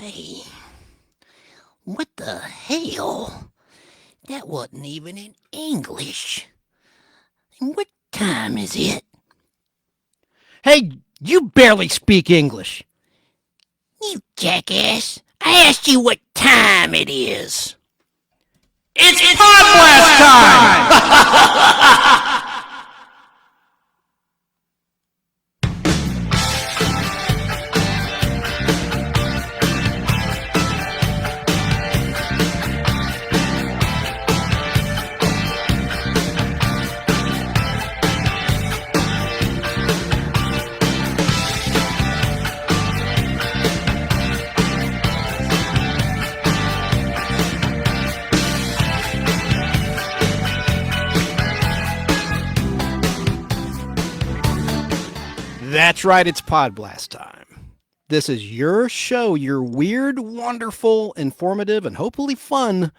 Hey, what the hell? That wasn't even in English. And what time is it? Hey, you barely speak English. You jackass. I asked you what time it is. It's Pod Blast time! That's right, it's Pod Blast time. This is your show, your weird, wonderful, informative, and hopefully fun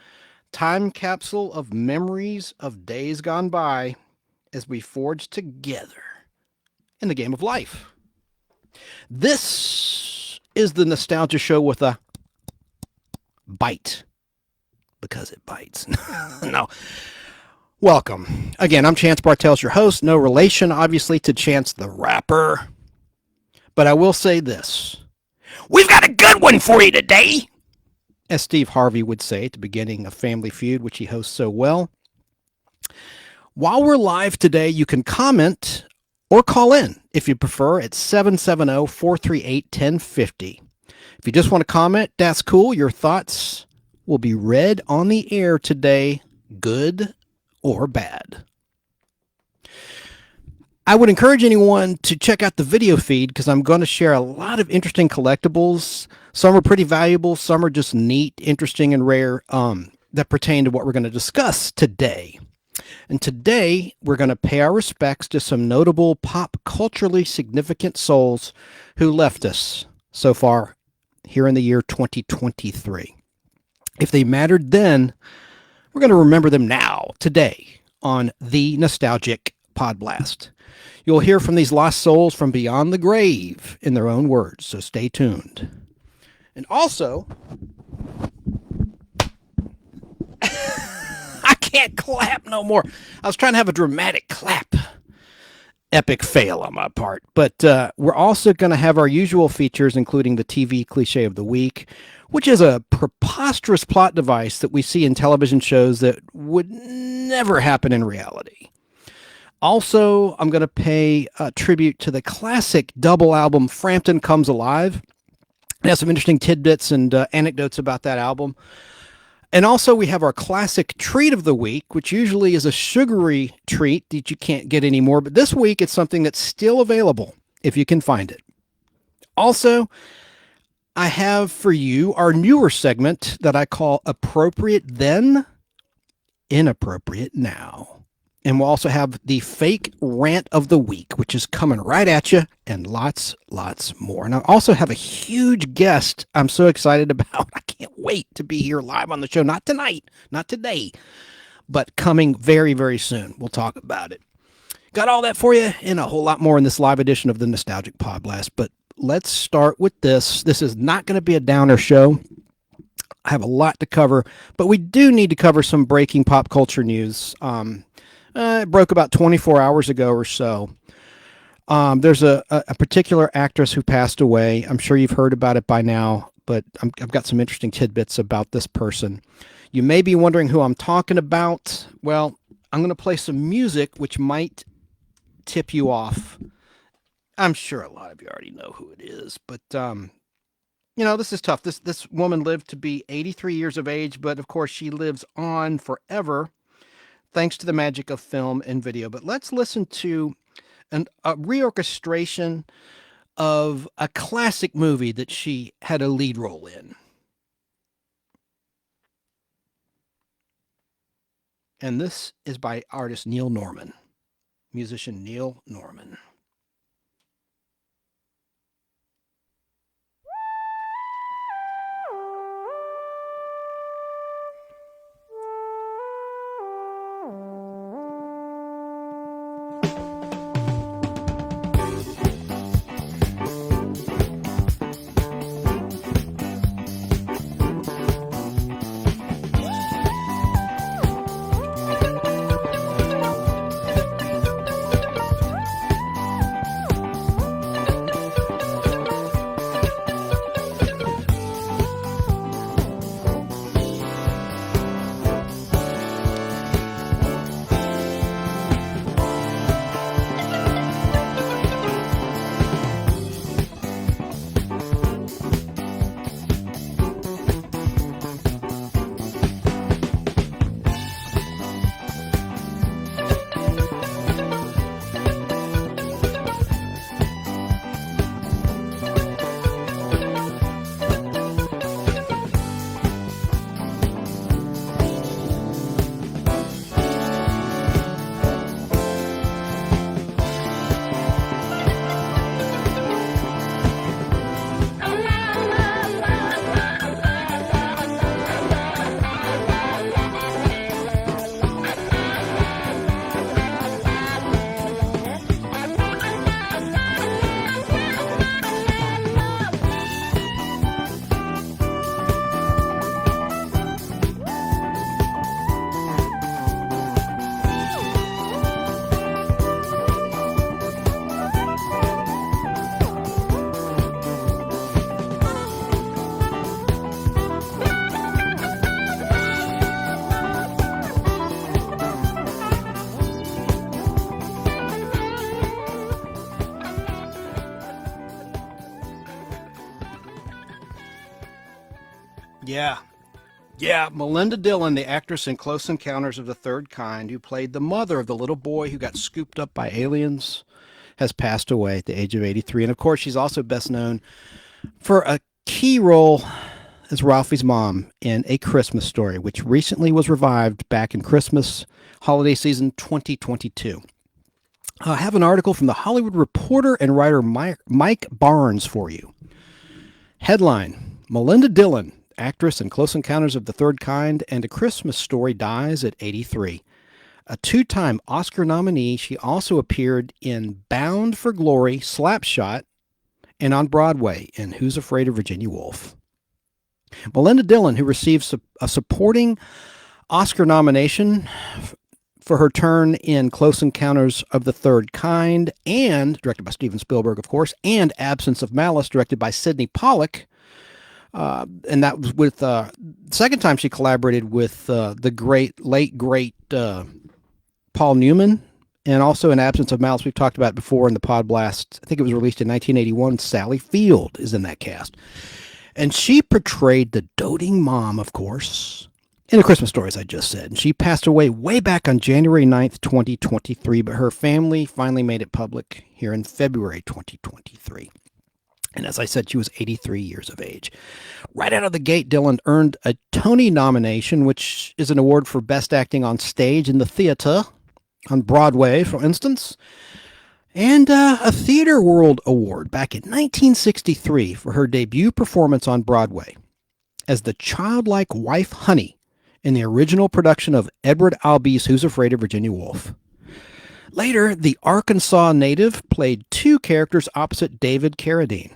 time capsule of memories of days gone by as we forge together in the game of life. This is the nostalgia show with a bite because it bites. No. Welcome. Again, I'm Chance Bartels, your host. No relation, obviously, to Chance the Rapper. But I will say this. We've got a good one for you today. As Steve Harvey would say at the beginning of Family Feud, which he hosts so well. While we're live today, you can comment or call in, if you prefer, at 770-438-1050. If you just want to comment, that's cool. Your thoughts will be read on the air today, good or bad. I would encourage anyone to check out the video feed because I'm going to share a lot of interesting collectibles. Some are pretty valuable, some are just neat, interesting, and rare that pertain to what we're going to discuss today. And today, we're going to pay our respects to some notable pop culturally significant souls who left us so far here in the year 2023. If they mattered then, we're going to remember them now, today, on the Nostalgic Pod Blast. You'll hear from these lost souls from beyond the grave in their own words, so stay tuned. And also, I can't clap no more. I was trying to have a dramatic clap. Epic fail on my part. But we're also going to have our usual features, including the TV cliche of the week, which is a preposterous plot device that we see in television shows that would never happen in reality. Also, I'm going to pay tribute to the classic double album Frampton Comes Alive. It has some interesting tidbits and anecdotes about that album. And also, we have our classic treat of the week, which usually is a sugary treat that you can't get anymore. But this week, it's something that's still available if you can find it. Also, I have for you our newer segment that I call Appropriate Then, Inappropriate Now. And we'll also have the fake rant of the week, which is coming right at you, and lots more. And I also have a huge guest I'm so excited about. I can't wait to be here live on the show. Not tonight, not today, but coming very, very soon. We'll talk about it. Got all that for you and a whole lot more in this live edition of the Nostalgic Pod Blast. But let's start with this. This is not going to be a downer show. I have a lot to cover, but we do need to cover some breaking pop culture news. It broke about 24 hours ago or so. There's a particular actress who passed away. I'm sure you've heard about it by now, but I've got some interesting tidbits about this person. You may be wondering who I'm talking about. Well, I'm going to play some music which might tip you off. I'm sure a lot of you already know who it is, but this is tough. This woman lived to be 83 years of age, but of course she lives on forever, thanks to the magic of film and video. But let's listen to a reorchestration of a classic movie that she had a lead role in. And this is by artist Neil Norman, musician Neil Norman. Yeah. Yeah, Melinda Dillon, the actress in Close Encounters of the Third Kind, who played the mother of the little boy who got scooped up by aliens, has passed away at the age of 83. And of course, she's also best known for a key role as Ralphie's mom in A Christmas Story, which recently was revived back in Christmas holiday season 2022. I have an article from The Hollywood Reporter and writer Mike Barnes for you. Headline: Melinda Dillon, actress in Close Encounters of the Third Kind and A Christmas Story, dies at 83. A two-time Oscar nominee, she also appeared in Bound for Glory, Slapshot, and on Broadway in Who's Afraid of Virginia Woolf. Melinda Dillon, who received a supporting Oscar nomination for her turn in Close Encounters of the Third Kind, and directed by Steven Spielberg, of course, and Absence of Malice, directed by Sidney Pollack. And that was with the second time she collaborated with the late great Paul Newman, and also in Absence of Malice, we've talked about it before in the Pod Blast. I think it was released in 1981. Sally Field is in that cast. And she portrayed the doting mom, of course, in A Christmas Story, as I just said. And she passed away way back on January 9th, 2023, but her family finally made it public here in February 2023. And as I said, she was 83 years of age. Right out of the gate, Dillon earned a Tony nomination, which is an award for best acting on stage in the theater, on Broadway, for instance, and a Theater World Award back in 1963 for her debut performance on Broadway as the childlike wife Honey in the original production of Edward Albee's Who's Afraid of Virginia Woolf. Later, the Arkansas native played two characters opposite David Carradine.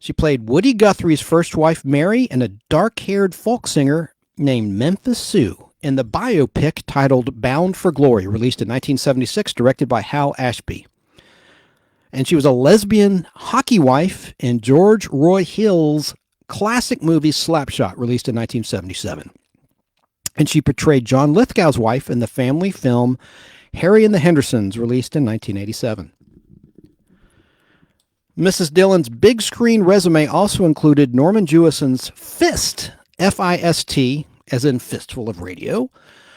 She played Woody Guthrie's first wife, Mary, and a dark-haired folk singer named Memphis Sue in the biopic titled Bound for Glory, released in 1976, directed by Hal Ashby. And she was a lesbian hockey wife in George Roy Hill's classic movie Slapshot, released in 1977. And she portrayed John Lithgow's wife in the family film Harry and the Hendersons, released in 1987. Mrs. Dillon's big screen resume also included Norman Jewison's Fist, F-I-S-T, as in Fistful of Radio,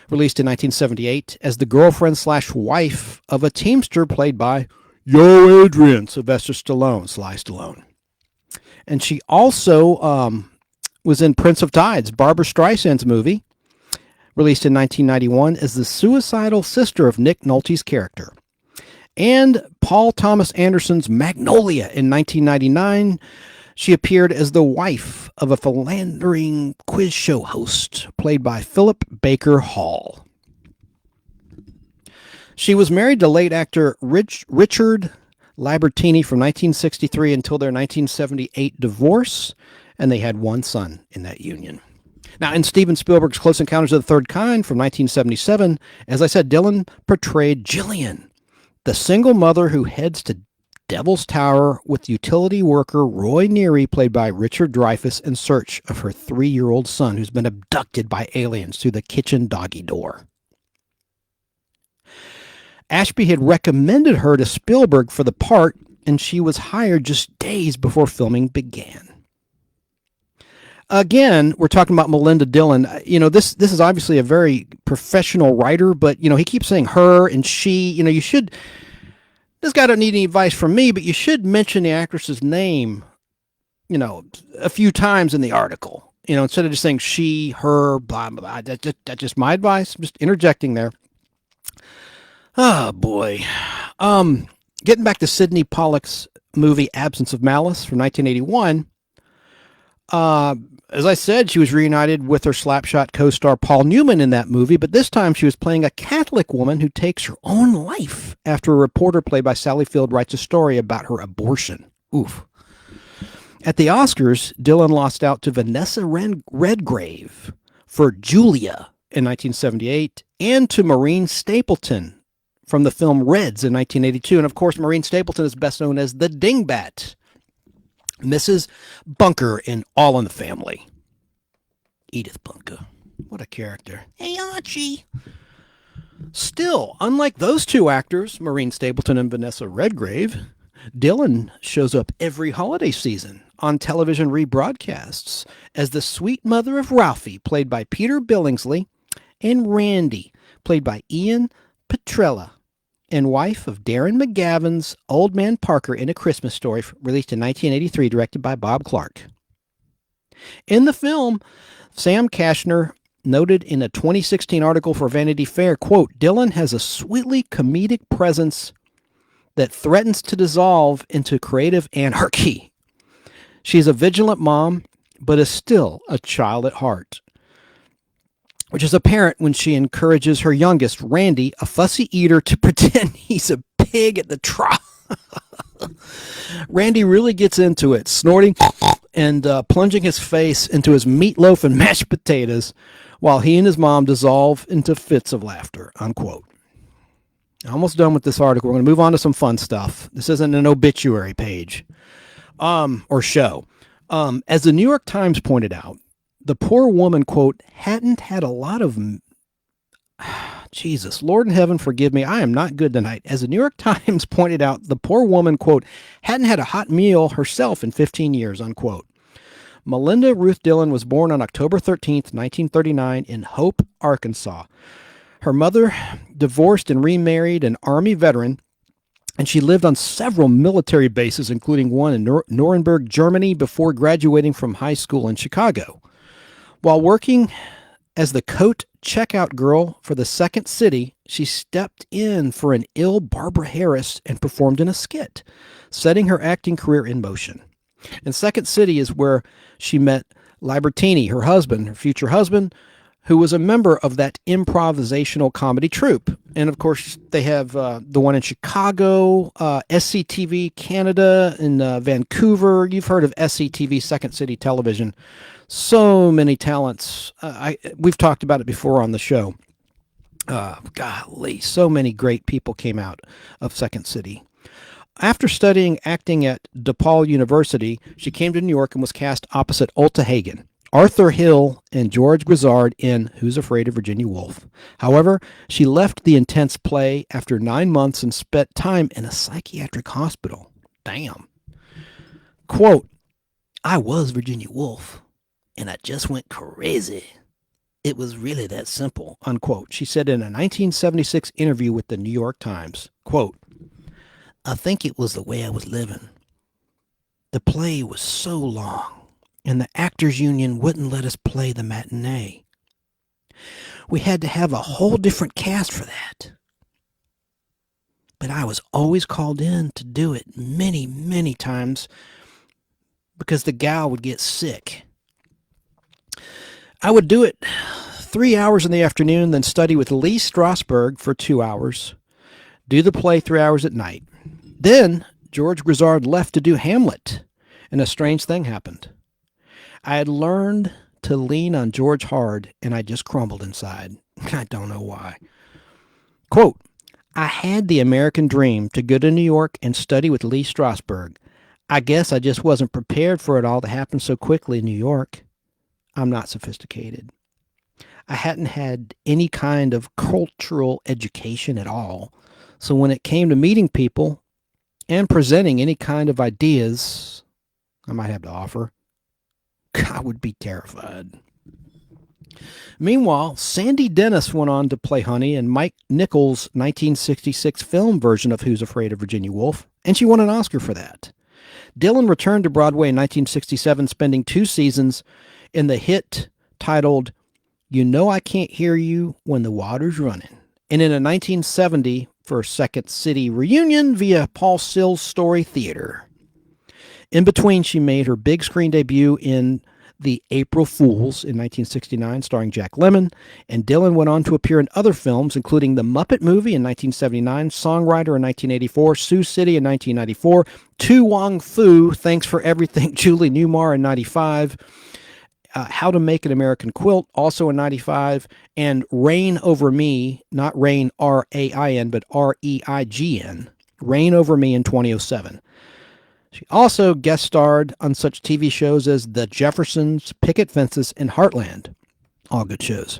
released in 1978, as the girlfriend/wife of a teamster played by Yo Adrian, Sylvester Stallone, Sly Stallone. And she also was in Prince of Tides, Barbra Streisand's movie, released in 1991, as the suicidal sister of Nick Nolte's character. And Paul Thomas Anderson's Magnolia in 1999, she appeared as the wife of a philandering quiz show host, played by Philip Baker Hall. She was married to late actor Richard Libertini from 1963 until their 1978 divorce, and they had one son in that union. Now, in Steven Spielberg's Close Encounters of the Third Kind from 1977, as I said, Dillon portrayed Jillian, the single mother who heads to Devil's Tower with utility worker Roy Neary, played by Richard Dreyfuss, in search of her 3-year-old son who's been abducted by aliens through the kitchen doggy door. Ashby had recommended her to Spielberg for the part, and she was hired just days before filming began. Again, we're talking about Melinda Dillon. You know, this is obviously a very professional writer, but, you know, he keeps saying her and she. You know, you should, this guy don't need any advice from me, but you should mention the actress's name, you know, a few times in the article. You know, instead of just saying she, her, blah, blah, blah. That's just my advice. I'm just interjecting there. Oh, boy. Getting back to Sidney Pollack's movie Absence of Malice from 1981, as I said, she was reunited with her Slapshot co-star Paul Newman in that movie, but this time she was playing a Catholic woman who takes her own life after a reporter played by Sally Field writes a story about her abortion. Oof. At the Oscars, Dillon lost out to Vanessa Redgrave for Julia in 1978 and to Maureen Stapleton from the film Reds in 1982. And of course, Maureen Stapleton is best known as the Dingbat, Mrs. Bunker in All in the Family. Edith Bunker. What a character. Hey, Archie. Still, unlike those two actors, Maureen Stapleton and Vanessa Redgrave, Dylan shows up every holiday season on television rebroadcasts as the sweet mother of Ralphie, played by Peter Billingsley, and Randy, played by Ian Petrella, and wife of Darren McGavin's Old Man Parker in A Christmas Story, released in 1983, directed by Bob Clark. In the film, Sam Kashner noted in a 2016 article for Vanity Fair, quote, Dylan has a sweetly comedic presence that threatens to dissolve into creative anarchy. She's a vigilant mom, but is still a child at heart, which is apparent when she encourages her youngest, Randy, a fussy eater, to pretend he's a pig at the trough. Randy really gets into it, snorting and plunging his face into his meatloaf and mashed potatoes while he and his mom dissolve into fits of laughter, unquote. Almost done with this article. We're going to move on to some fun stuff. This isn't an obituary page or show. As the New York Times pointed out, the poor woman, quote, hadn't had a lot of... Jesus, Lord in heaven, forgive me. I am not good tonight. As the New York Times pointed out, the poor woman, quote, hadn't had a hot meal herself in 15 years, unquote. Melinda Ruth Dillon was born on October 13th, 1939 in Hope, Arkansas. Her mother divorced and remarried an Army veteran, and she lived on several military bases, including one in Nuremberg, Germany, before graduating from high school in Chicago. While working as the coat checkout girl for the Second City, she stepped in for an ill Barbara Harris and performed in a skit, setting her acting career in motion. And Second City is where she met Libertini, her future husband, who was a member of that improvisational comedy troupe. And of course, they have the one in Chicago, SCTV Canada, in Vancouver. You've heard of SCTV, Second City Television. So many talents. We've talked about it before on the show. Golly, so many great people came out of Second City. After studying acting at DePaul University, she came to New York and was cast opposite Ulta Hagen, Arthur Hill, and George Grizzard in Who's Afraid of Virginia Woolf. However, she left the intense play after 9 months and spent time in a psychiatric hospital. Damn. Quote, I was Virginia Woolf, and I just went crazy. It was really that simple, unquote. She said in a 1976 interview with the New York Times, quote, I think it was the way I was living. The play was so long, and the Actors Union wouldn't let us play the matinee. We had to have a whole different cast for that. But I was always called in to do it many, many times because the gal would get sick. I would do it 3 hours in the afternoon, then study with Lee Strasberg for 2 hours, do the play 3 hours at night. Then George Grizzard left to do Hamlet, and a strange thing happened. I had learned to lean on George hard, and I just crumbled inside. I don't know why. Quote, I had the American dream to go to New York and study with Lee Strasberg. I guess I just wasn't prepared for it all to happen so quickly in New York. I'm not sophisticated. I hadn't had any kind of cultural education at all. So when it came to meeting people and presenting any kind of ideas I might have to offer, I would be terrified. Meanwhile, Sandy Dennis went on to play Honey in Mike Nichols' 1966 film version of Who's Afraid of Virginia Woolf, and she won an Oscar for that. Dillon returned to Broadway in 1967, spending 2 seasons in the hit titled You Know I Can't Hear You When the Water's Running, and in a 1970 for Second City reunion via Paul Sills Story Theater. In between, she made her big screen debut in The April Fools in 1969, starring Jack Lemmon, and Dillon went on to appear in other films, including The Muppet Movie in 1979, Songwriter in 1984, Sioux City in 1994, To Wong Foo, Thanks for Everything, Julie Newmar in 95, How to Make an American Quilt, also in 95, and Reign Over Me, not Rain, R-A-I-N, but R-E-I-G-N, Reign Over Me in 2007. She also guest starred on such TV shows as The Jeffersons, Picket Fences, and Heartland. All good shows.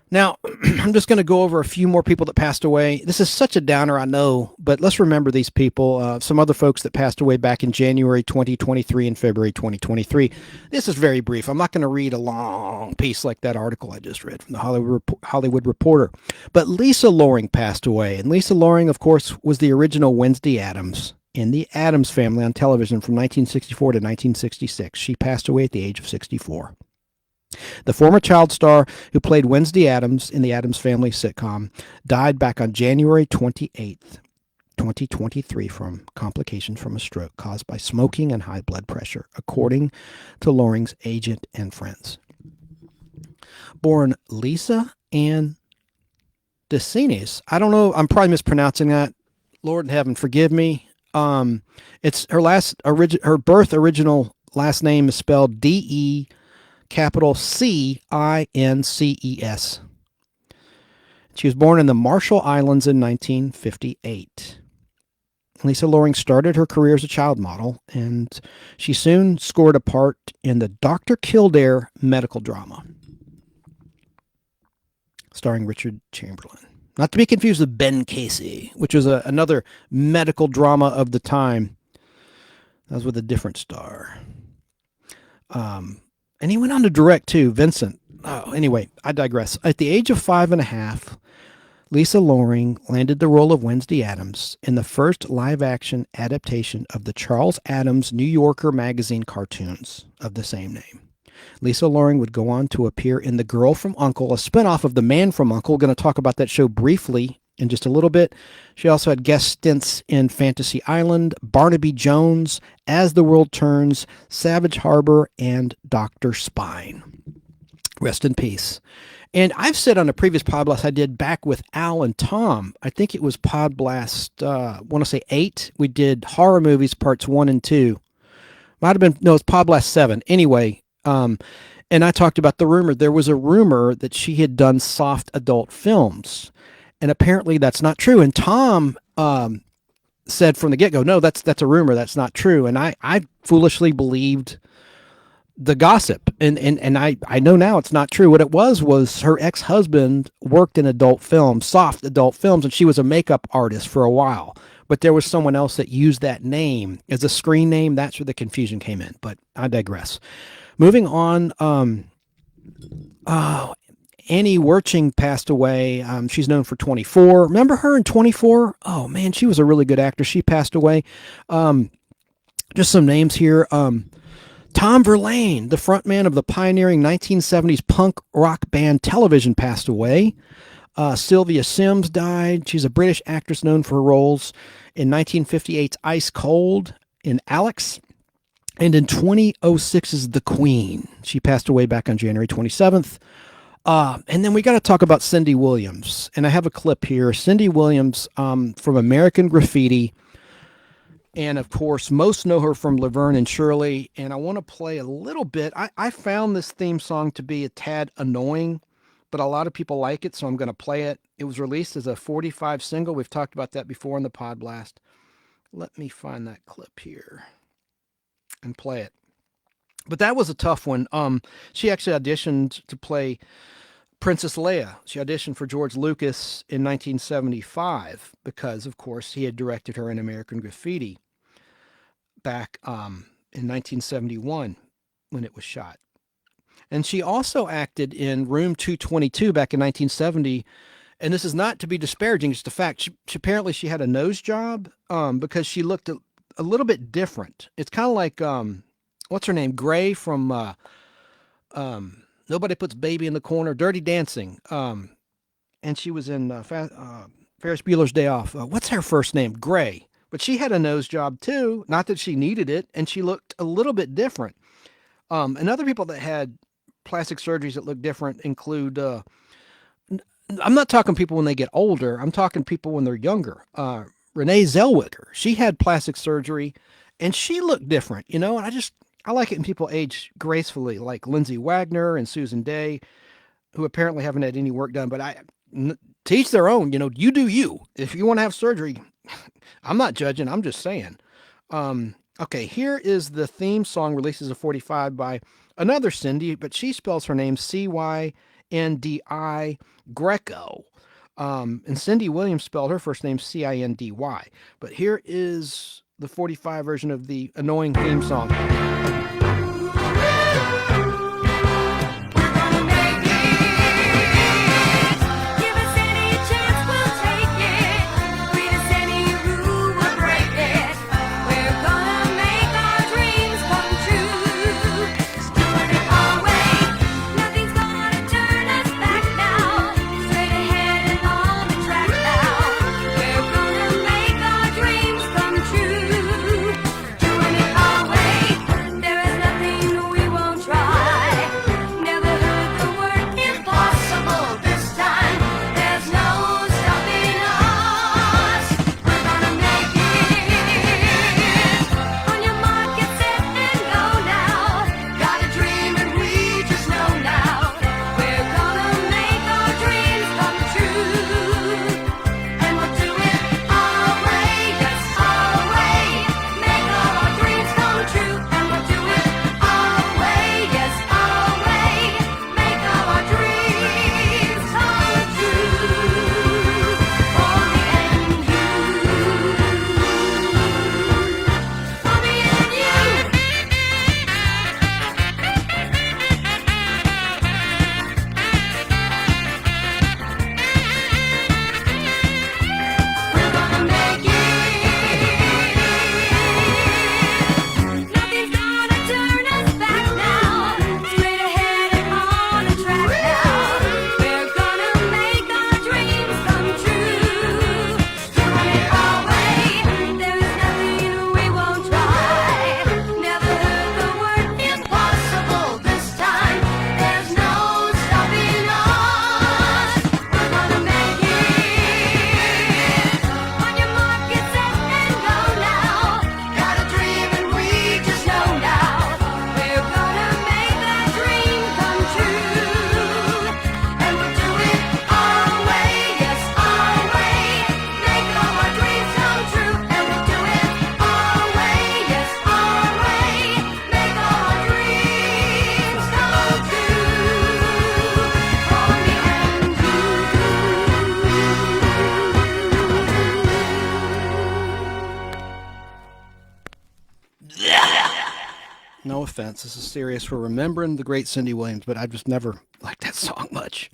Now, I'm just going to go over a few more people that passed away. This is such a downer, I know, but let's remember these people. Some other folks that passed away back in January 2023 and February 2023. This is very brief. I'm not going to read a long piece like that article I just read from the Hollywood Reporter. But Lisa Loring passed away. And Lisa Loring, of course, was the original Wednesday Addams in the Addams Family on television from 1964 to 1966. She passed away at the age of 64. The former child star who played Wednesday Addams in the Addams Family sitcom died back on January 28th, 2023 from complications from a stroke caused by smoking and high blood pressure, according to Loring's agent and friends. Born Lisa Ann DeCines. I don't know. I'm probably mispronouncing that. Lord in heaven, forgive me. It's her birth original last name is spelled DE capital CINCES. She was born in the Marshall Islands in 1958. Lisa Loring started her career as a child model, and she soon scored a part in the Dr. Kildare medical drama, starring Richard Chamberlain. Not to be confused with Ben Casey, which was another medical drama of the time. That was with a different star. And he went on to direct too, Vincent. Oh, anyway, I digress. At the age of 5.5, Lisa Loring landed the role of Wednesday Addams in the first live-action adaptation of the Charles Addams New Yorker magazine cartoons of the same name. Lisa Loring would go on to appear in The Girl from U.N.C.L.E., a spinoff of The Man from U.N.C.L.E. Going to talk about that show briefly in just a little bit. She also had guest stints in Fantasy Island, Barnaby Jones, As the World Turns, Savage Harbor, and Dr. Spine. Rest in peace. And I've said on a previous Podblast I did back with Al and Tom, I think it was Podblast, I want to say 8. We did horror movies parts 1 and 2. Might have been, no, it's Podblast 7. Anyway, and I talked about the rumor. There was a rumor that she had done soft adult films. And apparently that's not true. And Tom said from the get-go, no, that's a rumor. That's not true. And I foolishly believed the gossip. And I know now it's not true. What it was her ex-husband worked in adult films, soft adult films, and she was a makeup artist for a while. But there was someone else that used that name as a screen name. That's where the confusion came in. But I digress. Moving on, Annie Werching passed away. She's known for 24. Remember her in 24? Oh, man, she was a really good actress. She passed away. Just some names here. Tom Verlaine, the frontman of the pioneering 1970s punk rock band Television, passed away. Sylvia Sims died. She's a British actress known for her roles in 1958's Ice Cold, in Alex, and in 2006's The Queen. She passed away back on January 27th. And then we got to talk about Cindy Williams. And I have a clip here. Cindy Williams from American Graffiti. And, of course, most know her from Laverne and Shirley. And I want to play a little bit. I found this theme song to be a tad annoying, but a lot of people like it, so I'm going to play it. It was released as a 45 single. We've talked about that before in the Podblast. Let me find that clip here and play it. But that was a tough one. She actually auditioned to play Princess Leia. She auditioned for George Lucas in 1975 because, of course, he had directed her in American Graffiti back in 1971 when it was shot. And she also acted in Room 222 back in 1970. And this is not to be disparaging, it's the fact. She apparently she had a nose job because she looked a little bit different. It's kind of like, what's her name? Gray from Nobody Puts Baby in the Corner, Dirty Dancing. And she was in Ferris Bueller's Day Off. What's her first name? Gray. But she had a nose job too. Not that she needed it. And she looked a little bit different. And other people that had plastic surgeries that look different include, I'm not talking people when they get older. I'm talking people when they're younger. Renee Zellweger, she had plastic surgery and she looked different, and I like it when people age gracefully, like Lindsay Wagner and Susan Day, who apparently haven't had any work done. But to each their own. You do you. If you want to have surgery, I'm not judging. I'm just saying. Okay, here is the theme song released as a 45 by another Cindy, but she spells her name Cyndy. Greco. And Cindy Williams spelled her first name Cindy. But here is the 45 version of the annoying theme song. No offense, this is serious for remembering the great Cindy Williams, but I've just never liked that song much.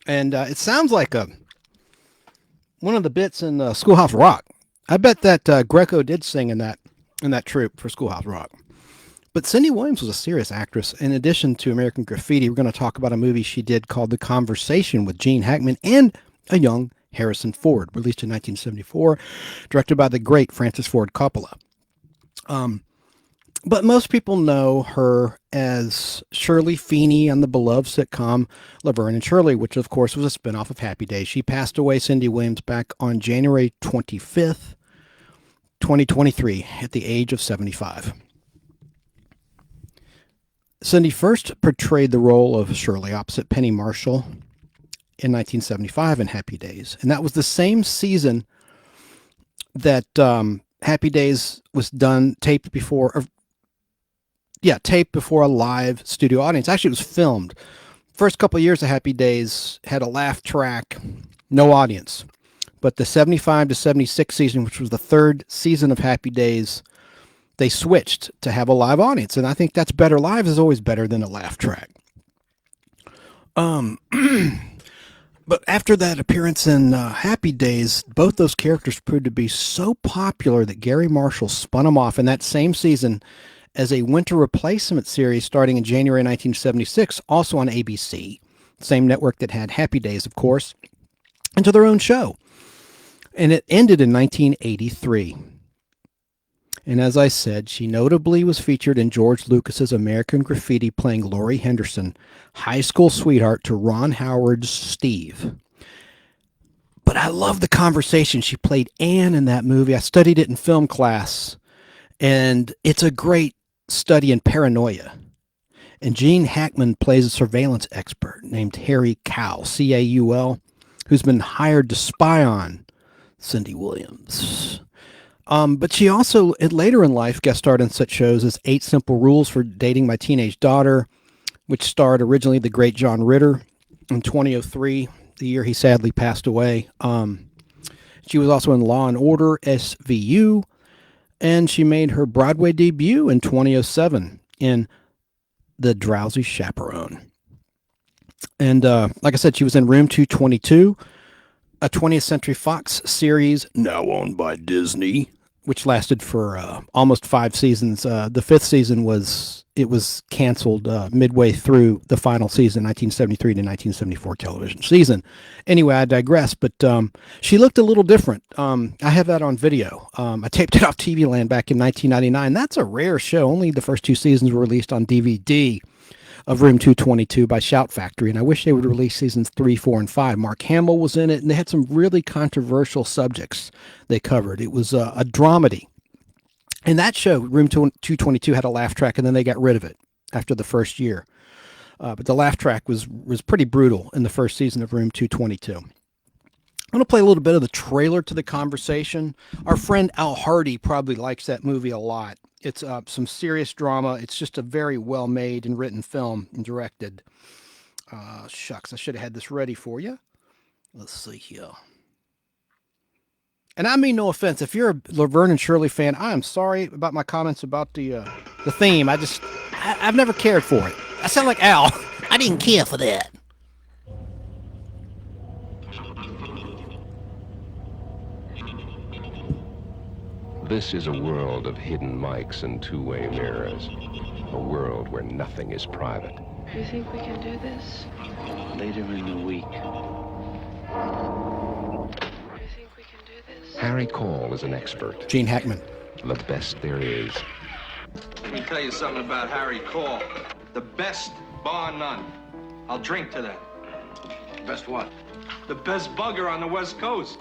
And it sounds like one of the bits in Schoolhouse Rock. I bet that Greco did sing in that troupe for Schoolhouse Rock. But Cindy Williams was a serious actress. In addition to American Graffiti, we're going to talk about a movie she did called The Conversation with Gene Hackman and a young Harrison Ford, released in 1974, directed by the great Francis Ford Coppola. But most people know her as Shirley Feeney on the beloved sitcom Laverne and Shirley, which of course was a spinoff of Happy Days. She passed away, Cindy Williams, back on January 25th, 2023, at the age of 75. Cindy first portrayed the role of Shirley opposite Penny Marshall in 1975 in Happy Days. And that was the same season that Happy Days was taped before a live studio audience. Actually, it was filmed. First couple of years of Happy Days had a laugh track, no audience. But the 75 to 76 season, which was the third season of Happy Days, they switched to have a live audience. And I think that's better. Live is always better than a laugh track. But after that appearance in Happy Days, both those characters proved to be so popular that Gary Marshall spun them off in that same season as a winter replacement series starting in January 1976, also on ABC, same network that had Happy Days, of course, into their own show. And it ended in 1983. And as I said, she notably was featured in George Lucas's American Graffiti, playing Laurie Henderson, high school sweetheart to Ron Howard's Steve. But I love The Conversation. She played Anne in that movie. I studied it in film class, and it's a great study in paranoia. And Gene Hackman plays a surveillance expert named Harry Caul, C-A-U-L, who's been hired to spy on Cindy Williams. But she also, later in life, guest starred in such shows as 8 Simple Rules for Dating My Teenage Daughter, which starred originally the great John Ritter, in 2003, the year he sadly passed away. She was also in Law and Order SVU, and she made her Broadway debut in 2007 in The Drowsy Chaperone. And like I said, she was in Room 222, a 20th Century Fox series now owned by Disney, which lasted for almost 5 seasons. The 5th season was canceled midway through the final season, 1973 to 1974 television season. Anyway, I digress, but she looked a little different. I have that on video. I taped it off TV Land back in 1999. That's a rare show. Only the first 2 seasons were released on DVD of Room 222 by Shout Factory, and I wish they would release seasons 3, 4, and 5. Mark Hamill was in it, and they had some really controversial subjects they covered. It was a dramedy. And that show, Room 222, had a laugh track, and then they got rid of it after the first year. But the laugh track was pretty brutal in the first season of Room 222. I'm going to play a little bit of the trailer to the conversation. Our friend Al Hardy probably likes that movie a lot. It's some serious drama. It's just a very well-made and written film and directed. Shucks, I should have had this ready for you. Let's see here. And I mean no offense. If you're a Laverne and Shirley fan, I am sorry about my comments about the theme. I've never cared for it. I sound like Al. I didn't care for that. This is a world of hidden mics and two-way mirrors. A world where nothing is private. Do you think we can do this? Later in the week. Do you think we can do this? Harry Cole is an expert. Gene Hackman. The best there is. Let me tell you something about Harry Cole. The best, bar none. I'll drink to that. Best what? The best bugger on the West Coast.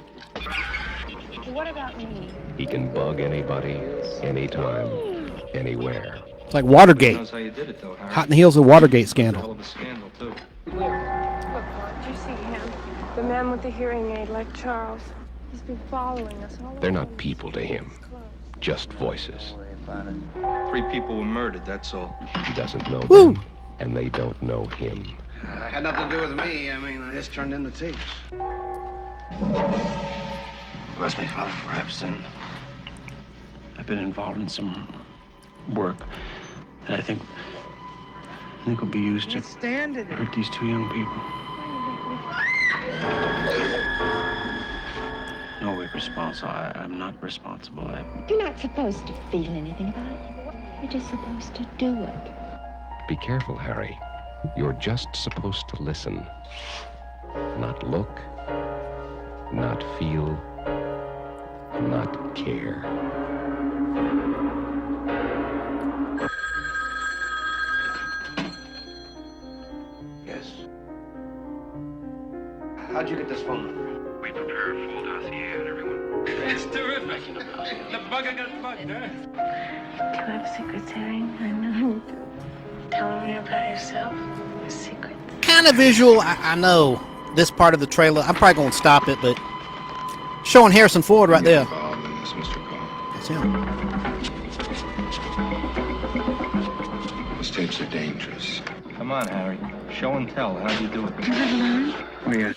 What about me? He can bug anybody, anytime, anywhere. It's like Watergate. Knows how you did it, though, Harry. Hot in the heels of the Watergate Hell scandal. of a scandal, too. Look, did you see him? The man with the hearing aid, like Charles. He's been following us all They're over. not people to him, just voices. 3 people were murdered, that's all. He doesn't know Woo. them, and they don't know him. Had nothing to do with me. I mean, I just turned in the tapes. Arrest me, Father, for Epstein. I've been involved in some work that I think will be used to hurt these 2 young people. No way responsible. I'm not responsible. You're not supposed to feel anything about it. You're just supposed to do it. Be careful, Harry. You're just supposed to listen. Not look, not feel, not care. Yes. How'd you get this phone number? We prepare a full dossier on everyone. It's terrific. The bugger got bugged, huh? Do you have a secretary? I know you do. Tell me about yourself. A secret. Kind of visual. I know this part of the trailer. I'm probably going to stop it, but showing Harrison Ford right there. Involved in this, Mr. Cole. That's him. Those tapes are dangerous. Come on, Harry. Show and tell. How do you do it? Oh, yeah.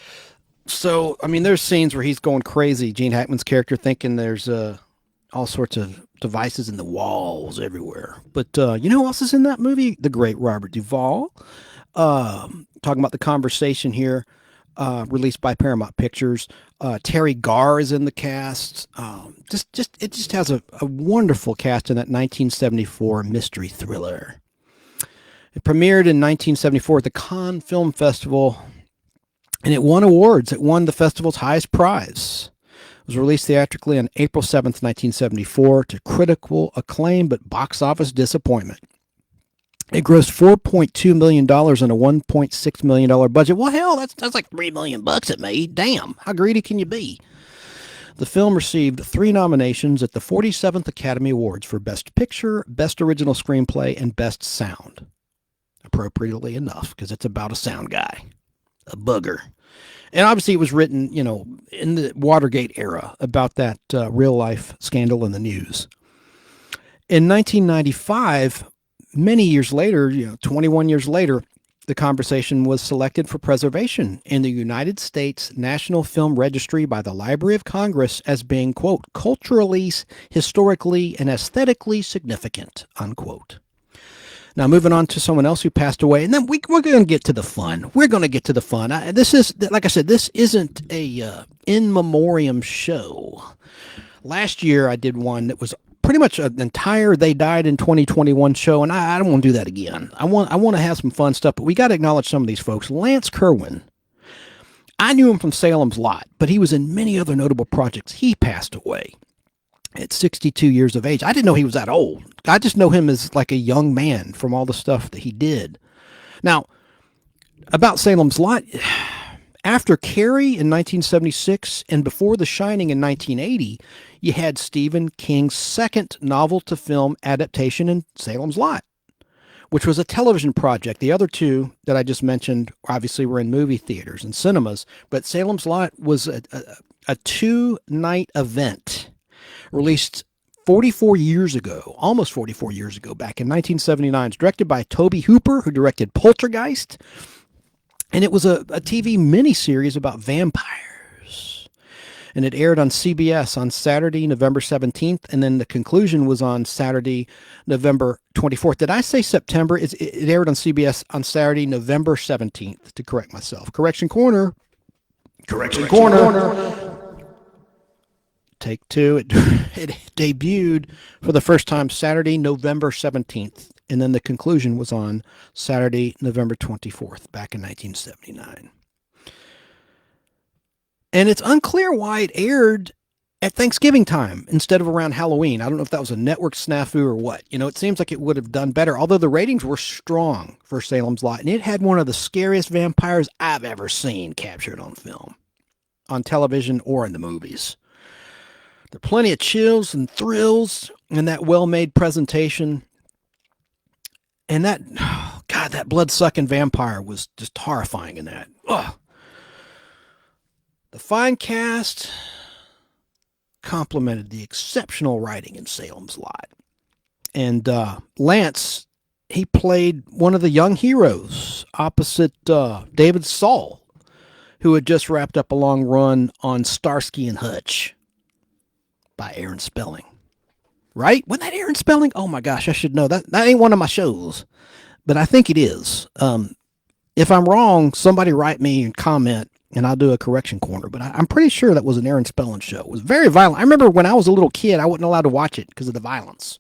So, I mean, there's scenes where he's going crazy. Gene Hackman's character thinking there's all sorts of devices in the walls everywhere. But you know who else is in that movie? The great Robert Duvall. Talking about the conversation here, released by Paramount Pictures. Terry Garr is in the cast. It just has a wonderful cast in that 1974 mystery thriller. It premiered in 1974 at the Cannes Film Festival, and it won awards. It won the festival's highest prize. It was released theatrically on April 7th, 1974, to critical acclaim but box office disappointment. It grossed $4.2 million on a $1.6 million budget. Well, hell, that's like $3 million it made. Damn, how greedy can you be? The film received 3 nominations at the 47th Academy Awards for Best Picture, Best Original Screenplay, and Best Sound. Appropriately enough, because it's about a sound guy, a booger. And obviously it was written, in the Watergate era about that real-life scandal in the news. In 1995, many years later, 21 years later, The conversation was selected for preservation in the United States National Film Registry by the Library of Congress as being, quote, culturally, historically, and aesthetically significant, unquote. Now, moving on to someone else who passed away, and then we're going to get to the fun. We're going to get to the fun. This is, like I said, this isn't a in memoriam show. Last year, I did one that was pretty much an entire They Died in 2021 show, and I don't want to do that again. I want to have some fun stuff, but we got to acknowledge some of these folks. Lance Kerwin, I knew him from Salem's Lot, but he was in many other notable projects. He passed away at 62 years of age. I didn't know he was that old. I just know him as like a young man from all the stuff that he did. Now, about Salem's Lot, after Carrie in 1976 and before The Shining in 1980, you had Stephen King's second novel-to-film adaptation in Salem's Lot, which was a television project. The other two that I just mentioned obviously were in movie theaters and cinemas, but Salem's Lot was a two-night event released 44 years ago, almost 44 years ago, back in 1979. It's directed by Tobe Hooper, who directed Poltergeist, and it was a TV miniseries about vampires. And it aired on CBS on Saturday, November 17th, and then the conclusion was on Saturday, November 24th. Did I say September? It aired on CBS on Saturday, November 17th, to correct myself. Correction Corner. Correction Corner. Take two. It debuted for the first time Saturday, November 17th, and then the conclusion was on Saturday, November 24th, back in 1979. And it's unclear why it aired at Thanksgiving time instead of around Halloween. I don't know if that was a network snafu or what. You know, it seems like it would have done better, although the ratings were strong for Salem's Lot, and it had one of the scariest vampires I've ever seen captured on film, on television or in the movies. There are plenty of chills and thrills in that well-made presentation. And that, oh God, that blood-sucking vampire was just horrifying in that. Ugh. The fine cast complemented the exceptional writing in Salem's Lot. And Lance, he played one of the young heroes opposite David Saul, who had just wrapped up a long run on Starsky and Hutch by Aaron Spelling. Right? Wasn't that Aaron Spelling? Oh my gosh, I should know. That ain't one of my shows, but I think it is. If I'm wrong, somebody write me and comment, and I'll do a correction corner. But I'm pretty sure that was an Aaron Spelling show. It was very violent. I remember when I was a little kid, I wasn't allowed to watch it because of the violence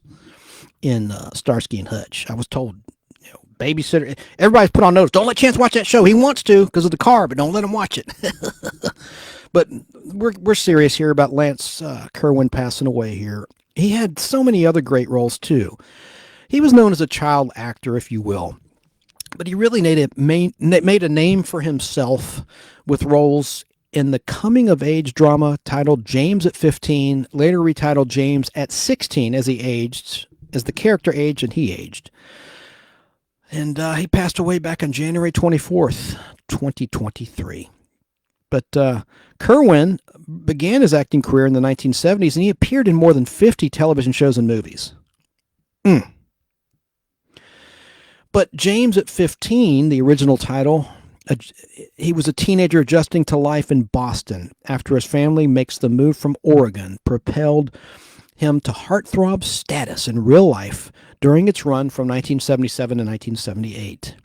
in Starsky and Hutch. I was told, you know, babysitter, everybody's put on notice, don't let Chance watch that show. He wants to because of the car, but don't let him watch it. But we're serious here about Lance Kerwin passing away here. He had so many other great roles too. He was known as a child actor, if you will, but he really made a name for himself with roles in the coming-of-age drama titled James at 15, later retitled James at 16 as he aged, as the character aged and he aged. And he passed away back on January 24th, 2023. But Kerwin began his acting career in the 1970s, and he appeared in more than 50 television shows and movies. But James at 15, the original title, he was a teenager adjusting to life in Boston after his family makes the move from Oregon, propelled him to heartthrob status in real life during its run from 1977 to 1978.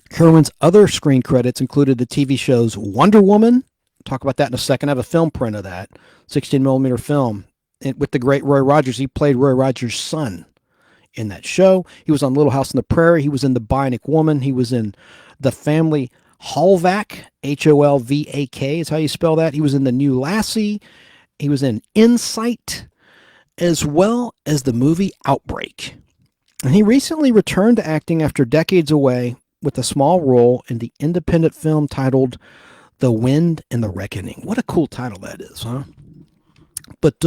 Kerwin's other screen credits included the TV shows Wonder Woman. Talk about that in a second. I have a film print of that, 16mm film. And with the great Roy Rogers, he played Roy Rogers' son in that show. He was on Little House on the Prairie. He was in The Bionic Woman. He was in The Family Holvak, Holvak is how you spell that. He was in The New Lassie. He was in Insight, as well as the movie Outbreak. And he recently returned to acting after decades away with a small role in the independent film titled The Wind and the Reckoning. What a cool title that is, huh? But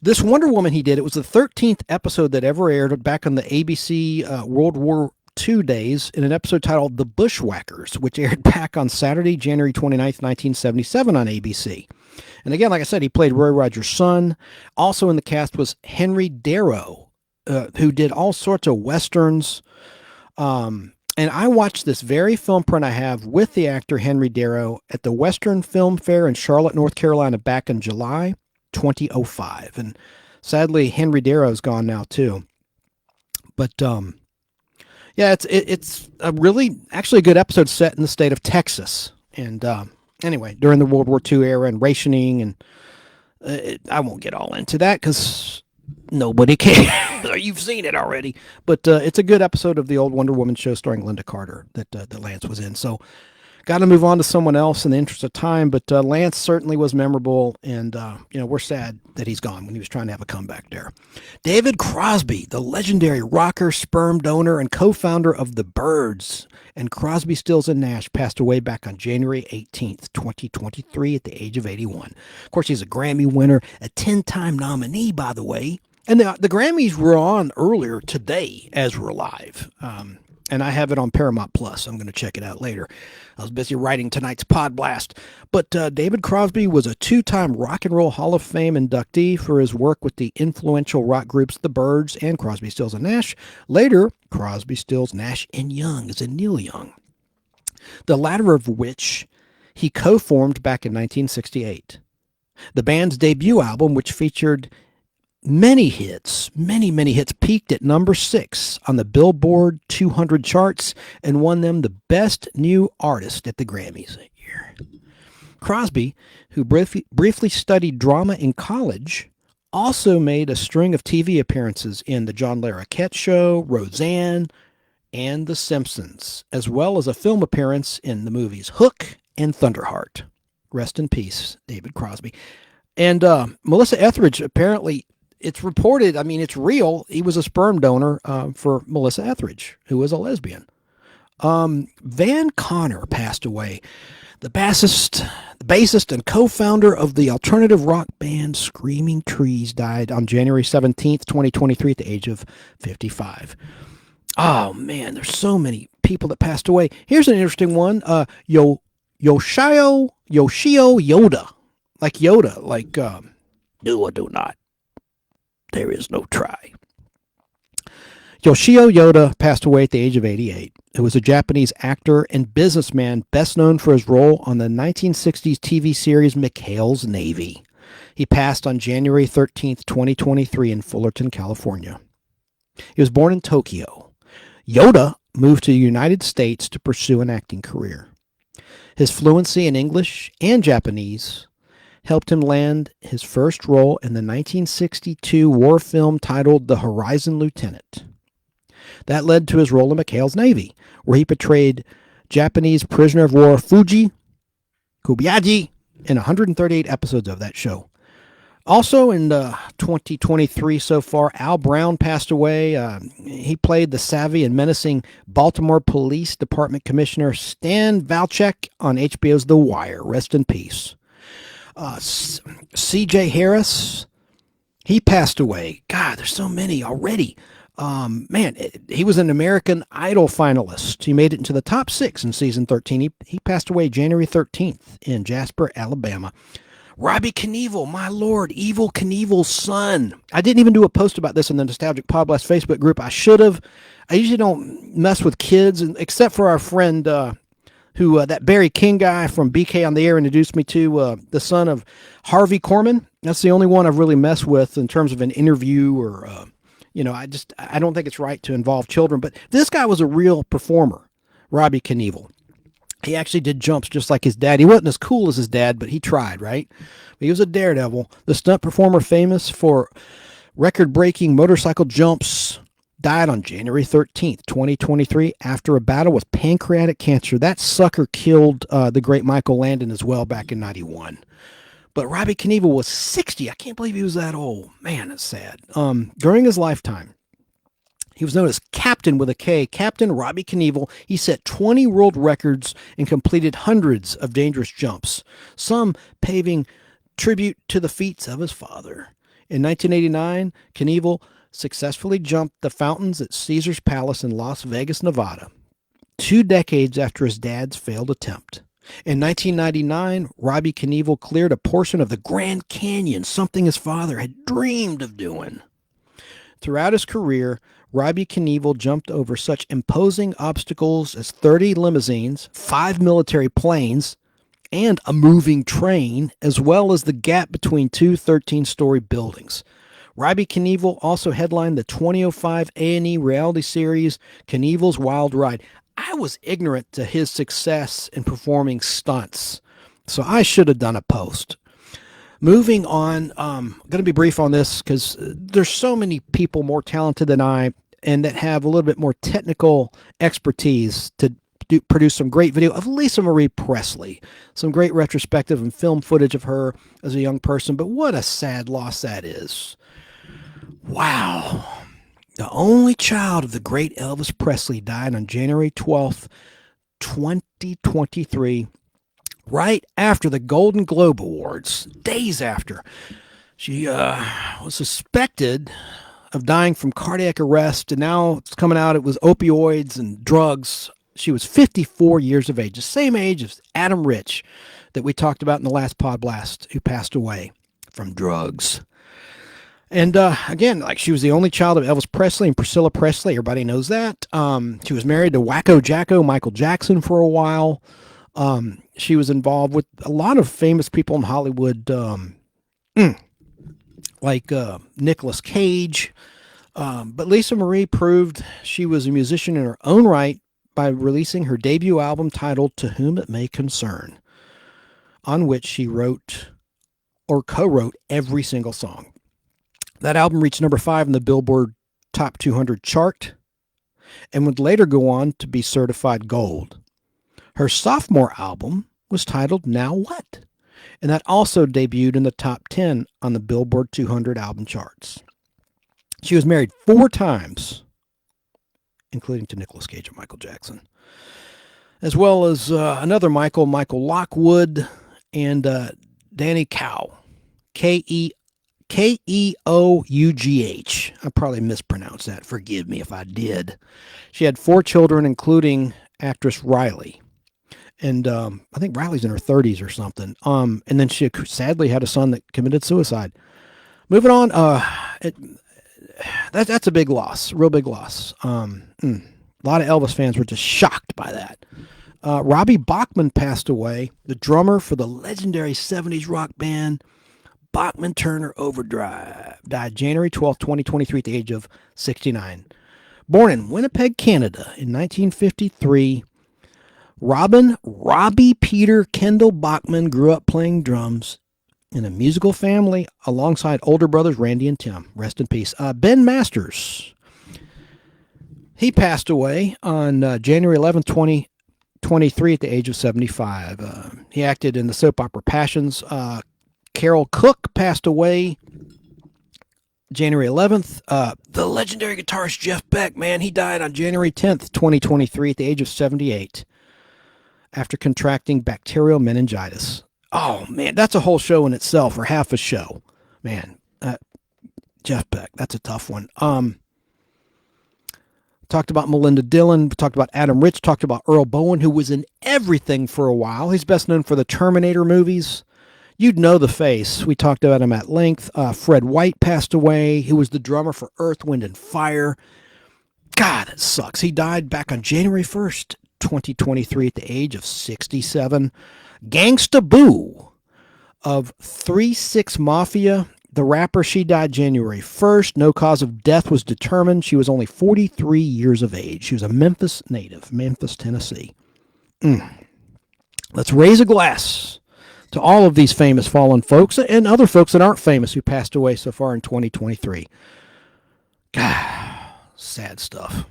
this Wonder Woman he did, it was the 13th episode that ever aired back on the ABC World War II days in an episode titled The Bushwhackers, which aired back on Saturday, January 29th, 1977 on ABC. And again, like I said, he played Roy Rogers' son. Also in the cast was Henry Darrow, who did all sorts of westerns, And I watched this very film print I have with the actor Henry Darrow at the Western Film Fair in Charlotte, North Carolina, back in July 2005. And sadly, Henry Darrow's gone now too. But yeah, it's a really actually a good episode set in the state of Texas. And anyway, during the World War II era and rationing, and I won't get all into that because nobody cares. You've seen it already. But it's a good episode of the old Wonder Woman show starring Linda Carter that Lance was in. So got to move on to someone else in the interest of time. But Lance certainly was memorable, and we're sad that he's gone when he was trying to have a comeback there. David Crosby, the legendary rocker, sperm donor, and co-founder of the Byrds and Crosby, Stills, and Nash, passed away back on January 18th, 2023 at the age of 81. Of course, he's a Grammy winner, a 10-time nominee, by the way. And the Grammys were on earlier today as we're live. And I have it on Paramount Plus. I'm going to check it out later. I was busy writing tonight's Pod Blast. But David Crosby was a 2-time Rock and Roll Hall of Fame inductee for his work with the influential rock groups The Byrds and Crosby, Stills, and Nash. Later, Crosby, Stills, Nash, and Young, as in Neil Young. The latter of which he co-formed back in 1968. The band's debut album, which featured many hits, many hits, peaked at number 6 on the Billboard 200 charts and won them the Best New Artist at the Grammys that year. Crosby, who briefly studied drama in college, also made a string of TV appearances in The John Larroquette Show, Roseanne, and The Simpsons, as well as a film appearance in the movies Hook and Thunderheart. Rest in peace, David Crosby. And Melissa Etheridge, apparently, it's reported, I mean, it's real, he was a sperm donor for Melissa Etheridge, who was a lesbian. Van Conner passed away. The bassist and co-founder of the alternative rock band Screaming Trees died on January 17th, 2023 at the age of 55. Oh, man, there's so many people that passed away. Here's an interesting one. Yoshio Yoda. Like Yoda, like do or do not. There is no try. Yoshio Yoda passed away at the age of 88. He was a Japanese actor and businessman best known for his role on the 1960s TV series McHale's Navy. He passed on January 13th, 2023 in Fullerton, California. He was born in Tokyo. Yoda moved to the United States to pursue an acting career. His fluency in English and Japanese helped him land his first role in the 1962 war film titled The Horizon Lieutenant. That led to his role in McHale's Navy, where he portrayed Japanese prisoner of war Fuji Kobayashi in 138 episodes of that show. Also in 2023 so far, Al Brown passed away. He played the savvy and menacing Baltimore Police Department Commissioner Stan Valchek on HBO's The Wire. Rest in peace. C.J. Harris, he passed away. God, there's so many already. He was an American Idol finalist. He made it into the top 6 in season 13. He passed away January 13th in Jasper, Alabama. Robbie Knievel, my lord, Evil Knievel's son. I didn't even do a post about this in the Nostalgic Pod Blast Facebook group. I should have. I usually don't mess with kids, except for our friend who that Barry King guy from BK on the Air introduced me to, the son of Harvey Korman. That's the only one I've really messed with in terms of an interview or, I don't think it's right to involve children. But this guy was a real performer, Robbie Knievel. He actually did jumps just like his dad. He wasn't as cool as his dad, but he tried, right? He was a daredevil. The stunt performer famous for record-breaking motorcycle jumps died on January 13th, 2023, after a battle with pancreatic cancer. That sucker killed the great Michael Landon as well back in 91. But Robbie Knievel was 60. I can't believe he was that old. Man, that's sad. During his lifetime, he was known as Captain with a K, Captain Robbie Knievel. He set 20 world records and completed hundreds of dangerous jumps, some paving tribute to the feats of his father. In 1989, Knievel successfully jumped the fountains at Caesar's Palace in Las Vegas, Nevada, 2 decades after his dad's failed attempt. In 1999, Robbie Knievel cleared a portion of the Grand Canyon, something his father had dreamed of doing. Throughout his career, Robbie Knievel jumped over such imposing obstacles as 30 limousines, 5 military planes, and a moving train, as well as the gap between two 13-story buildings. Robbie Knievel also headlined the 2005 A&E reality series Knievel's Wild Ride. I was ignorant to his success in performing stunts, so I should have done a post. Moving on, I'm going to be brief on this because there's so many people more talented than I and that have a little bit more technical expertise to produce some great video of Lisa Marie Presley, some great retrospective and film footage of her as a young person, but what a sad loss that is. Wow. The only child of the great Elvis Presley died on January 12th, 2023, right after the Golden Globe Awards, days after. She was suspected of dying from cardiac arrest, and now it's coming out it was opioids and drugs. She was 54 years of age, the same age as Adam Rich that we talked about in the last Pod Blast, who passed away from drugs. And again, like she was the only child of Elvis Presley and Priscilla Presley. Everybody knows that. She was married to Wacko Jacko Michael Jackson for a while. She was involved with a lot of famous people in Hollywood, like Nicolas Cage. But Lisa Marie proved she was a musician in her own right by releasing her debut album titled To Whom It May Concern, on which she wrote or co-wrote every single song. That album reached number 5 in the Billboard Top 200 chart and would later go on to be certified gold. Her sophomore album was titled Now What? And that also debuted in the top 10 on the Billboard 200 album charts. She was married 4 times, including to Nicolas Cage and Michael Jackson, as well as another Michael Lockwood, and Danny Cow, Keough. I probably mispronounced that. Forgive me if I did. She had 4 children, including actress Riley. And I think Riley's in her 30s or something. And then she sadly had a son that committed suicide. Moving on, that's a big loss, real big loss. A lot of Elvis fans were just shocked by that. Robbie Bachman passed away, the drummer for the legendary 70s rock band Bachman Turner Overdrive, died January 12, 2023 at the age of 69. Born in Winnipeg, Canada in 1953, Robbie Peter Kendall Bachman grew up playing drums in a musical family alongside older brothers Randy and Tim. Rest in peace. Ben Masters, he passed away on January 11, 2023 at the age of 75. He acted in the soap opera Passions. Carol Cook passed away January 11th. The legendary guitarist Jeff Beck, man, he died on January 10th, 2023 at the age of 78 after contracting bacterial meningitis. Oh, man, that's a whole show in itself, or half a show. Man, Jeff Beck, that's a tough one. Talked about Melinda Dillon, talked about Adam Rich, talked about Earl Bowen, who was in everything for a while. He's best known for the Terminator movies. You'd know the face. We talked about him at length. Fred White passed away. He was the drummer for Earth, Wind, and Fire. God, that sucks. He died back on January 1st, 2023 at the age of 67. Gangsta Boo of 3 6 Mafia, the rapper, she died January 1st. No cause of death was determined. She was only 43 years of age. She was a Memphis native, Memphis, Tennessee. Let's raise a glass to all of these famous fallen folks and other folks that aren't famous who passed away so far in 2023. God, sad stuff.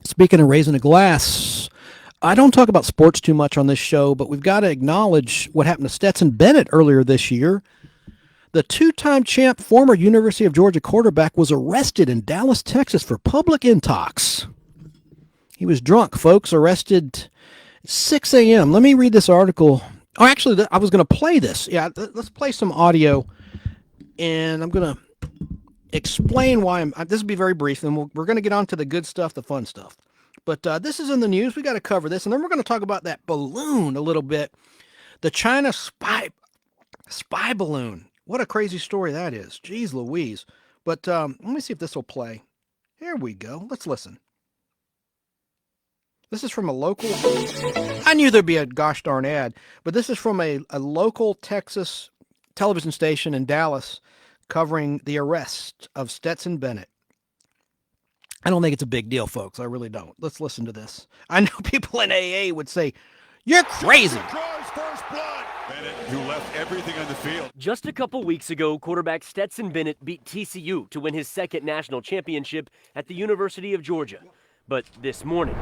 Speaking of raising a glass, I don't talk about sports too much on this show, but we've got to acknowledge what happened to Stetson Bennett earlier this year. The 2-time champ, former University of Georgia quarterback, was arrested in Dallas, Texas for public intox. He was drunk, folks, arrested 6 a.m. Let me read this article. Oh, actually, I was going to play this. Yeah, let's play some audio, and I'm going to explain why this will be very brief, and we're going to get on to the good stuff, the fun stuff. But this is in the news. We got to cover this, and then we're going to talk about that balloon a little bit. The China spy balloon. What a crazy story that is. Jeez Louise. But let me see if this will play. Here we go. Let's listen. This is from a local. I knew there'd be a gosh darn ad, but this is from a local Texas television station in Dallas covering the arrest of Stetson Bennett. I don't think it's a big deal, folks. I really don't. Let's listen to this. I know people in AA would say, "You're crazy." Draws first blood. Bennett, who left everything on the field. Just a couple weeks ago, quarterback Stetson Bennett beat TCU to win his second national championship at the University of Georgia. But this morning,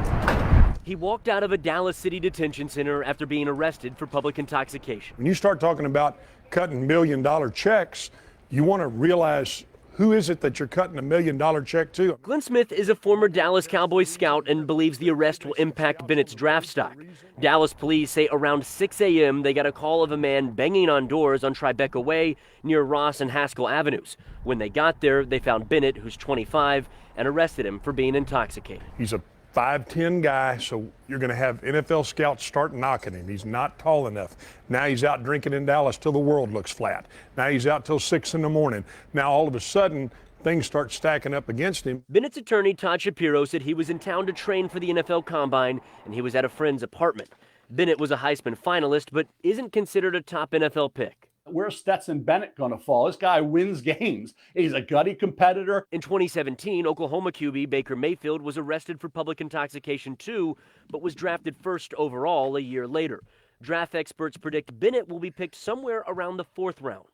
he walked out of a Dallas City detention center after being arrested for public intoxication. When you start talking about cutting $1 million checks, you want to realize who is it that you're cutting $1 million check to? Glenn Smith is a former Dallas Cowboys scout and believes the arrest will impact Bennett's draft stock. Dallas police say around 6 a.m. they got a call of a man banging on doors on Tribeca Way near Ross and Haskell Avenues. When they got there, they found Bennett, who's 25, and arrested him for being intoxicated. He's a 5'10" guy, so you're going to have NFL scouts start knocking him. He's not tall enough. Now he's out drinking in Dallas till the world looks flat. Now he's out till 6 in the morning. Now all of a sudden, things start stacking up against him. Bennett's attorney, Todd Shapiro, said he was in town to train for the NFL Combine, and he was at a friend's apartment. Bennett was a Heisman finalist, but isn't considered a top NFL pick. Where's Stetson Bennett going to fall? This guy wins games. He's a gutty competitor. In 2017, Oklahoma QB Baker Mayfield was arrested for public intoxication too, but was drafted first overall a year later. Draft experts predict Bennett will be picked somewhere around the 4th round.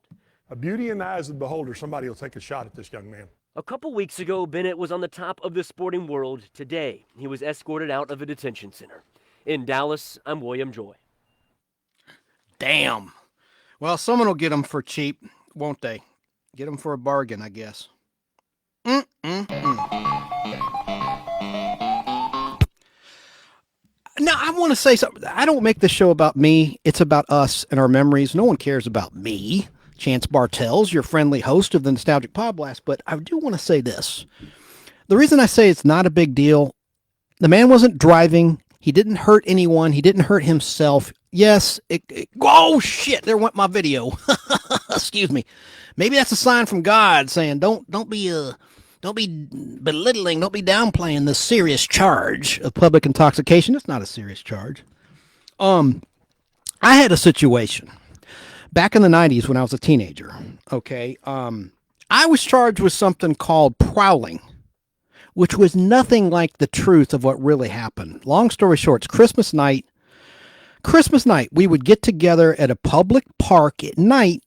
A beauty in the eyes of the beholder. Somebody will take a shot at this young man. A couple weeks ago, Bennett was on the top of the sporting world. Today, he was escorted out of a detention center. In Dallas, I'm William Joy. Damn. Well, someone will get them for cheap, won't they? Get them for a bargain, I guess. Now, I want to say something. I don't make this show about me. It's about us and our memories. No one cares about me. Chance Bartels, your friendly host of the Nostalgic Pod Blast. But I do want to say this. The reason I say it's not a big deal, the man wasn't driving. He didn't hurt anyone. He didn't hurt himself. Yes. Oh, shit. There went my video. Excuse me. Maybe that's a sign from God saying, don't be belittling, don't be downplaying the serious charge of public intoxication. It's not a serious charge. I had a situation back in the 90s when I was a teenager. Okay. I was charged with something called prowling, which was nothing like the truth of what really happened. Long story short, it's Christmas night. We would get together at a public park at night.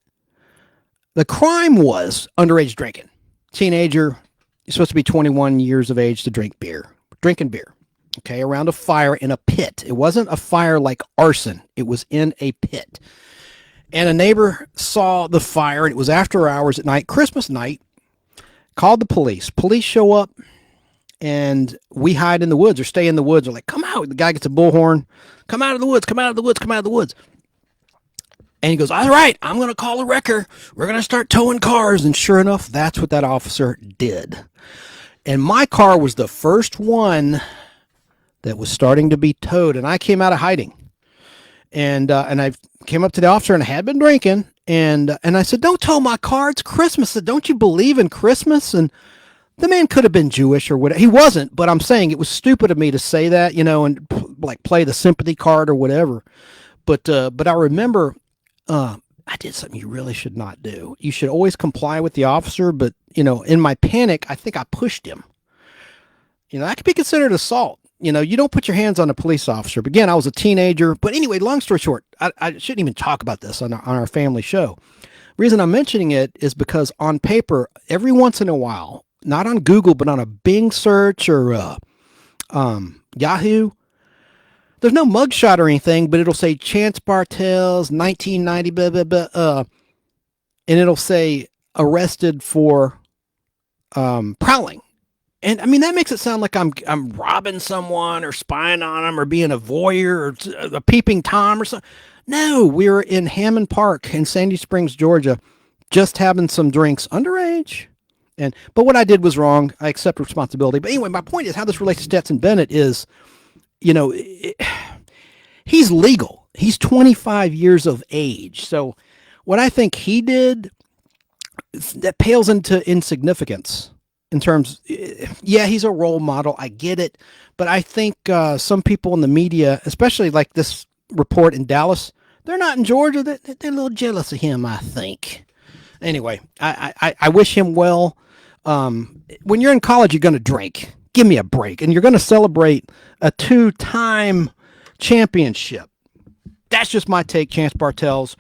The crime was underage drinking. Teenager, you're supposed to be 21 years of age to drink beer. Drinking beer, okay, around a fire in a pit. It wasn't a fire like arson. It was in a pit. And a neighbor saw the fire, and it was after hours at night, Christmas night, called the police. Police show up, and we hide in the woods or stay in the woods. They're like, come out. The guy gets a bullhorn. Come out of the woods, come out of the woods, come out of the woods. And he goes, all right, I'm going to call a wrecker. We're going to start towing cars. And sure enough, that's what that officer did. And my car was the first one that was starting to be towed. And I came out of hiding. And I came up to the officer, and I had been drinking. And I said, don't tow my car. It's Christmas. I said, don't you believe in Christmas? And the man could have been Jewish or whatever. He wasn't, but I'm saying it was stupid of me to say that, and like play the sympathy card or whatever. But I remember I did something you really should not do. You should always comply with the officer, but in my panic, I think I pushed him. That could be considered assault. You don't put your hands on a police officer. But again, I was a teenager. But anyway, long story short, I shouldn't even talk about this on our family show. The reason I'm mentioning it is because on paper, every once in a while, not on Google, but on a Bing search or Yahoo, there's no mugshot or anything, but it'll say Chance Bartels, 1990, blah, blah, blah, and it'll say arrested for prowling. And I mean, that makes it sound like I'm robbing someone or spying on them or being a voyeur or a peeping Tom or something. No, we were in Hammond Park in Sandy Springs, Georgia, just having some drinks underage. But what I did was wrong. I accept responsibility. But anyway, my point is how this relates to Stetson Bennett is, he's legal. He's 25 years of age. So what I think he did that pales into insignificance in terms, yeah, he's a role model. I get it. But I think some people in the media, especially like this report in Dallas, they're not in Georgia. They're a little jealous of him, I think. Anyway, I wish him well. When you're in college, you're going to drink. Give me a break. And you're going to celebrate a 2-time championship. That's just my take, Chance Bartels.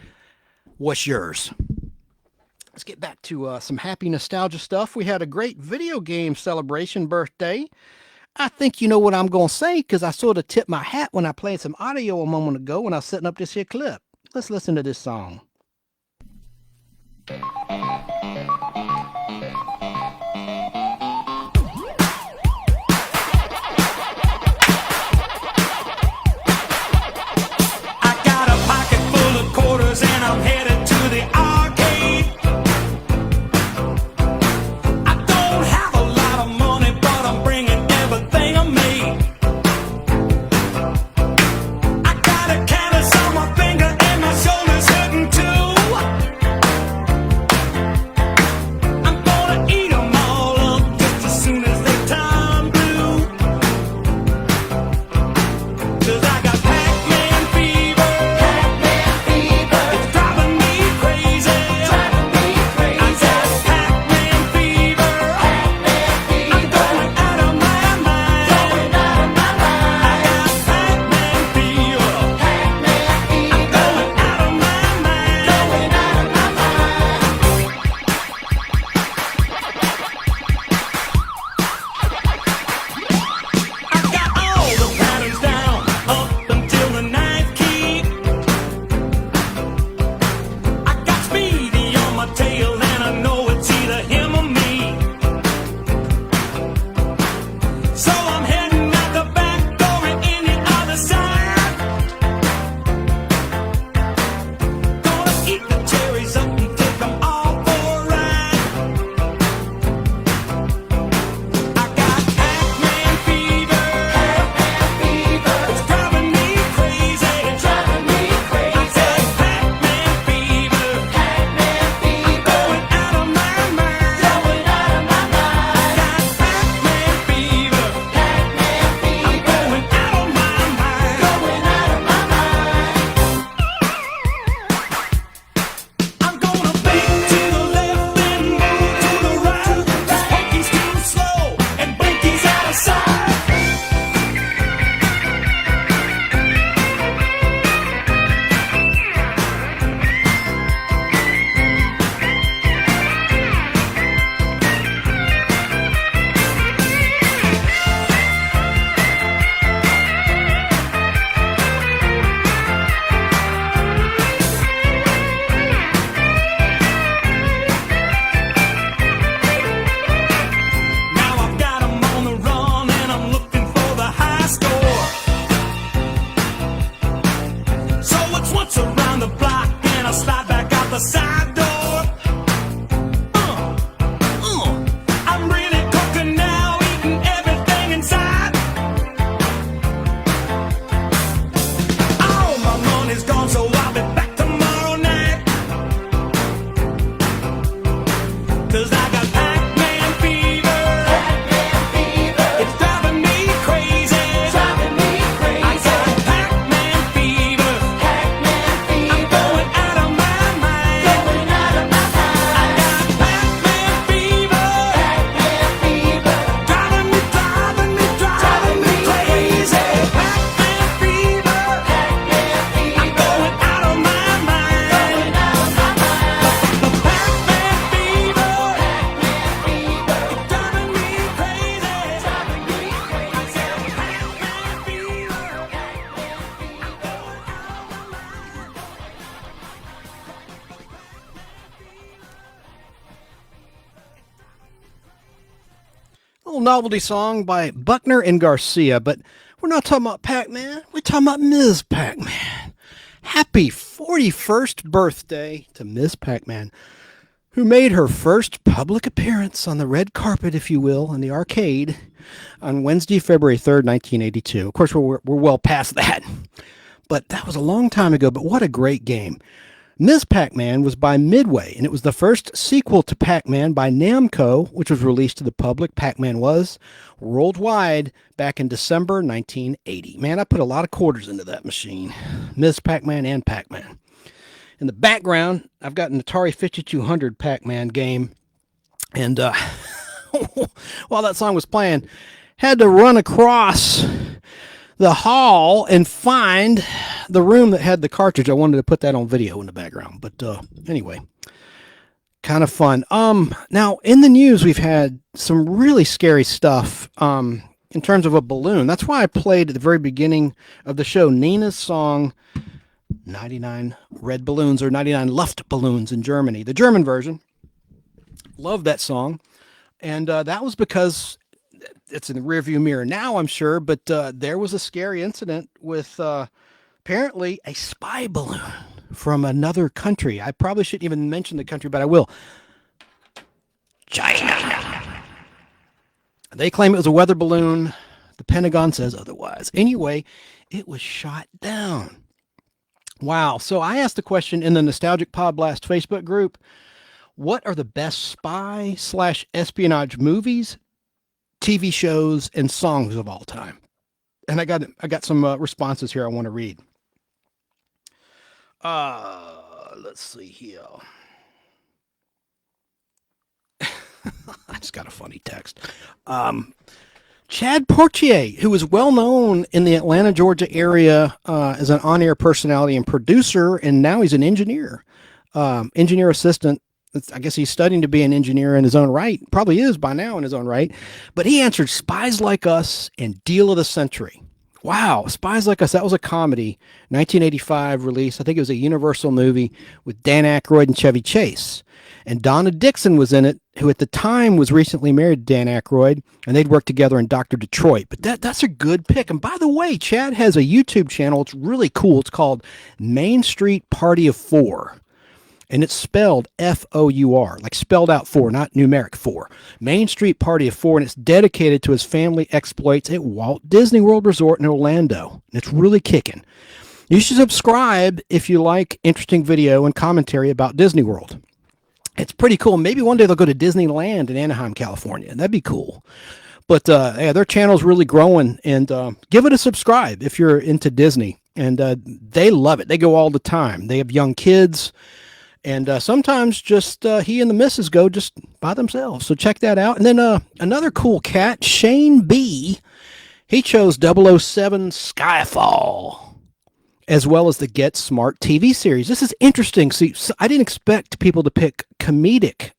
What's yours? Let's get back to some happy nostalgia stuff. We had a great video game celebration birthday. I think you know what I'm going to say because I sort of tipped my hat when I played some audio a moment ago when I was setting up this here clip. Let's listen to this song. And I'm headed to the arcade. I don't have a lot of money, but I'm bringing everything I made. I got a callus on my finger and my shoulder's hurting too. I'm gonna eat them all up just as soon as they turn blue. 'Cause I got Pac-Man fever. Little novelty song by Buckner and Garcia, but we're not talking about Pac-Man. We're talking about Ms. Pac-Man. Happy 41st birthday to Ms. Pac-Man, who made her first public appearance on the red carpet, if you will, in the arcade on Wednesday, February 3rd, 1982. Of course, we're well past that, but that was a long time ago. But what a great game. Ms. Pac-Man was by Midway, and it was the first sequel to Pac-Man by Namco, which was released to the public. Pac-Man was worldwide back in December 1980. Man, I put a lot of quarters into that machine. Ms. Pac-Man and Pac-Man. In the background, I've got an Atari 5200 Pac-Man game, and while that song was playing, had to run across the hall and find the room that had the cartridge. I wanted to put that on video in the background, but anyway, kind of fun. Now in the news, we've had some really scary stuff in terms of a balloon. That's why I played at the very beginning of the show Nina's song 99 Red Balloons, or 99 Luftballons in Germany, the German version. Love that song. And that was because it's in the rearview mirror now, I'm sure, but there was a scary incident with apparently a spy balloon from another country. I probably shouldn't even mention the country, but I will. China. They claim it was a weather balloon. The Pentagon says otherwise. Anyway, it was shot down. Wow. So I asked the question in the Nostalgic Pod Blast Facebook group, what are the best spy/espionage movies, TV shows, and songs of all time? And I got some responses here I want to read. Let's see here. I just got a funny text. Chad Portier, who is well known in the Atlanta, Georgia area as an on-air personality and producer, and now he's an engineer, engineer assistant. I guess he's studying to be an engineer in his own right. Probably is by now in his own right. But he answered Spies Like Us and Deal of the Century. Wow, Spies Like Us. That was a comedy, 1985 release. I think it was a Universal movie with Dan Aykroyd and Chevy Chase. And Donna Dixon was in it, who at the time was recently married to Dan Aykroyd, and they'd worked together in Dr. Detroit. But that's a good pick. And by the way, Chad has a YouTube channel. It's really cool. It's called Main Street Party of Four. And it's spelled F-O-U-R, like spelled out four, not numeric four. Main Street Party of Four, and it's dedicated to his family exploits at Walt Disney World Resort in Orlando. And it's really kicking. You should subscribe if you like interesting video and commentary about Disney World. It's pretty cool. Maybe one day they'll go to Disneyland in Anaheim, California. That'd be cool. But yeah, their channel's really growing, and give it a subscribe if you're into Disney. And they love it. They go all the time. They have young kids. And sometimes just he and the missus go just by themselves. So check that out. And then another cool cat, Shane B. He chose 007 Skyfall, as well as the Get Smart TV series. This is interesting. See, I didn't expect people to pick comedic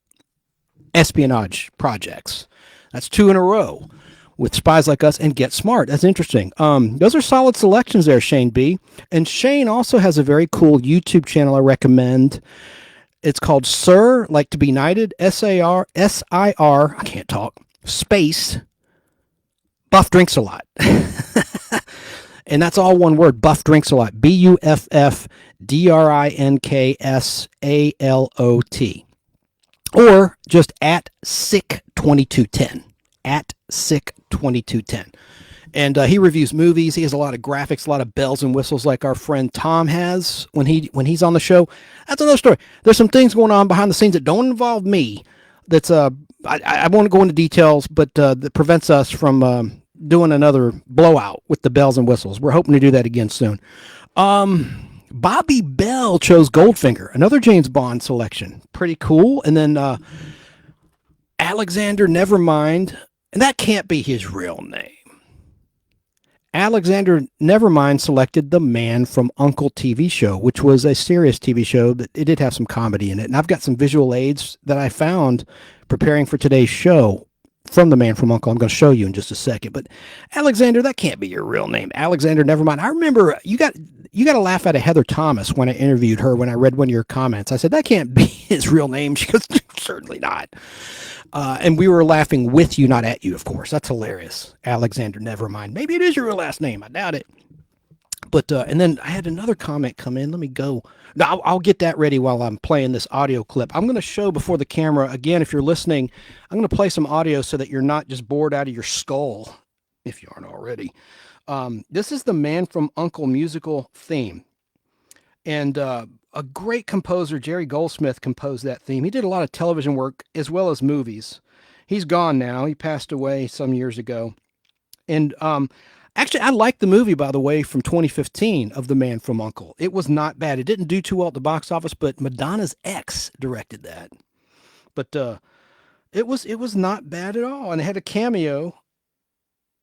espionage projects. That's two in a row with Spies Like Us and Get Smart. That's interesting. Those are solid selections there, Shane B. And Shane also has a very cool YouTube channel I recommend. It's called Sir, like to be knighted, S-I-R, I can't talk, space, Buff Drinks a Lot. And that's all one word, Buff Drinks a Lot, B-U-F-F-D-R-I-N-K-S-A-L-O-T. Or just at Sick2210, at Sick2210. And he reviews movies. He has a lot of graphics, a lot of bells and whistles like our friend Tom has when he's on the show. That's another story. There's some things going on behind the scenes that don't involve me. That's I won't go into details, but that prevents us from doing another blowout with the bells and whistles. We're hoping to do that again soon. Bobby Bell chose Goldfinger, another James Bond selection. Pretty cool. And then Alexander Nevermind, and that can't be his real name. Alexander Nevermind selected The Man from U.N.C.L.E. TV show, which was a serious TV show that it did have some comedy in it. And I've got some visual aids that I found preparing for today's show from The Man from U.N.C.L.E. I'm going to show you in just a second. But Alexander, that can't be your real name. Alexander Nevermind. I remember you got to laugh out of Heather Thomas when I interviewed her, when I read one of your comments. I said, that can't be his real name. She goes, certainly not. And we were laughing with you, not at you, of course. That's hilarious. Alexander Nevermind. Maybe it is your real last name. I doubt it. But, and then I had another comment come in. Let me go. Now, I'll get that ready while I'm playing this audio clip. I'm going to show before the camera, again, if you're listening, I'm going to play some audio so that you're not just bored out of your skull, if you aren't already. This is the Man from U.N.C.L.E. musical theme. And a great composer, Jerry Goldsmith, composed that theme. He did a lot of television work as well as movies. He's gone now. He passed away some years ago. And actually, I liked the movie, by the way, from 2015 of The Man from U.N.C.L.E. It was not bad. It didn't do too well at the box office, but Madonna's ex directed that. But it was not bad at all. And it had a cameo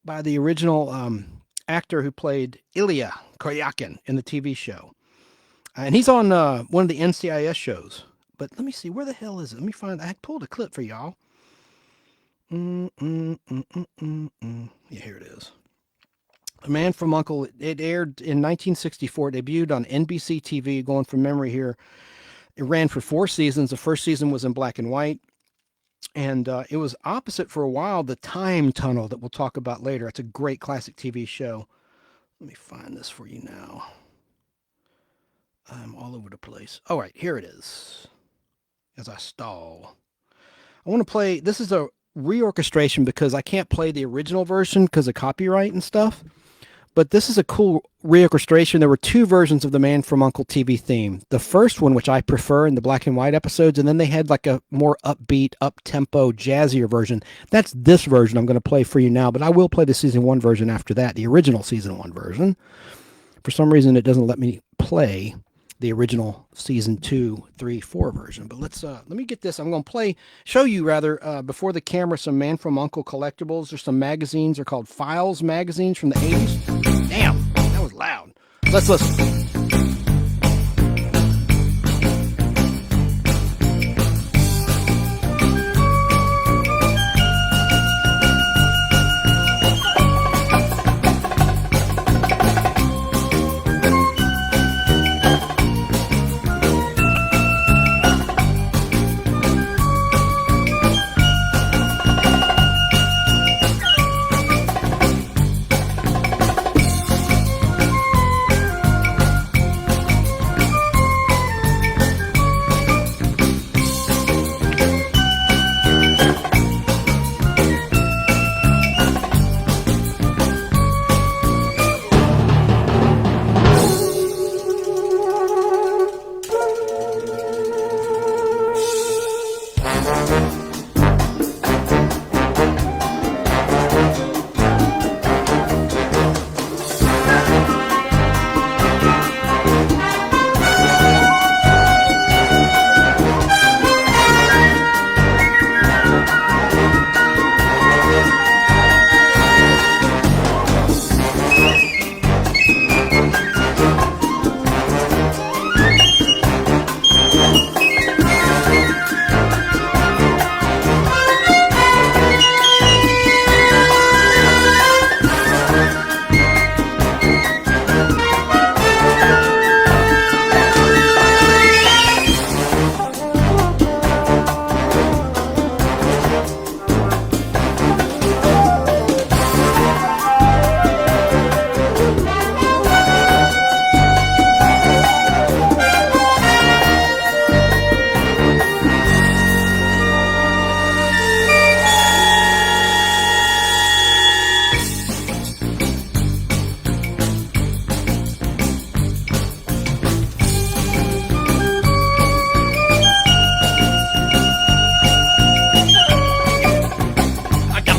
by the original actor who played Ilya Kuryakin in the TV show. And he's on one of the NCIS shows. But let me see, where the hell is it? Let me find, I pulled a clip for y'all. Yeah, here it is. The Man from U.N.C.L.E. It aired in 1964. It debuted on NBC TV, going from memory here. It ran for 4 seasons. The first season was in black and white. And it was opposite for a while the Time Tunnel that we'll talk about later. It's a great classic TV show. Let me find this for you now. I'm all over the place. All right, here it is. As I stall. I want to play, this is a reorchestration because I can't play the original version because of copyright and stuff. But this is a cool reorchestration. There were 2 versions of the Man from U.N.C.L.E. TV theme. The first one, which I prefer in the black and white episodes, and then they had like a more upbeat, up-tempo, jazzier version. That's this version I'm going to play for you now, but I will play the season 1 version after that, the original season 1 version. For some reason, it doesn't let me play the original season 2, 3, 4 version. But let me get this. I'm going to show you before the camera, some Man from U.N.C.L.E. collectibles. There's some magazines. They're called Files magazines from the 80s. Damn, that was loud. Let's listen.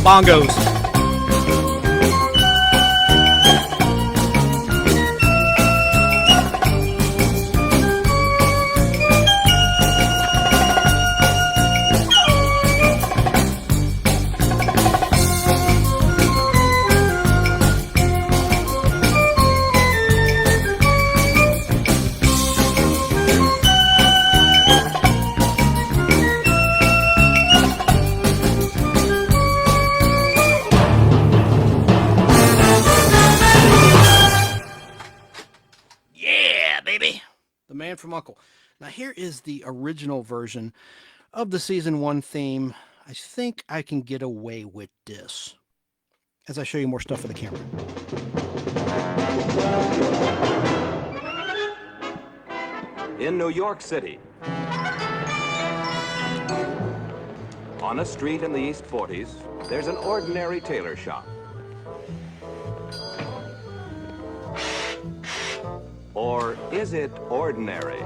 Bongos. From U.N.C.L.E. Now here is the original version of the season 1 theme. I think I can get away with this as I show you more stuff for the camera. In New York City, on a street in the East 40s, there's an ordinary tailor shop. Or is it ordinary?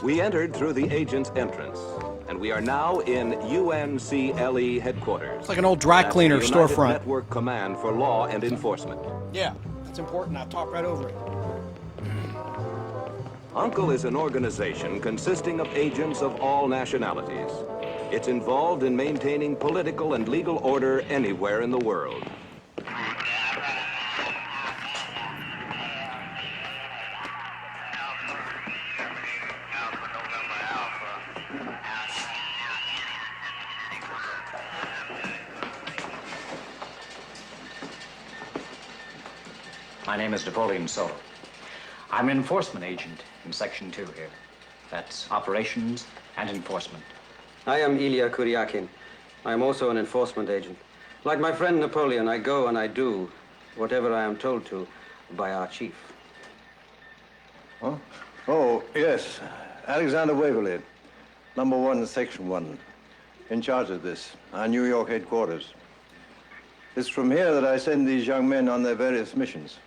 We entered through the agent's entrance, and we are now in UNCLE headquarters. It's like an old dry That's cleaner the United storefront. Network Command for Law and Enforcement. Yeah, that's important. I'll talk right over it. UNCLE is an organization consisting of agents of all nationalities. It's involved in maintaining political and legal order anywhere in the world. My name is Napoleon Solo. I'm an enforcement agent in Section 2 here. That's operations and enforcement. I am Ilya Kuryakin. I am also an enforcement agent. Like my friend Napoleon, I go and I do whatever I am told to by our chief. Huh? Oh, yes. Alexander Waverly, number 1, Section 1. In charge of this, our New York headquarters. It's from here that I send these young men on their various missions.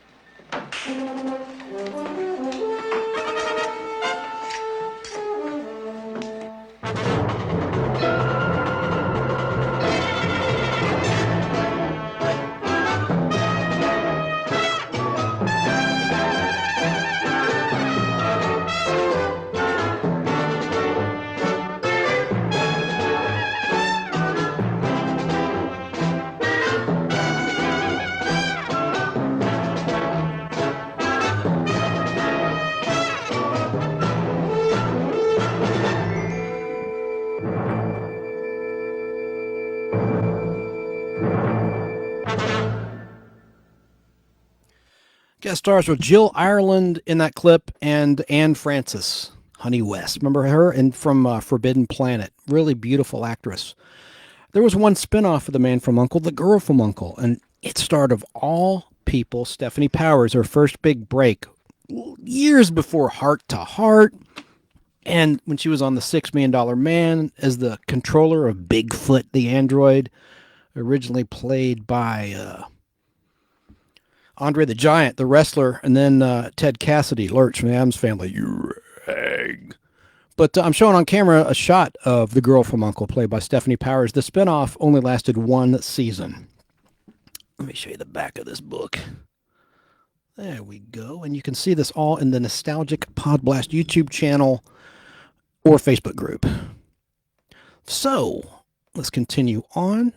Guest stars with Jill Ireland in that clip and Anne Francis, Honey West. Remember her? And from Forbidden Planet. Really beautiful actress. There was one spinoff of The Man from U.N.C.L.E., The Girl from U.N.C.L.E., and it starred of all people, Stephanie Powers, her first big break, years before Heart to Heart, and when she was on The $6 Million Man as the controller of Bigfoot the android, originally played by Andre the Giant, the wrestler, and then Ted Cassidy, Lurch from the Addams Family. You rag. But I'm showing on camera a shot of The Girl from U.N.C.L.E., played by Stephanie Powers. The spinoff only lasted one season. Let me show you the back of this book. There we go. And you can see this all in the Nostalgic Podblast YouTube channel or Facebook group. So let's continue on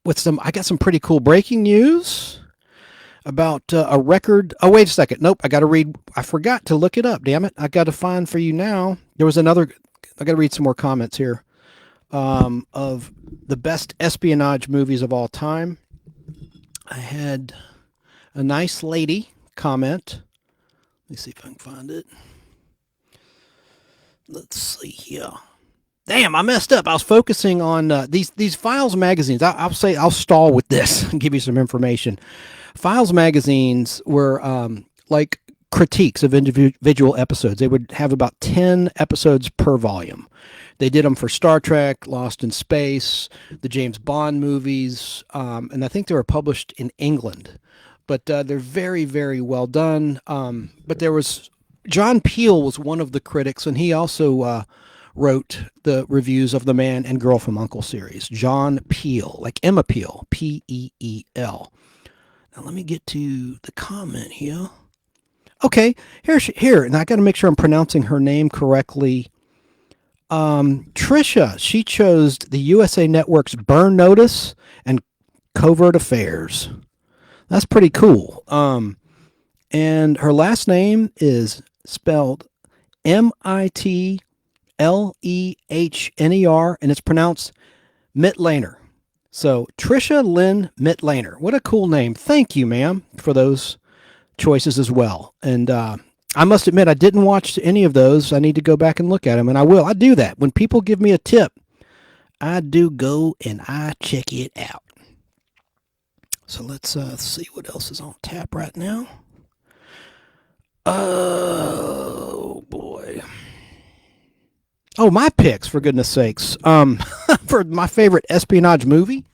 with I got some pretty cool breaking news about a record. Oh, wait a second. Nope. I forgot to look it up. Damn it. I got to find for you now. I got to read some more comments here of the best espionage movies of all time. I had a nice lady comment. Let me see if I can find it. Let's see here. Damn, I messed up. I was focusing on these Files magazines. I'll stall with this and give you some information. Files magazines were like critiques of individual episodes. They would have about 10 episodes per volume. They did them for Star Trek, Lost in Space, the James Bond movies, and I think they were published in England. But they're very, very well done. But there was John Peel was one of the critics, and he also wrote the reviews of the Man and Girl from U.N.C.L.E. series. John Peel, like Emma Peel, P-E-E-L. Now let me get to the comment here. Okay, here, and I got to make sure I'm pronouncing her name correctly. Trisha, she chose the USA Network's Burn Notice and Covert Affairs. That's pretty cool. And her last name is spelled Mittleher, and it's pronounced Mittlaner. So Trisha Lynn Mittlaner. What a cool name. Thank you, ma'am, for those choices as well. And I must admit, I didn't watch any of those. I need to go back and look at them, and I will. I do that. When people give me a tip, I do go and I check it out. So let's see what else is on tap right now. Oh, boy. Oh, my picks, for goodness sakes. For my favorite espionage movie,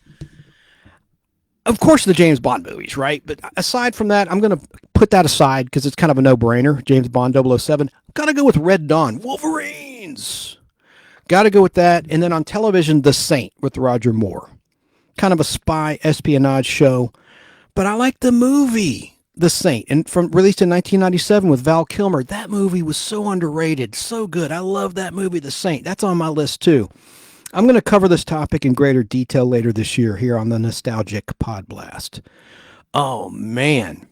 of course, the James Bond movies, right? But aside from that, I'm going to put that aside because it's kind of a no-brainer. James Bond 007. Got to go with Red Dawn. Wolverines. Got to go with that. And then on television, The Saint with Roger Moore. Kind of a spy espionage show. But I like the movie, The Saint, and released in 1997 with Val Kilmer. That movie was so underrated, so good. I love that movie, The Saint. That's on my list too. I'm going to cover this topic in greater detail later this year here on the Nostalgic Pod Blast. Oh, man.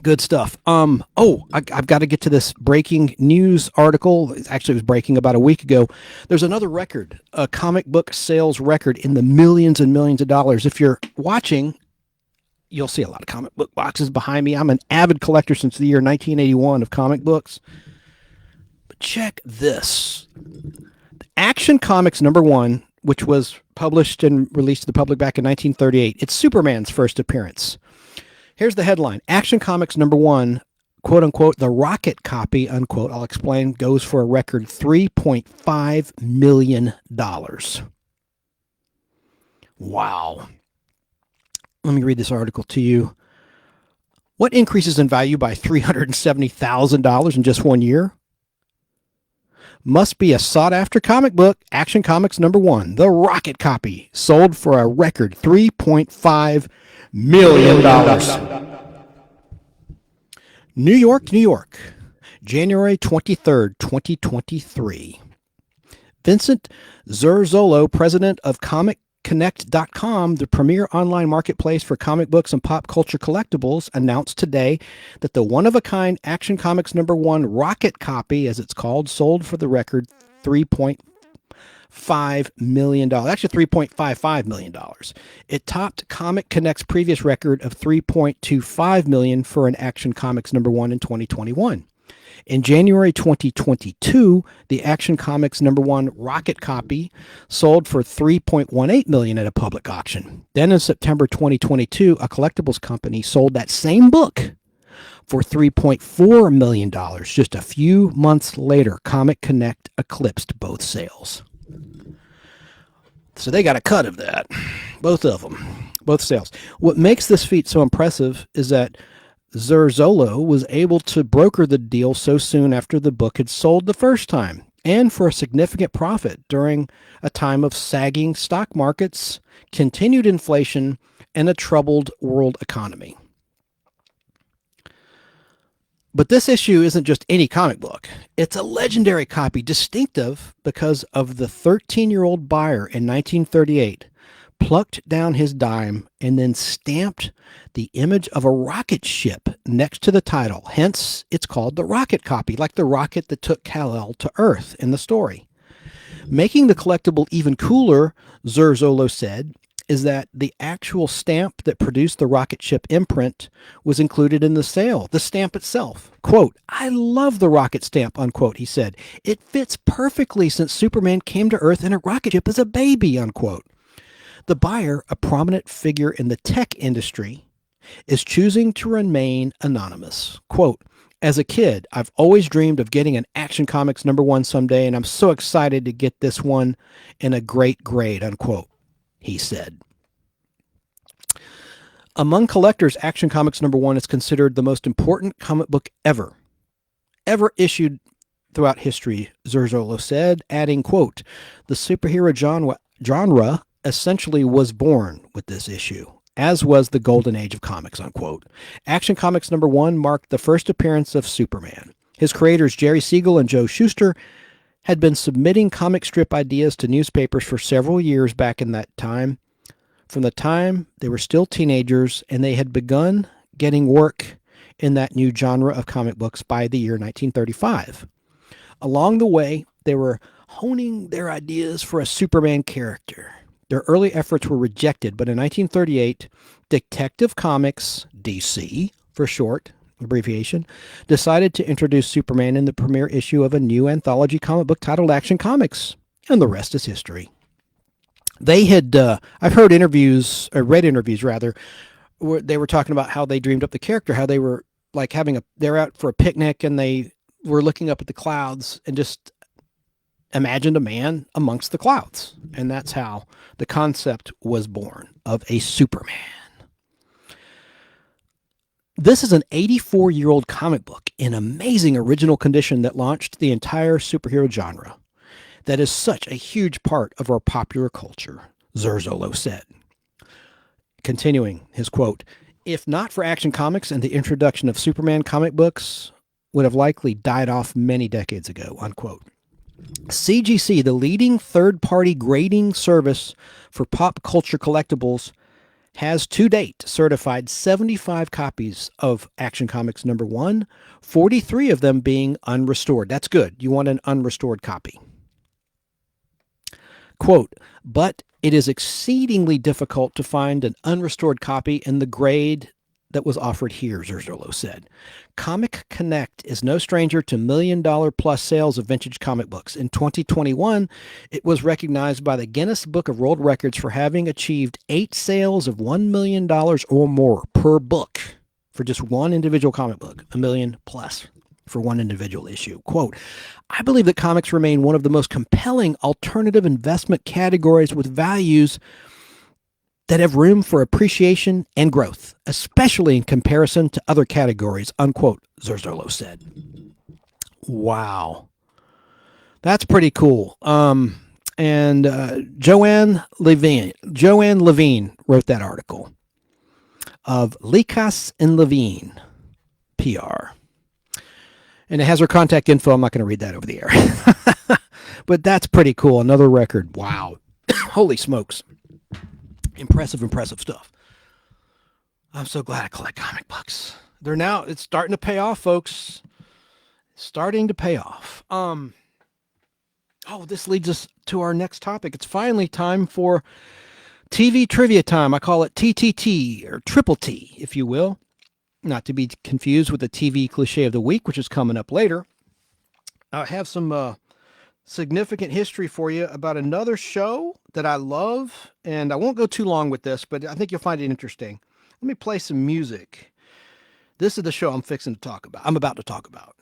Good stuff. I've got to get to this breaking news article. Actually, it was breaking about a week ago. There's another record, a comic book sales record in the millions and millions of dollars. If you're watching, you'll see a lot of comic book boxes behind me. I'm an avid collector since the year 1981 of comic books. But check this. Action Comics #1, which was published and released to the public back in 1938. It's Superman's first appearance. Here's the headline. Action Comics #1, quote unquote, the rocket copy, unquote, I'll explain, goes for a record $3.5 million. Wow. Let me read this article to you. What increases in value by $370,000 in just 1 year? Must be a sought-after comic book. Action Comics #1, the rocket copy, sold for a record $3.5 million. New York, New York, January 23rd, 2023. Vincent Zurzolo, president of ComicConnect.com, the premier online marketplace for comic books and pop culture collectibles, announced today that the one-of-a-kind Action Comics #1 rocket copy, as it's called, sold for the record $3.5 million. Actually, $3.55 million. It topped Comic Connect's previous record of $3.25 million for an Action Comics #1 in 2021. In January 2022, the Action Comics #1 rocket copy sold for $3.18 million at a public auction. Then in September 2022, a collectibles company sold that same book for $3.4 million. Just a few months later, Comic Connect eclipsed both sales. So they got a cut of that. Both of them. Both sales. What makes this feat so impressive is that Zurzolo was able to broker the deal so soon after the book had sold the first time, and for a significant profit during a time of sagging stock markets, continued inflation, and a troubled world economy. But this issue isn't just any comic book. It's a legendary copy, distinctive because of the 13-year-old buyer in 1938 plucked down his dime and then stamped the image of a rocket ship next to the title. Hence, it's called the rocket copy, like the rocket that took Kal-El to Earth in the story. Making the collectible even cooler, Zurzolo said, is that the actual stamp that produced the rocket ship imprint was included in the sale, the stamp itself. Quote, "I love the rocket stamp," unquote, he said. "It fits perfectly since Superman came to Earth in a rocket ship as a baby," unquote. The buyer, a prominent figure in the tech industry, is choosing to remain anonymous. Quote, "As a kid, I've always dreamed of getting an Action Comics #1 someday, and I'm so excited to get this one in a great grade," unquote, he said. Among collectors, Action Comics #1 is considered the most important comic book ever issued throughout history, Zurzolo said, adding, quote, "The superhero genre essentially was born with this issue, as was the golden age of comics," unquote. Action Comics #1 marked the first appearance of Superman. His creators, Jerry Siegel and Joe Shuster, had been submitting comic strip ideas to newspapers for several years back in that time. From the time they were still teenagers, and they had begun getting work in that new genre of comic books by the year 1935. Along the way, they were honing their ideas for a Superman character. Their early efforts were rejected, but in 1938, Detective Comics, DC for short, abbreviation, decided to introduce Superman in the premiere issue of a new anthology comic book titled Action Comics, and the rest is history. They had, I've heard interviews, or read interviews rather, where they were talking about how they dreamed up the character, how they were like they're out for a picnic and they were looking up at the clouds and just imagined a man amongst the clouds. And that's how the concept was born of a Superman. This is an 84-year-old comic book in amazing original condition that launched the entire superhero genre. That is such a huge part of our popular culture, Zerzolo said. Continuing his quote, if not for Action Comics and the introduction of Superman comic books, would have likely died off many decades ago, unquote. CGC, the leading third-party grading service for pop culture collectibles, has to date certified 75 copies of Action Comics #1, 43 of them being unrestored. That's good. You want an unrestored copy. Quote, but it is exceedingly difficult to find an unrestored copy in the grade that was offered here, Zerzolo said. Comic Connect is no stranger to $1 million plus sales of vintage comic books. In 2021, it was recognized by the Guinness Book of World Records for having achieved 8 sales of $1 million or more per book for just one individual comic book, $1 million plus for one individual issue. Quote, I believe that comics remain one of the most compelling alternative investment categories with values that have room for appreciation and growth, especially in comparison to other categories, unquote, Zerzolo said. Wow. That's pretty cool. And Joanne Levine wrote that article of Likas and Levine, PR. And it has her contact info. I'm not going to read that over the air. But that's pretty cool. Another record. Wow. Holy smokes. Impressive stuff. I'm so glad I collect comic books. It's starting to pay off, folks. Starting to pay off. This leads us to our next topic. It's finally time for TV trivia time. I call it TTT, or Triple T, if you will. Not to be confused with the TV cliche of the week, which is coming up later. I have some significant history for you about another show that I love, and I won't go too long with this, but I think you'll find it interesting. Let me play some music. This is the show I'm about to talk about.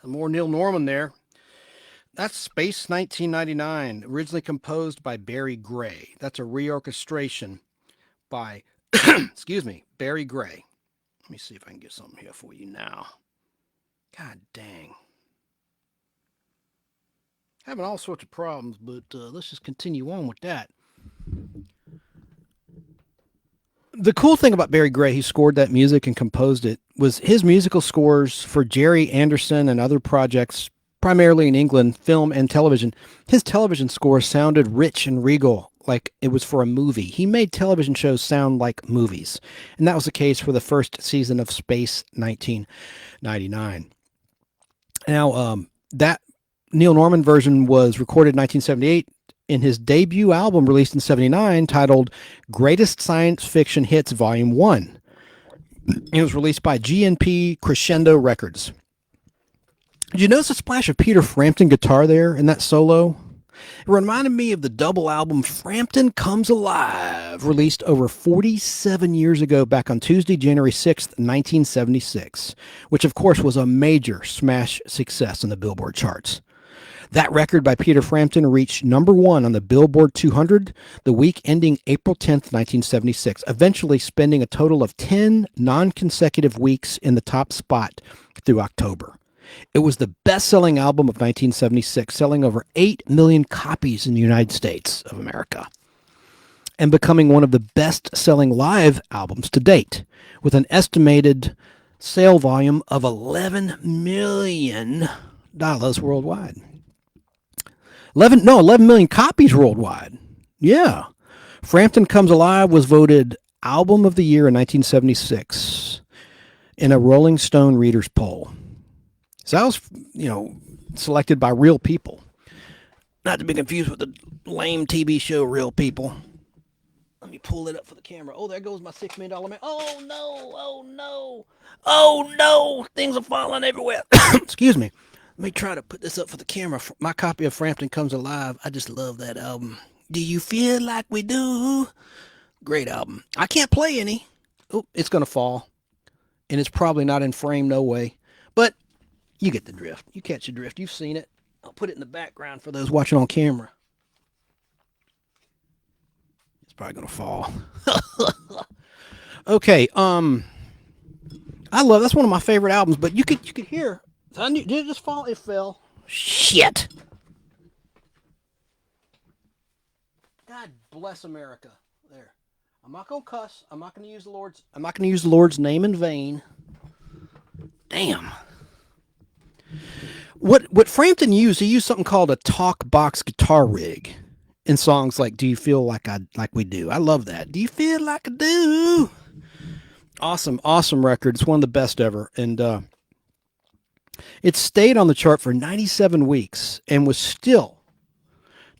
More Neil Norman there. That's Space 1999, originally composed by Barry Gray. That's a reorchestration by, Barry Gray. Let me see if I can get something here for you now. God dang. Having all sorts of problems, but let's just continue on with that. The cool thing about Barry Gray, he scored that music and composed it, was his musical scores for Jerry Anderson and other projects, primarily in England, film and television. His television scores sounded rich and regal, like it was for a movie. He made television shows sound like movies. And that was the case for the first season of Space 1999. Now, that Neil Norman version was recorded in 1978 in his debut album released in 79 titled Greatest Science Fiction Hits Volume 1. It was released by GNP Crescendo Records. Did you notice a splash of Peter Frampton guitar there in that solo? It reminded me of the double album Frampton Comes Alive, released over 47 years ago back on Tuesday, January 6th, 1976, which of course was a major smash success in the Billboard charts. That record by Peter Frampton reached number 1 on the Billboard 200 the week ending April 10th, 1976, eventually spending a total of 10 non-consecutive weeks in the top spot through October. It was the best-selling album of 1976, selling over 8 million copies in the United States of America, and becoming one of the best-selling live albums to date, with an estimated sale volume of $11 million worldwide. 11 million copies worldwide. Yeah. Frampton Comes Alive was voted Album of the Year in 1976 in a Rolling Stone Readers poll. So that was, selected by real people. Not to be confused with the lame TV show Real People. Let me pull it up for the camera. Oh, there goes my $6 million man. Oh, no. Oh, no. Oh, no. Things are falling everywhere. Excuse me. Let me try to put this up for the camera. My copy of Frampton Comes Alive. I just love that album. Do you feel like we do? Great album. I can't play any. Oh, it's going to fall. And it's probably not in frame, no way. But you get the drift. You catch the drift. You've seen it. I'll put it in the background for those watching on camera. It's probably going to fall. Okay. That's one of my favorite albums, but you could hear. Did it just fall? It fell. Shit. God bless America. There. I'm not gonna cuss. I'm not gonna use the Lord's name in vain. Damn. What Frampton used, he used something called a talk box guitar rig in songs like "Do You Feel Like We Do." I love that. Do you feel like I do? Awesome record. It's one of the best ever, and it stayed on the chart for 97 weeks and was still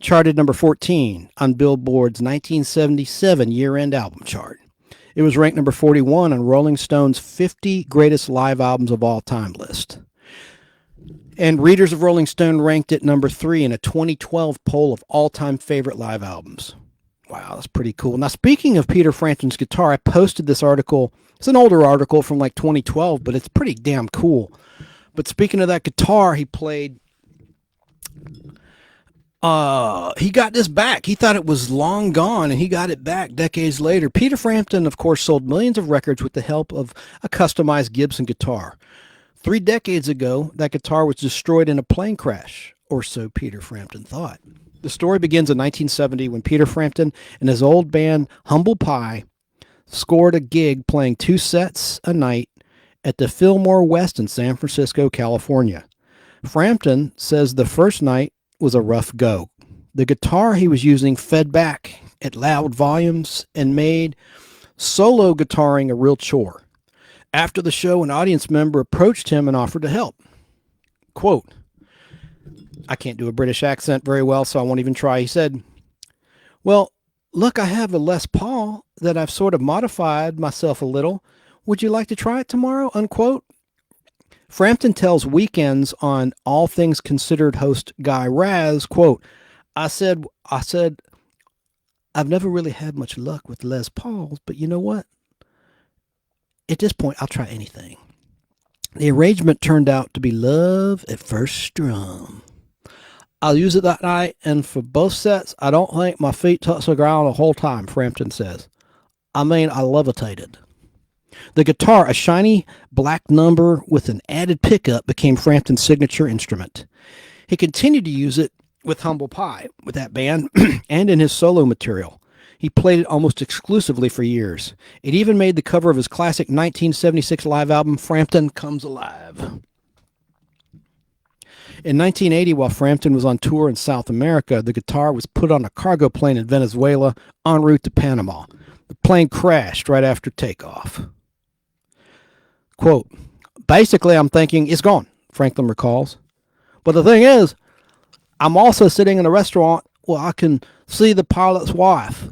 charted number 14 on Billboard's 1977 year-end album chart. It was ranked number 41 on Rolling Stone's 50 Greatest Live Albums of All Time list. And readers of Rolling Stone ranked it number 3 in a 2012 poll of all-time favorite live albums. Wow, that's pretty cool. Now, speaking of Peter Frampton's guitar, I posted this article. It's an older article from like 2012, but it's pretty damn cool. But speaking of that guitar he played, he got this back. He thought it was long gone, and he got it back decades later. Peter Frampton, of course, sold millions of records with the help of a customized Gibson guitar. 3 decades ago, that guitar was destroyed in a plane crash, or so Peter Frampton thought. The story begins in 1970 when Peter Frampton and his old band Humble Pie scored a gig playing 2 sets a night at the Fillmore West in San Francisco, California. Frampton says the first night was a rough go. The guitar he was using fed back at loud volumes and made solo guitaring a real chore. After the show, an audience member approached him and offered to help. Quote, I can't do a British accent very well, so I won't even try. He said, well, look, I have a Les Paul that I've sort of modified myself a little. Would you like to try it tomorrow? Unquote. Frampton tells Weekends on All Things Considered host Guy Raz, quote, I said, I've never really had much luck with Les Pauls, but you know what? At this point, I'll try anything. The arrangement turned out to be Love at First Strum. I'll use it that night, and for both sets, I don't think my feet touched the ground the whole time, Frampton says. I mean, I levitated. The guitar, a shiny black number with an added pickup, became Frampton's signature instrument. He continued to use it with Humble Pie, with that band, and in his solo material. He played it almost exclusively for years. It even made the cover of his classic 1976 live album, Frampton Comes Alive. In 1980, while Frampton was on tour in South America, the guitar was put on a cargo plane in Venezuela en route to Panama. The plane crashed right after takeoff. Quote, basically, I'm thinking, it's gone, Franklin recalls. But the thing is, I'm also sitting in a restaurant where I can see the pilot's wife.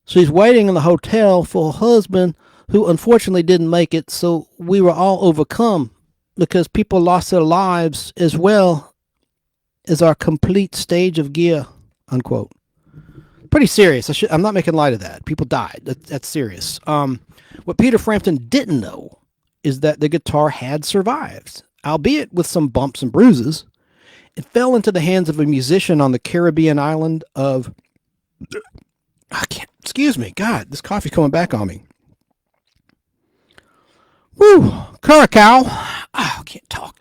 She's waiting in the hotel for her husband, who unfortunately didn't make it, so we were all overcome because people lost their lives as well as our complete stage of gear, unquote. Pretty serious. I'm not making light of that. People died. That's serious. What Peter Frampton didn't know is that the guitar had survived, albeit with some bumps and bruises. It fell into the hands of a musician on the Caribbean island of... Excuse me. God, this coffee's coming back on me. Woo! Curacao. Oh, I can't talk.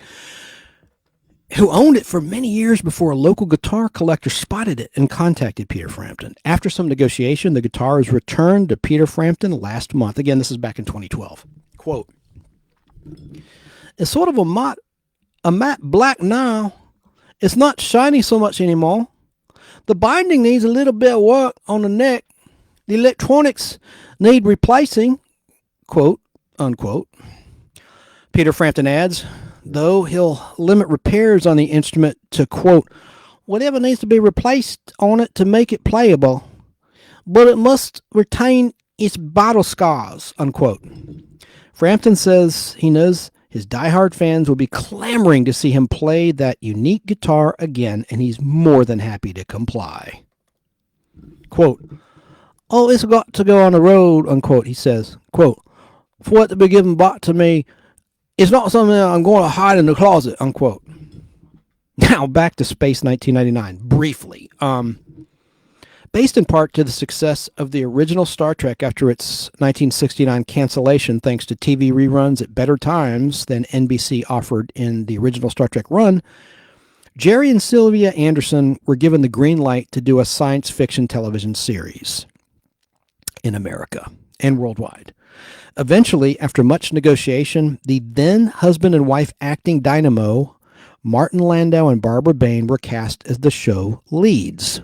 Who owned it for many years before a local guitar collector spotted it and contacted Peter Frampton. After some negotiation, the guitar was returned to Peter Frampton last month. Again, this is back in 2012. Quote, it's sort of a matte black now. It's not shiny so much anymore. The binding needs a little bit of work on the neck. The electronics need replacing, quote, unquote. Peter Frampton adds, though he'll limit repairs on the instrument to, quote, whatever needs to be replaced on it to make it playable, but it must retain its battle scars, unquote. Frampton says he knows his diehard fans will be clamoring to see him play that unique guitar again, and he's more than happy to comply. Quote, oh, it's got to go on the road, unquote, he says. Quote, for it to be given back to me, it's not something that I'm going to hide in the closet, unquote. Now, back to Space 1999, briefly. Based in part to the success of the original Star Trek after its 1969 cancellation thanks to TV reruns at better times than NBC offered in the original Star Trek run, Jerry and Sylvia Anderson were given the green light to do a science fiction television series in America and worldwide. Eventually, after much negotiation, the then husband and wife acting dynamo, Martin Landau and Barbara Bain, were cast as the show leads.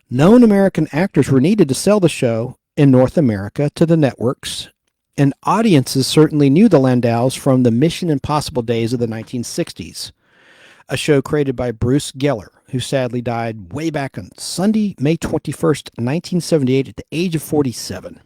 Known American actors were needed to sell the show in North America to the networks, and audiences certainly knew the Landaus from the Mission Impossible days of the 1960s, a show created by Bruce Geller, who sadly died way back on Sunday, May 21st, 1978, at the age of 47.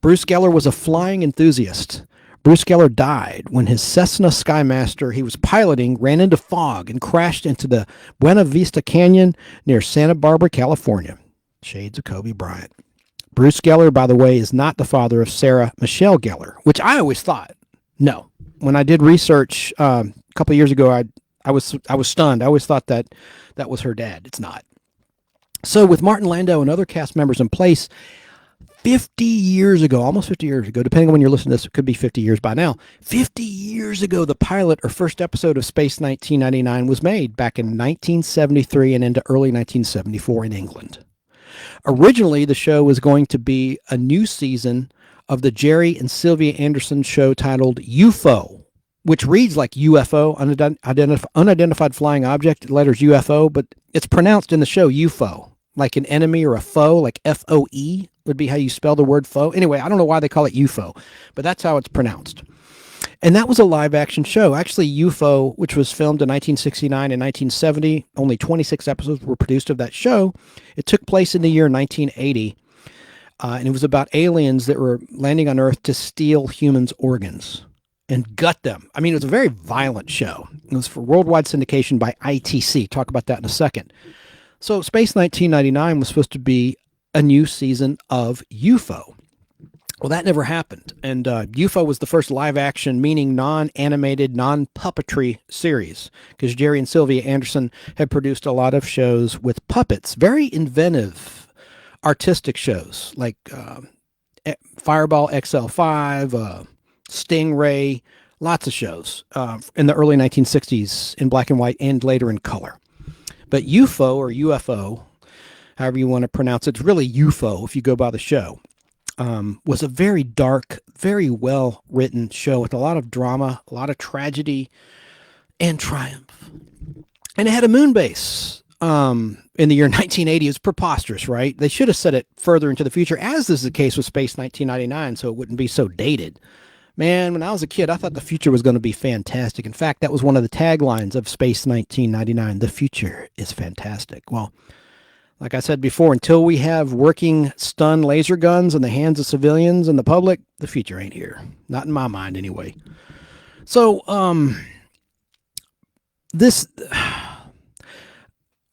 Bruce Geller was a flying enthusiast. Bruce Geller died when his Cessna Skymaster he was piloting ran into fog and crashed into the Buena Vista Canyon near Santa Barbara, California. Shades of Kobe Bryant. Bruce Geller, by the way, is not the father of Sarah Michelle Gellar, which I always thought. No. When I did research a couple of years ago, I was stunned. I always thought that was her dad. It's not. So with Martin Landau and other cast members in place, 50 years ago, almost 50 years ago, depending on when you're listening to this, it could be 50 years by now. 50 years ago, the pilot or first episode of Space 1999 was made back in 1973 and into early 1974 in England. Originally, the show was going to be a new season of the Jerry and Sylvia Anderson show titled UFO, which reads like UFO, unidentified flying object, letters UFO, but it's pronounced in the show UFO, like an enemy or a foe, like F-O-E would be how you spell the word foe. Anyway, I don't know why they call it UFO, but that's how it's pronounced. And that was a live-action show. Actually, UFO, which was filmed in 1969 and 1970, only 26 episodes were produced of that show. It took place in the year 1980, and it was about aliens that were landing on Earth to steal humans' organs and gut them. I mean, it was a very violent show. It was for worldwide syndication by ITC. Talk about that in a second. So Space 1999 was supposed to be a new season of UFO. Well, that never happened. And UFO was the first live-action, meaning non-animated, non-puppetry series, because Jerry and Sylvia Anderson had produced a lot of shows with puppets, very inventive, artistic shows, like Fireball XL5, Stingray, lots of shows in the early 1960s in black and white and later in color. But UFO, or UFO, however you want to pronounce it, it's really UFO if you go by the show, was a very dark, very well-written show with a lot of drama, a lot of tragedy, and triumph. And it had a moon base in the year 1980. It's preposterous, right? They should have set it further into the future, as is the case with Space 1999, so it wouldn't be so dated. Man, when I was a kid, I thought the future was going to be fantastic. In fact, that was one of the taglines of Space 1999. The future is fantastic. Well, like I said before, until we have working stun laser guns in the hands of civilians and the public, the future ain't here. Not in my mind, anyway. So,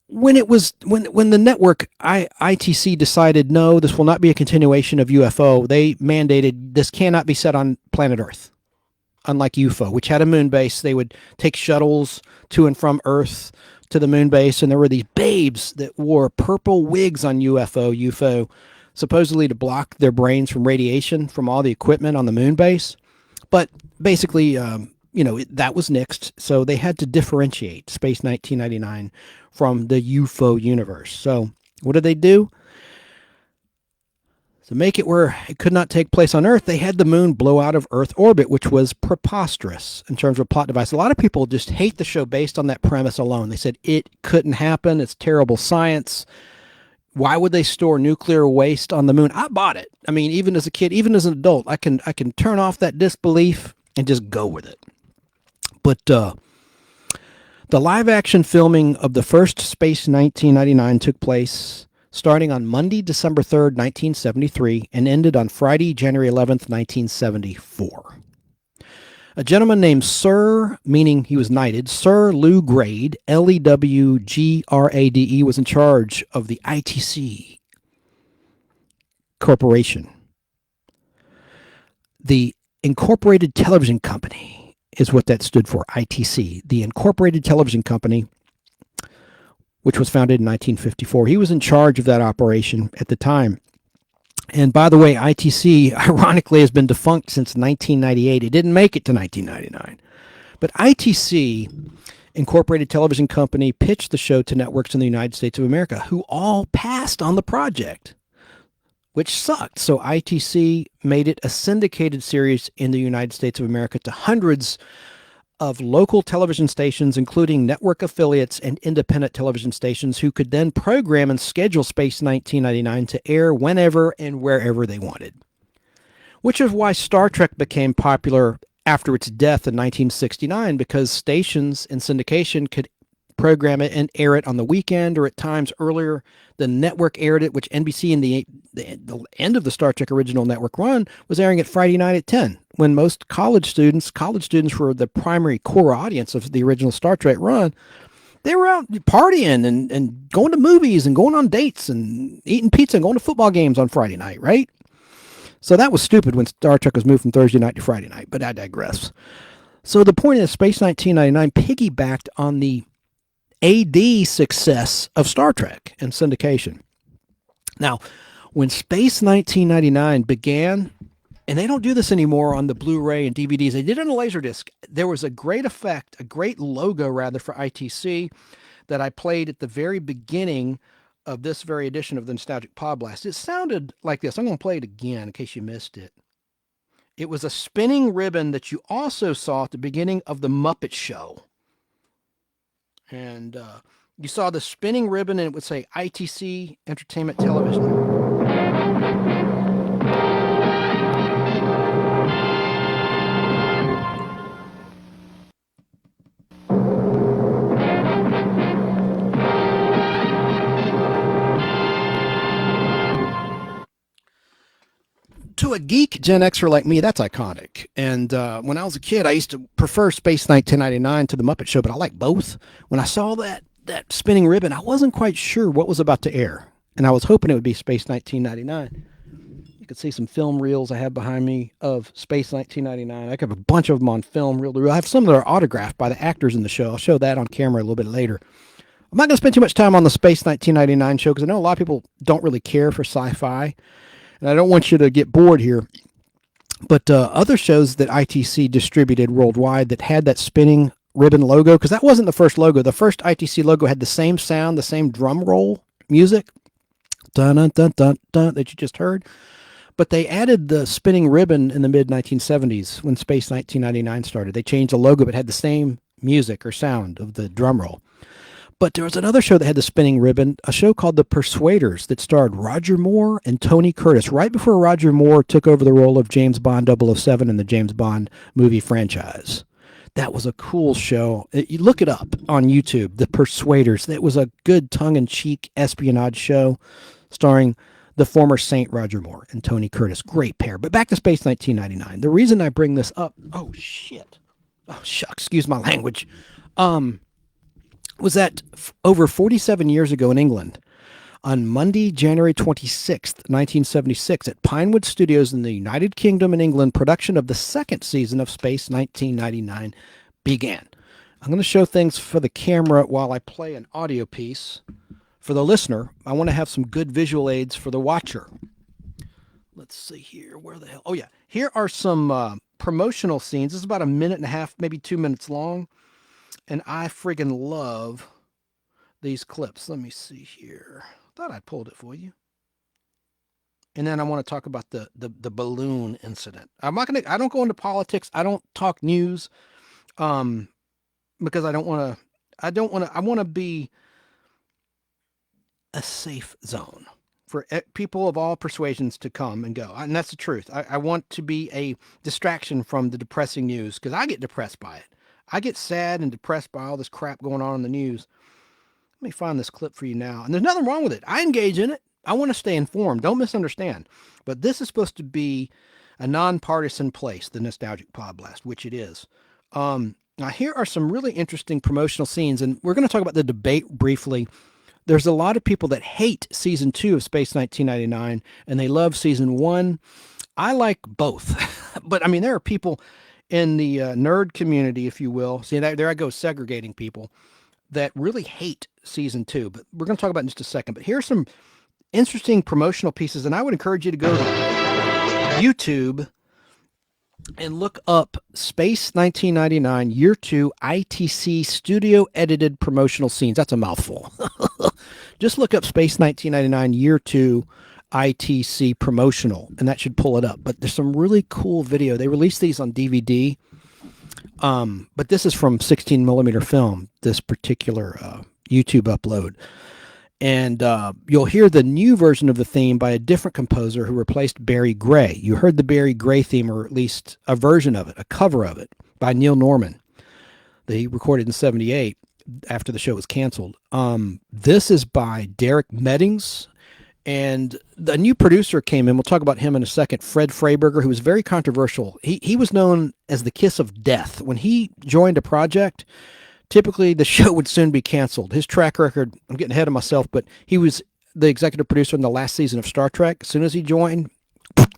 when the network ITC decided, no, this will not be a continuation of UFO, they mandated this cannot be set on planet Earth. Unlike UFO, which had a moon base, they would take shuttles to and from Earth to the moon base, and there were these babes that wore purple wigs on UFO, supposedly to block their brains from radiation from all the equipment on the moon base. But basically, that was nixed, so they had to differentiate Space 1999 from the UFO universe. So what did they do? To make it where it could not take place on Earth, they had the moon blow out of Earth orbit, which was preposterous in terms of plot device. A lot of people just hate the show based on that premise alone. They said it couldn't happen. It's terrible science. Why would they store nuclear waste on the moon? I bought it. I mean, even as a kid, even as an adult, I can turn off that disbelief and just go with it. But the live action filming of the first Space 1999 took place starting on Monday, December 3rd, 1973, and ended on Friday, January 11th, 1974. A gentleman named Sir, meaning he was knighted, Sir Lew Grade, Lewgrade, was in charge of the ITC Corporation. The Incorporated Television Company is what that stood for, ITC. The Incorporated Television Company, which was founded in 1954. He was in charge of that operation at the time. And by the way, ITC, ironically, has been defunct since 1998. It didn't make it to 1999. But ITC, Incorporated Television Company, pitched the show to networks in the United States of America, who all passed on the project, which sucked. So ITC made it a syndicated series in the United States of America to hundreds of local television stations, including network affiliates and independent television stations, who could then program and schedule Space 1999 to air whenever and wherever they wanted. Which is why Star Trek became popular after its death in 1969, because stations in syndication could program it and air it on the weekend, or at times earlier the network aired it, which NBC in the end of the Star Trek original network run was airing it Friday night at 10, when most college students were the primary core audience of the original Star Trek run. They were out partying and going to movies and going on dates and eating pizza and going to football games on Friday night, right? So that was stupid when Star Trek was moved from Thursday night to Friday night, but I digress. So the point is, Space 1999 piggybacked on the AD success of Star Trek and syndication. Now, when Space 1999 began, and they don't do this anymore on the Blu-ray and DVDs, they did it on a Laserdisc, there was a great effect, a great logo rather, for ITC that I played at the very beginning of this very edition of the Nostalgic Pod Blast. It sounded like this. I'm going to play it again in case you missed it. It was a spinning ribbon that you also saw at the beginning of The Muppet Show. And you saw the spinning ribbon, and it would say ITC Entertainment Television. To a geek Gen Xer like me, that's iconic. And when I was a kid, I used to prefer Space 1999 to The Muppet Show, but I like both. When I saw that spinning ribbon, I wasn't quite sure what was about to air, and I was hoping it would be Space 1999. You can see some film reels I have behind me of Space 1999. I have a bunch of them on film reel to reel. I have some that are autographed by the actors in the show. I'll show that on camera a little bit later. I'm not going to spend too much time on the Space 1999 show because I know a lot of people don't really care for sci-fi. And I don't want you to get bored here, but other shows that ITC distributed worldwide that had that spinning ribbon logo, because that wasn't the first logo. The first ITC logo had the same sound, the same drum roll music, dun dun dun dun dun, that you just heard. But they added the spinning ribbon in the mid-1970s when Space 1999 started. They changed the logo, but had the same music or sound of the drum roll. But there was another show that had the spinning ribbon, a show called The Persuaders that starred Roger Moore and Tony Curtis, right before Roger Moore took over the role of James Bond 007 in the James Bond movie franchise. That was a cool show. You look it up on YouTube, The Persuaders. That was a good tongue-in-cheek espionage show starring the former Saint Roger Moore and Tony Curtis. Great pair. But back to Space 1999. The reason I bring this up, oh, shit. Oh, shucks, excuse my language. Was that over 47 years ago in England, on Monday, January 26th, 1976, at Pinewood Studios in the United Kingdom and England, production of the second season of Space 1999 began. I'm going to show things for the camera while I play an audio piece. For the listener, I want to have some good visual aids for the watcher. Let's see here. Where the hell? Oh, yeah. Here are some promotional scenes. This is about a minute and a half, maybe 2 minutes long. And I friggin' love these clips. Let me see here. Thought I pulled it for you. And then I want to talk about the balloon incident. I don't go into politics. I don't talk news. Because I want to be a safe zone for people of all persuasions to come and go. And that's the truth. I want to be a distraction from the depressing news because I get depressed by it. I get sad and depressed by all this crap going on in the news. Let me find this clip for you now. And there's nothing wrong with it. I engage in it. I want to stay informed. Don't misunderstand. But this is supposed to be a nonpartisan place, the Nostalgic Pod Blast, which it is. Now, here are some really interesting promotional scenes, and we're going to talk about the debate briefly. There's a lot of people that hate Season 2 of Space 1999, and they love Season 1. I like both. But, I mean, there are people in the nerd community, if you will. See, there I go segregating people that really hate Season 2. But we're going to talk about it in just a second. But here's some interesting promotional pieces, and I would encourage you to go to YouTube and look up Space 1999 Year 2 ITC Studio Edited Promotional Scenes. That's a mouthful. Just look up Space 1999 Year 2 ITC Promotional, and that should pull it up. But there's some really cool video. They released these on DVD, but this is from 16 millimeter film, this particular YouTube upload. And you'll hear the new version of the theme by a different composer who replaced Barry Gray. You heard the Barry Gray theme, or at least a version of it, a cover of it, by Neil Norman that he recorded in 1978 after the show was canceled. This is by Derek Meddings. And the new producer came in. We'll talk about him in a second. Fred Freiberger, who was very controversial. He was known as the Kiss of Death. When he joined a project, typically the show would soon be canceled. His track record, I'm getting ahead of myself, but he was the executive producer in the last season of Star Trek. As soon as he joined,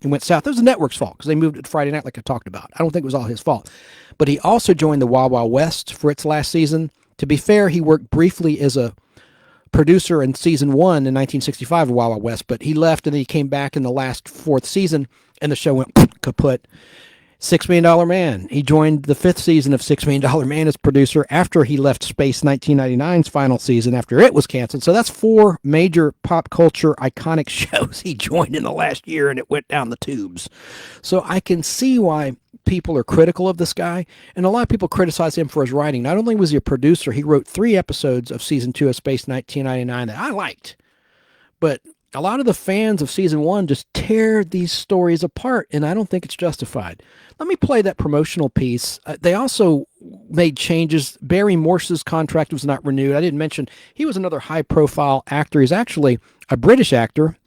he went south. It was the network's fault because they moved it to Friday night like I talked about. I don't think it was all his fault. But he also joined the Wild Wild West for its last season. To be fair, he worked briefly as a producer in Season 1 in 1965 of Wild Wild West, but he left and then he came back in the last fourth season and the show went kaput. $6 Million Man. He joined the fifth season of $6 Million Man as producer after he left Space 1999's final season after it was canceled. So that's 4 major pop culture iconic shows he joined in the last year and it went down the tubes. So I can see why people are critical of this guy, and a lot of people criticize him for his writing. Not only was he a producer, he wrote 3 episodes of Season 2 of Space 1999 that I liked, but a lot of the fans of Season 1 just tear these stories apart, and I don't think it's justified. Let me play that promotional piece. They also made changes. Barry Morse's contract was not renewed. I didn't mention he was another high-profile actor. He's actually a British actor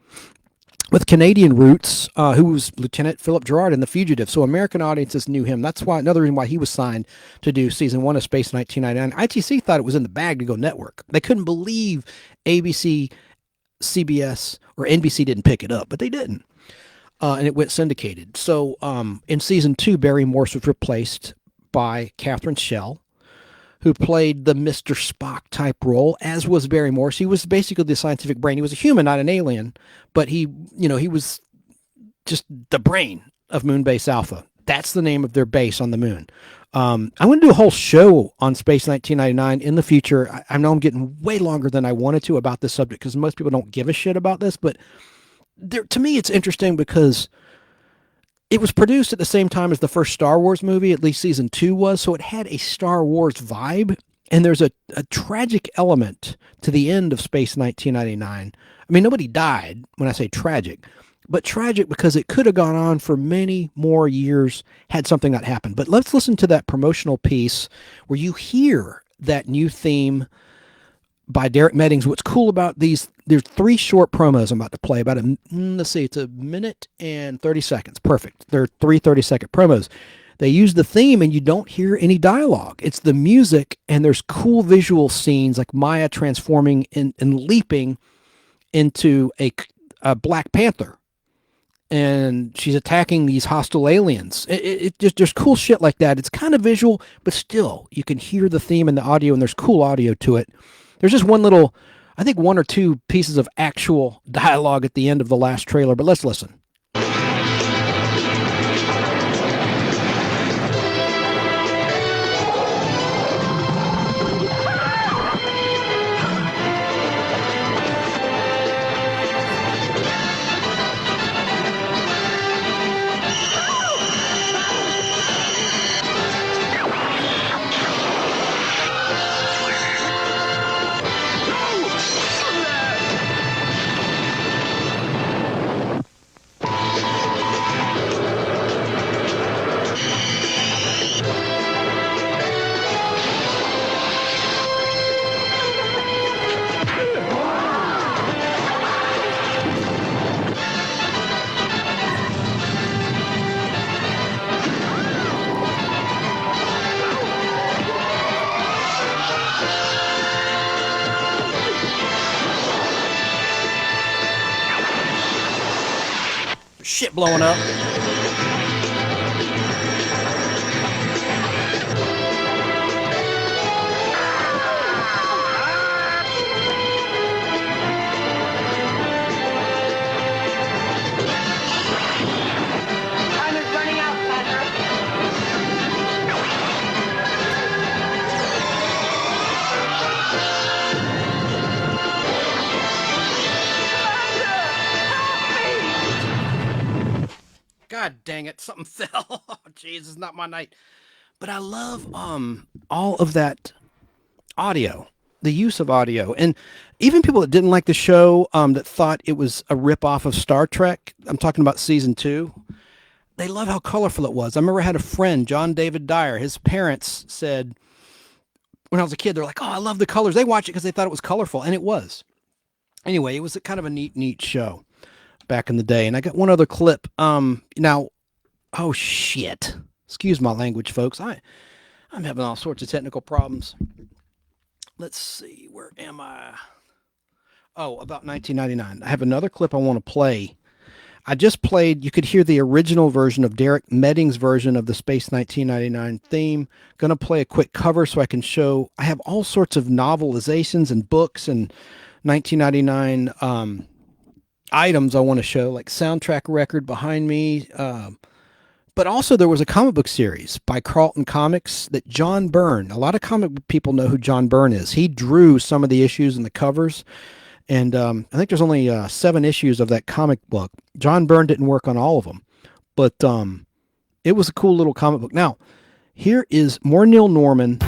with Canadian roots, who was Lieutenant Philip Gerard in The Fugitive. So American audiences knew him. That's why another reason why he was signed to do Season 1 of Space 1999. ITC thought it was in the bag to go network. They couldn't believe ABC, CBS, or NBC didn't pick it up, but they didn't. And it went syndicated. So in Season 2, Barry Morse was replaced by Catherine Schell, who played the Mr. Spock type role, as was Barry Morse. He was basically the scientific brain. He was a human, not an alien, but he was just the brain of Moonbase Alpha. That's the name of their base on the moon. I'm going to do a whole show on Space 1999 in the future. I know I'm getting way longer than I wanted to about this subject because most people don't give a shit about this, but to me it's interesting because it was produced at the same time as the first Star Wars movie, at least Season 2 was, so it had a Star Wars vibe, And there's a tragic element to the end of Space 1999. I mean, nobody died when I say tragic, but tragic because it could have gone on for many more years had something not happened. But let's listen to that promotional piece where you hear that new theme by Derek Meddings. What's cool about these, there's 3 short promos I'm about to play. Let's see, it's a minute and 30 seconds. Perfect. They're 3 30-second promos. They use the theme and you don't hear any dialogue. It's the music, and there's cool visual scenes like Maya transforming and leaping into a Black Panther. And she's attacking these hostile aliens. It just, there's cool shit like that. It's kind of visual, but still you can hear the theme in the audio, and there's cool audio to it. There's just one little, I think 1 or 2 pieces of actual dialogue at the end of the last trailer, but let's listen. Shit blowing up. Time is running out, Sandra. God dang it, something fell. Oh, jeez, it's not my night. But I love all of that audio, the use of audio. And even people that didn't like the show, that thought it was a ripoff of Star Trek, I'm talking about season 2, they love how colorful it was. I remember I had a friend, John David Dyer. His parents said, when I was a kid, they're like, oh, I love the colors. They watched it because they thought it was colorful, and it was. Anyway, it was kind of a neat show back in the day. And I got one other clip. Now, oh shit. Excuse my language, folks. I'm having all sorts of technical problems. Let's see. Where am I? Oh, about 1999. I have another clip I want to play. I just played, you could hear the original version of Derek Meddings' version of the Space 1999 theme. Going to play a quick cover so I can show, I have all sorts of novelizations and books and 1999 items I want to show, like soundtrack record behind me. But also there was a comic book series by Carlton Comics that John Byrne, a lot of comic book people know who John Byrne is. He drew some of the issues and the covers. And I think there's only 7 issues of that comic book. John Byrne didn't work on all of them, but it was a cool little comic book. Now, here is more Neil Norman.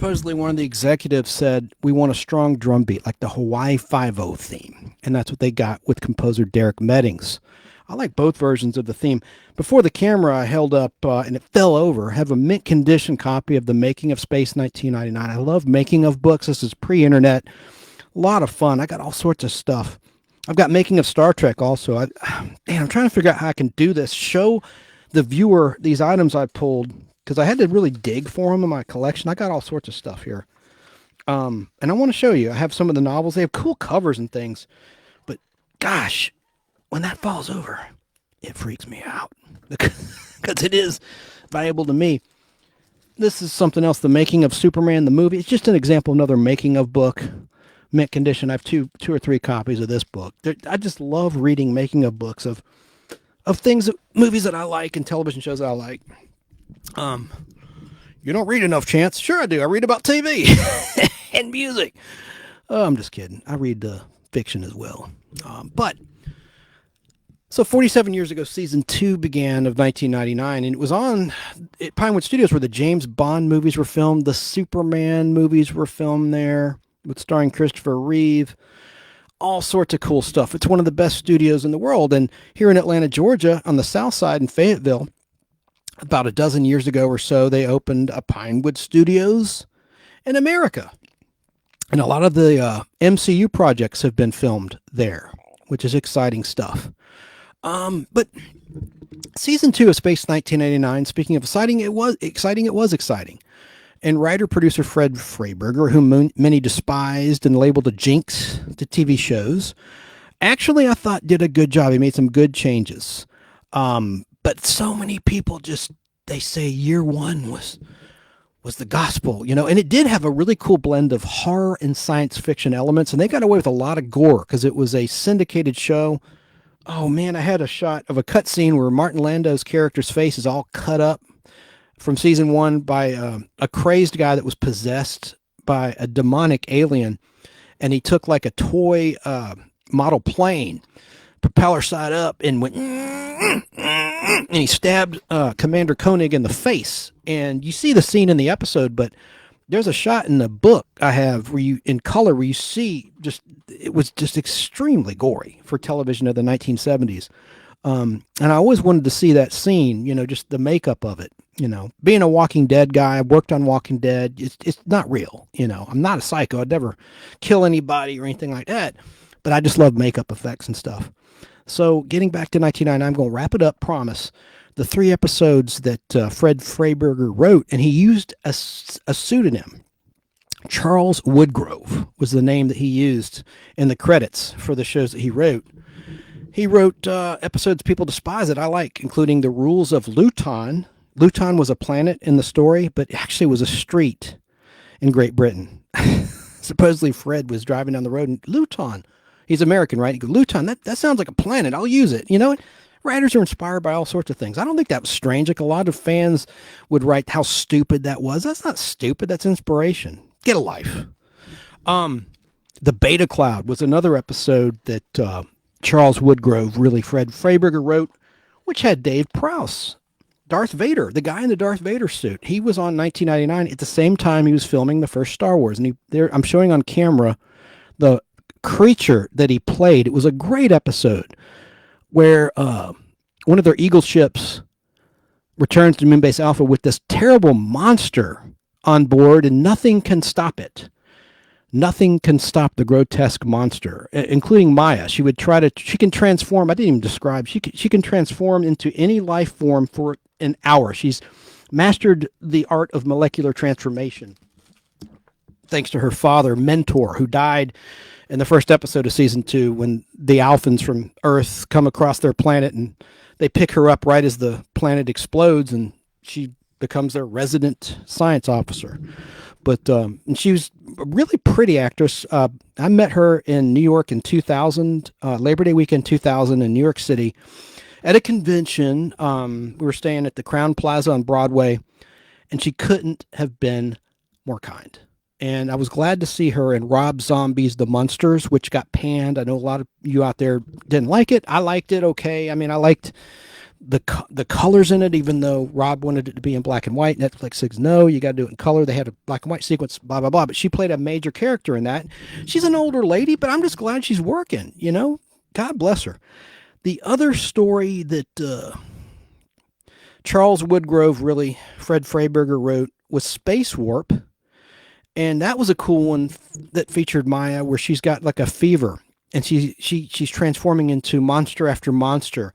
supposedly one of the executives said, we want a strong drum beat, like the Hawaii Five-0 theme. And that's what they got with composer Derek Meddings. I like both versions of the theme. Before the camera, I held up, and it fell over, I have a mint condition copy of The Making of Space 1999. I love making of books. This is pre-internet. A lot of fun. I got all sorts of stuff. I've got Making of Star Trek also. I'm trying to figure out how I can do this. Show the viewer these items I pulled, because I had to really dig for them in my collection. I got all sorts of stuff here. And I want to show you. I have some of the novels. They have cool covers and things. But gosh, when that falls over, it freaks me out. Because it is valuable to me. This is something else. The Making of Superman, the movie. It's just an example of another making of book. Mint condition. I have two or three copies of this book. I just love reading making of books of things, movies that I like and television shows that I like. You don't read enough, Chance. Sure I do. I read about TV and music. Oh, I'm just kidding. I read fiction as well. So 47 years ago, season 2 began of 1999, and it was on at Pinewood Studios where the James Bond movies were filmed. The Superman movies were filmed there, with starring Christopher Reeve. All sorts of cool stuff. It's one of the best studios in the world. And here in Atlanta, Georgia, on the south side in Fayetteville, about a dozen years ago or so, they opened a Pinewood Studios in America. And a lot of the MCU projects have been filmed there, which is exciting stuff. But season 2 of Space 1989, speaking of exciting, it was exciting. And writer-producer Fred Freiberger, whom many despised and labeled a jinx to TV shows, actually I thought did a good job. He made some good changes. But so many people they say year 1 was the gospel, and it did have a really cool blend of horror and science fiction elements, and they got away with a lot of gore because it was a syndicated show. Oh man, I had a shot of a cut scene where Martin Landau's character's face is all cut up from season 1 by a crazed guy that was possessed by a demonic alien, and he took like a toy model plane, propeller side up, and went and he stabbed Commander Koenig in the face. And you see the scene in the episode, but there's a shot in the book I have where you see it was just extremely gory for television of the 1970s. And I always wanted to see that scene, just the makeup of it. Being a Walking Dead guy, I worked on Walking Dead. It's not real. I'm not a psycho. I'd never kill anybody or anything like that. But I just love makeup effects and stuff. So getting back to 1999, I'm going to wrap it up, promise. The 3 episodes that Fred Freiberger wrote, and he used a pseudonym. Charles Woodgrove was the name that he used in the credits for the shows that he wrote. He wrote episodes people despise that I like, including The Rules of Luton. Luton was a planet in the story, but actually was a street in Great Britain. Supposedly Fred was driving down the road and Luton. He's American, right? He goes, Luton, that sounds like a planet. I'll use it. Writers are inspired by all sorts of things. I don't think that was strange. Like a lot of fans would write how stupid that was. That's not stupid. That's inspiration. Get a life. The Beta Cloud was another episode that Charles Woodgrove, really Fred Freiberger wrote, which had Dave Prowse, Darth Vader, the guy in the Darth Vader suit. He was on 1999 at the same time he was filming the first Star Wars. And I'm showing on camera the creature that he played. It was a great episode where one of their Eagle ships returns to Moonbase Alpha with this terrible monster on board, and nothing can stop it. Nothing can stop the grotesque monster, including Maya. She can transform. I didn't even describe. She can transform into any life form for an hour. She's mastered the art of molecular transformation, thanks to her father, Mentor, who died in the first episode of season 2 when the Alphans from Earth come across their planet and they pick her up right as the planet explodes, and she becomes their resident science officer. But and she was a really pretty actress. I met her in New York in 2000, Labor Day weekend 2000 in New York City at a convention. We were staying at the Crown Plaza on Broadway, and she couldn't have been more kind. And I was glad to see her in Rob Zombie's The Munsters, which got panned. I know a lot of you out there didn't like it. I liked it okay. I mean, I liked the colors in it, even though Rob wanted it to be in black and white. Netflix says, no, you got to do it in color. They had a black and white sequence, blah, blah, blah. But she played a major character in that. She's an older lady, but I'm just glad she's working, you know? God bless her. The other story that Charles Woodgrove, Fred Freiberger wrote, was Space Warp. And that was a cool one that featured Maya, where she's got like a fever and she's transforming into monster after monster.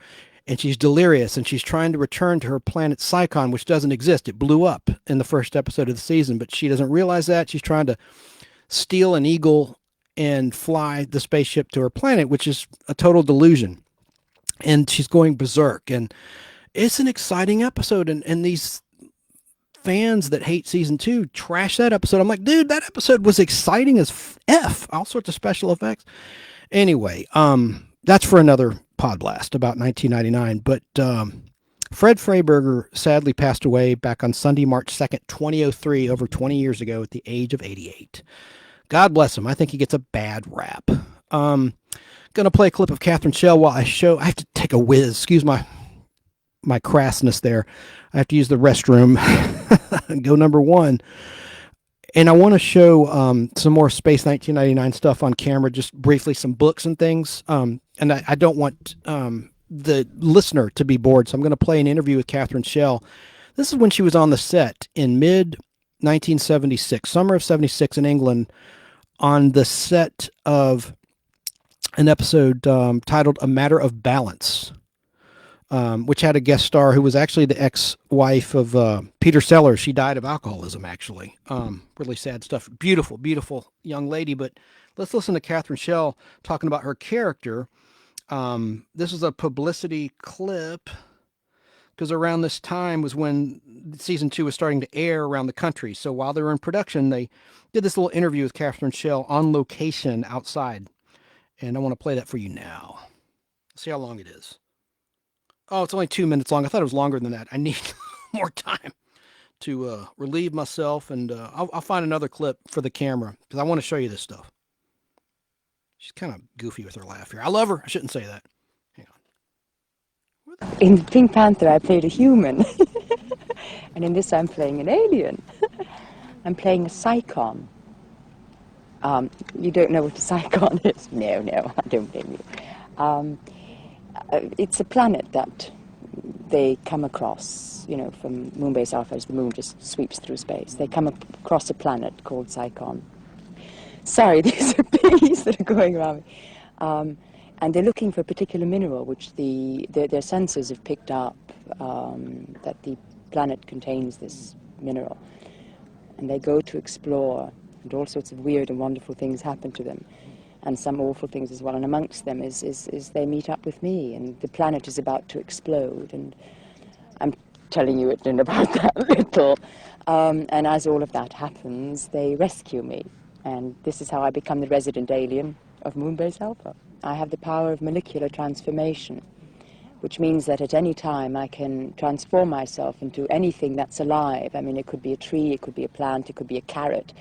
And she's delirious, and she's trying to return to her planet Psychon, which doesn't exist. It blew up in the first episode of the season, but she doesn't realize that. She's trying to steal an eagle and fly the spaceship to her planet, which is a total delusion. And she's going berserk. And it's an exciting episode. And these fans that hate season 2 trash that episode. I'm like, dude, that episode was exciting as F. All sorts of special effects. Anyway, that's for another Podblast about 1999. But Fred Freiberger sadly passed away back on Sunday, March 2nd, 2003, over 20 years ago at the age of 88. God bless him. I think he gets a bad rap. Going to play a clip of Catherine Schell while I have to take a whiz. Excuse my crassness there. I have to use the restroom. Go number 1. And I want to show some more Space 1999 stuff on camera, just briefly, some books and things. And I don't want the listener to be bored, so I'm going to play an interview with Catherine Schell. This is when she was on the set in mid-1976, summer of 76 in England, on the set of an episode titled A Matter of Balance, which had a guest star who was actually the ex-wife of Peter Sellers. She died of alcoholism, actually. Really sad stuff. Beautiful, beautiful young lady. But let's listen to Catherine Schell talking about her character. This is a publicity clip, because around this time was when season 2 was starting to air around the country. So while they were in production, they did this little interview with Catherine Schell on location outside. And I want to play that for you now. See how long it is. Oh, it's only 2 minutes long. I thought it was longer than that. I need more time to relieve myself, and I'll find another clip for the camera, because I want to show you this stuff. She's kind of goofy with her laugh here. I love her. I shouldn't say that. Hang on. In Pink Panther, I played a human. And in this, I'm playing an alien. I'm playing a Psychon. You don't know what a Psychon is? No, I don't blame you. It's a planet that they come across, you know, from Moonbase Alpha, as the moon just sweeps through space. They come across a planet called Psychon. Sorry, these are bees that are going around me. And they're looking for a particular mineral, which their sensors have picked up, that the planet contains this mineral. And they go to explore, and all sorts of weird and wonderful things happen to them, and some awful things as well. And amongst them is they meet up with me, and the planet is about to explode, and I'm telling you it in about that little. And as all of that happens, they rescue me. And this is how I become the resident alien of Moonbase Alpha. I have the power of molecular transformation, which means that at any time I can transform myself into anything that's alive. I mean, it could be a tree, it could be a plant, it could be a carrot,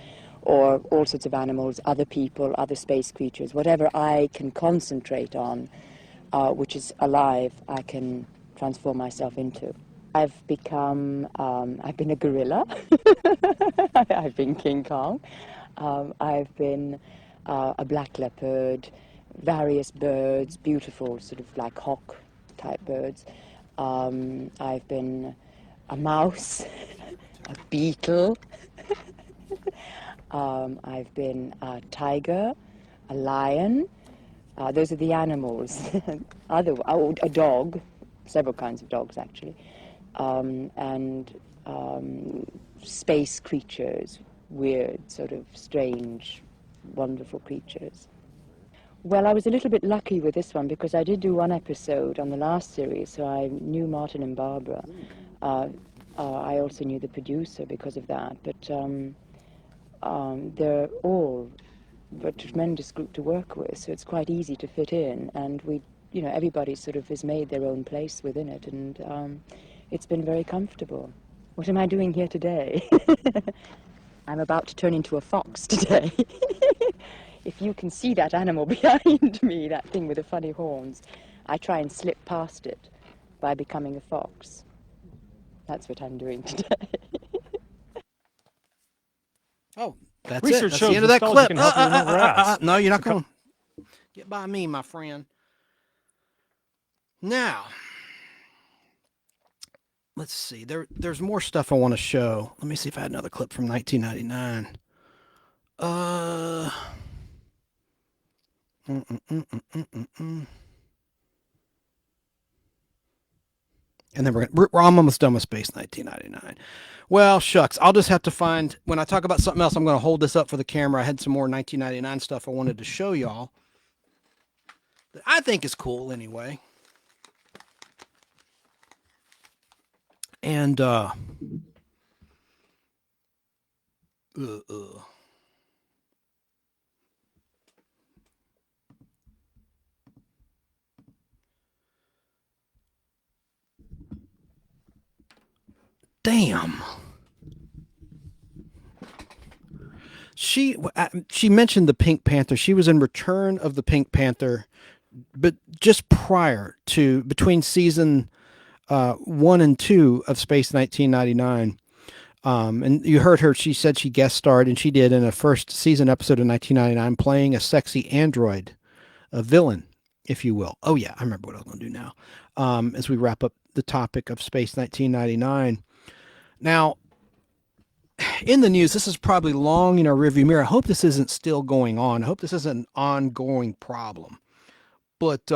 or all sorts of animals, other people, other space creatures. Whatever I can concentrate on, which is alive, I can transform myself into. I've been a gorilla. I've been King Kong. I've been a black leopard, various birds, beautiful sort of like hawk type birds. I've been a mouse, a beetle. I've been a tiger, a lion. Those are the animals. A dog, several kinds of dogs actually, and space creatures. Weird, sort of strange, wonderful creatures. Well, I was a little bit lucky with this one because I did do one episode on the last series, so I knew Martin and Barbara. I also knew the producer because of that, but they're all a tremendous group to work with, so it's quite easy to fit in, and everybody sort of has made their own place within it, and it's been very comfortable. What am I doing here today? I'm about to turn into a fox today. If you can see that animal behind me, that thing with the funny horns, I try and slip past it by becoming a fox. That's what I'm doing today. Oh, that's Research it. That's shows the end of that nostalgia clip. can help you remember ass. No, you're not going to get by me, my friend. Now, let's see. There's more stuff I want to show. Let me see if I had another clip from 1999. And then we're almost done with Space 1999. Well, shucks. I'll just have to find, when I talk about something else, I'm going to hold this up for the camera. I had some more 1999 stuff I wanted to show y'all that I think is cool anyway. And, damn. She mentioned the Pink Panther. She was in Return of the Pink Panther, but just prior to, between season 1 and 2 of Space 1999. And you heard her, she said she guest starred, and she did, in a first season episode of 1999, playing a sexy android, a villain, if you will. Oh yeah, I remember what I was going to do now. As we wrap up the topic of Space 1999. Now, in the news, this is probably long in our rearview mirror. I hope this isn't still going on. I hope this isn't an ongoing problem. But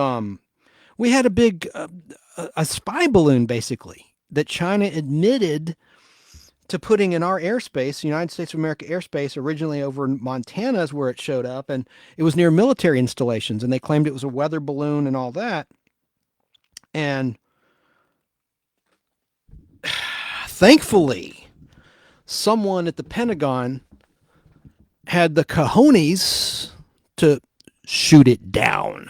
we had a big a spy balloon, basically, that China admitted to putting in our airspace, United States of America airspace, originally over in Montana is where it showed up, and it was near military installations, and they claimed it was a weather balloon and all that. And thankfully, someone at the Pentagon had the cojones to shoot it down.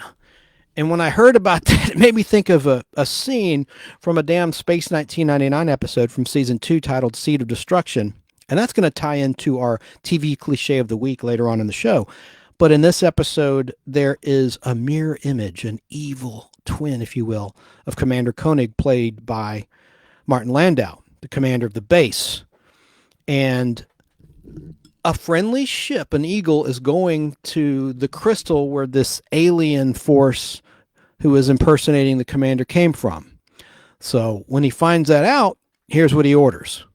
And when I heard about that, it made me think of a scene from a damn Space 1999 episode from season 2 titled Seed of Destruction. And that's going to tie into our TV cliche of the week later on in the show. But in this episode, there is a mirror image, an evil twin, if you will, of Commander Koenig, played by Martin Landau, the commander of the base. And a friendly ship, an Eagle, is going to the crystal where this alien force who is impersonating the commander came from. So when he finds that out, here's what he orders.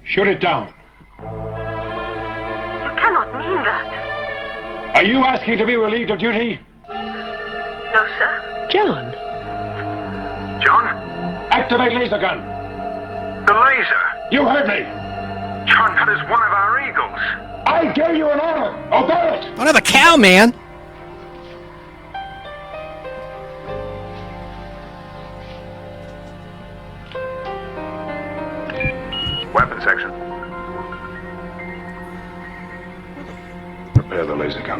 Shoot it down. You cannot mean that. Are you asking to be relieved of duty? No, sir. John. John? Activate laser gun. The laser. You heard me. John, that is one of our Eagles. I gave you an order. Obey it. Another cow, man. Weapon section. Prepare the laser gun.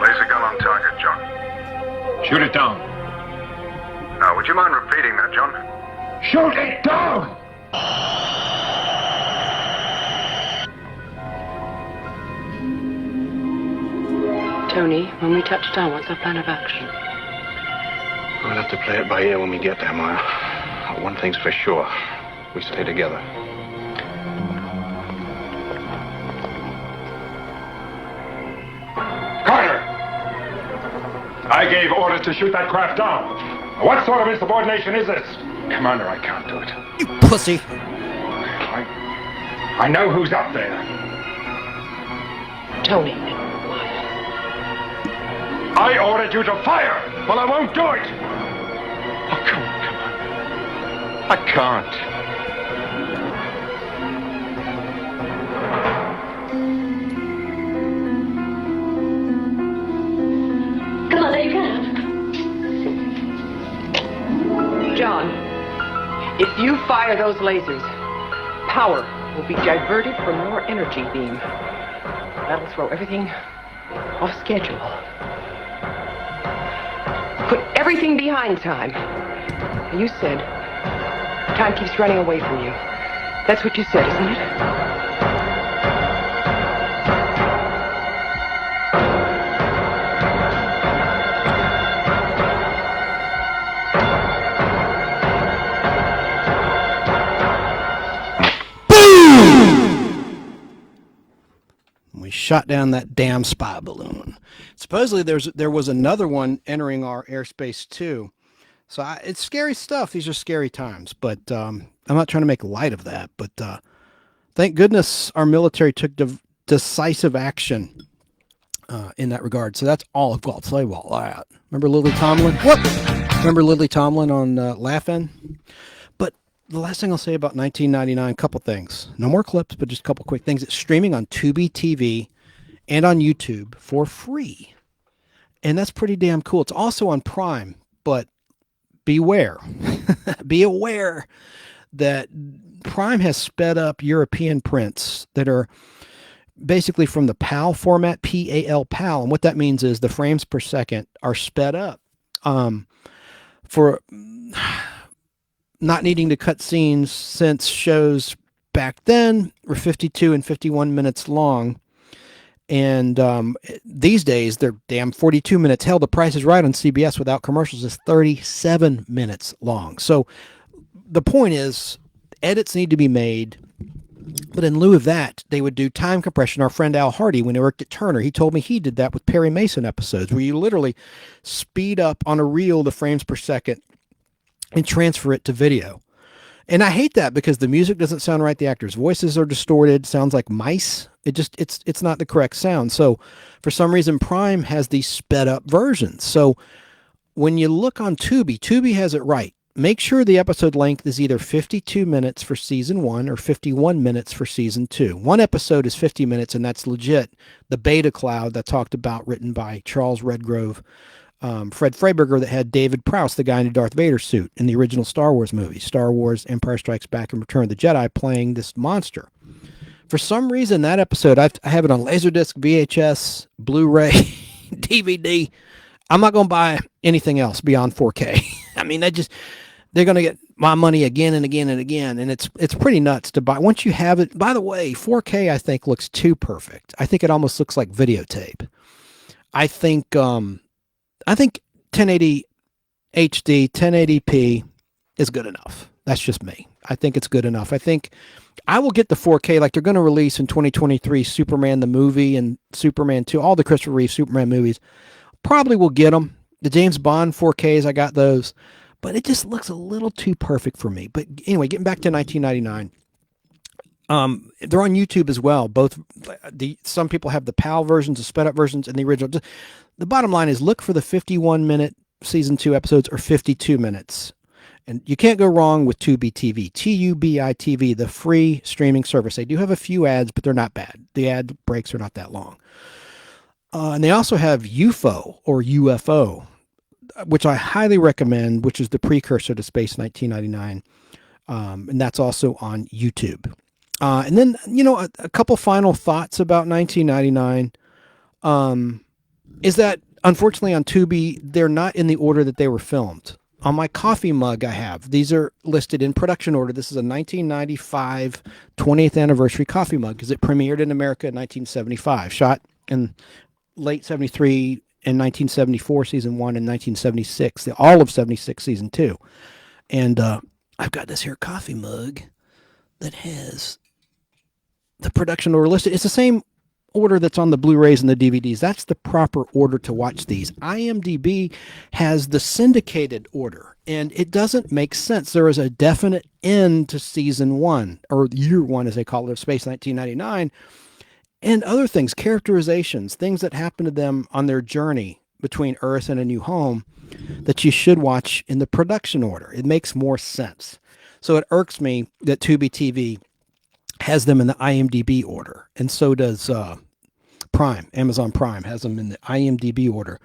Laser gun on target, John. Shoot it down. Now, would you mind repeating that, John? Shoot it down! Tony, when we touch down, what's our plan of action? We'll have to play it by ear when we get there, Maya. One thing's for sure. We stay together. Carter! I gave orders to shoot that craft down. What sort of insubordination is this? Commander, I can't do it. You pussy. I know who's up there. Tony. I ordered you to fire. Well, I won't do it. Oh, come on. I can't. Come on, you can. John, if you fire those lasers, power will be diverted from your energy beam. That'll throw everything off schedule. Put everything behind time. You said time keeps running away from you. That's what you said, isn't it? We shot down that damn spy balloon. Supposedly there was another one entering our airspace too. So it's scary stuff. These are scary times, but I'm not trying to make light of that. But thank goodness our military took decisive action in that regard. So that's all I've got to say about that. Remember Lily Tomlin? What? Remember Lily Tomlin on Laugh-In? But the last thing I'll say about 1999, couple things. No more clips, but just a couple quick things. It's streaming on Tubi TV and on YouTube for free. And that's pretty damn cool. It's also on Prime, but beware. Be aware that Prime has sped up European prints that are basically from the PAL format, PAL PAL. And what that means is the frames per second are sped up for not needing to cut scenes, since shows back then were 52 and 51 minutes long. And these days, they're damn 42 minutes. Hell, The Price is Right on CBS without commercials is 37 minutes long. So the point is, edits need to be made. But in lieu of that, they would do time compression. Our friend Al Hardy, when he worked at Turner, he told me he did that with Perry Mason episodes, where you literally speed up on a reel the frames per second and transfer it to video. And I hate that because the music doesn't sound right. The actors' voices are distorted. Sounds like mice. It's not the correct sound. So for some reason, Prime has these sped up versions. So when you look on Tubi, Tubi has it right. Make sure the episode length is either 52 minutes for season 1 or 51 minutes for season 2. One episode is 50 minutes, and that's legit. The Beta Cloud that talked about, written by Charles Redgrove, Fred Freiberger, that had David Prowse, the guy in the Darth Vader suit in the original Star Wars movie, Star Wars, Empire Strikes Back, and Return of the Jedi, playing this monster. For some reason, that episode, I have it on Laserdisc, VHS, Blu-ray, DVD. I'm not going to buy anything else beyond 4K. I mean, they're going to get my money again and again and again. And it's pretty nuts to buy. Once you have it, by the way, 4K, I think, looks too perfect. I think it almost looks like videotape. I think 1080 HD, 1080p is good enough. That's just me. I think it's good enough. I think I will get the 4K, like they're going to release in 2023, Superman the movie and Superman 2, all the Christopher Reeve Superman movies. Probably will get them. The James Bond 4Ks, I got those. But it just looks a little too perfect for me. But anyway, getting back to 1999. They're on YouTube as well. Both some people have the PAL versions, the sped up versions, and the original. The bottom line is, look for the 51-minute season 2 episodes or 52 minutes. And you can't go wrong with Tubi TV, Tubi TV, the free streaming service. They do have a few ads, but they're not bad. The ad breaks are not that long. And they also have UFO or UFO, which I highly recommend, which is the precursor to Space 1999. And that's also on YouTube. And then, a couple final thoughts about 1999 is that, unfortunately, on Tubi, they're not in the order that they were filmed. On my coffee mug I have, these are listed in production order. This is a 1995 20th anniversary coffee mug because it premiered in America in 1975, shot in late 73 and 1974 season 1 and 1976, all of 76 season 2. And I've got this here coffee mug that has the production order listed. It's the same order that's on the Blu-rays and the DVDs. That's the proper order to watch these. IMDb has the syndicated order, and it doesn't make sense. There is a definite end to season 1, or year 1 as they call it, of Space 1999, and other things, characterizations, things that happen to them on their journey between Earth and a new home that you should watch in the production order. It makes more sense. So it irks me that Tubi TV has them in the IMDb order, and so does Prime. Amazon Prime has them in the IMDb order.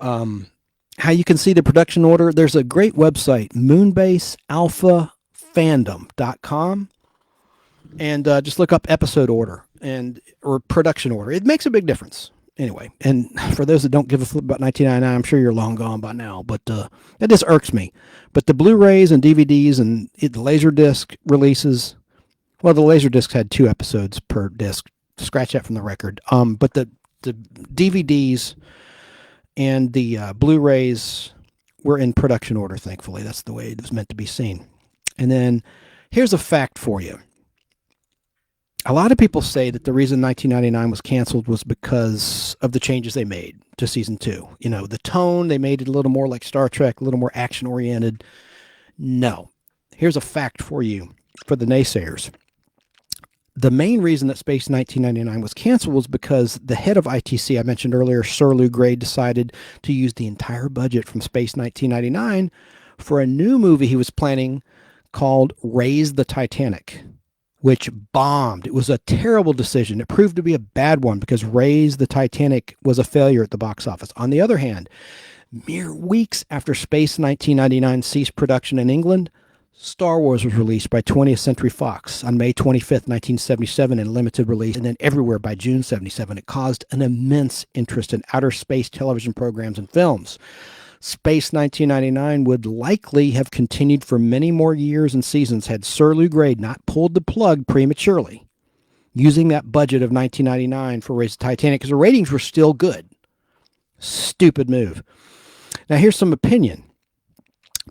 How you can see the production order, there's a great website, moonbasealphafandom.com, and just look up episode order or production order. It makes a big difference. Anyway, and for those that don't give a flip about 1999, I'm sure you're long gone by now, but it just irks me. But the Blu-rays and DVDs and the Laserdisc releases, Well, the Laserdiscs had 2 episodes per disc. Scratch that from the record. But the DVDs and the Blu-rays were in production order, thankfully. That's the way it was meant to be seen. And then here's a fact for you. A lot of people say that the reason 1999 was canceled was because of the changes they made to season 2. You know, the tone, they made it a little more like Star Trek, a little more action-oriented. No. Here's a fact for you, for the naysayers. The main reason that Space 1999 was canceled was because the head of ITC, I mentioned earlier, Sir Lou Grade, decided to use the entire budget from Space 1999 for a new movie he was planning called Raise the Titanic, which bombed. It was a terrible decision. It proved to be a bad one because Raise the Titanic was a failure at the box office. On the other hand, mere weeks after Space 1999 ceased production in England, Star Wars was released by 20th Century Fox on May 25th, 1977 in limited release, and then everywhere by June 77. It caused an immense interest in outer space television programs and films. Space 1999 would likely have continued for many more years and seasons had Sir Lou Grade not pulled the plug prematurely, using that budget of 1999 for Raise the Titanic, because the ratings were still good. Stupid move. Now here's some opinion.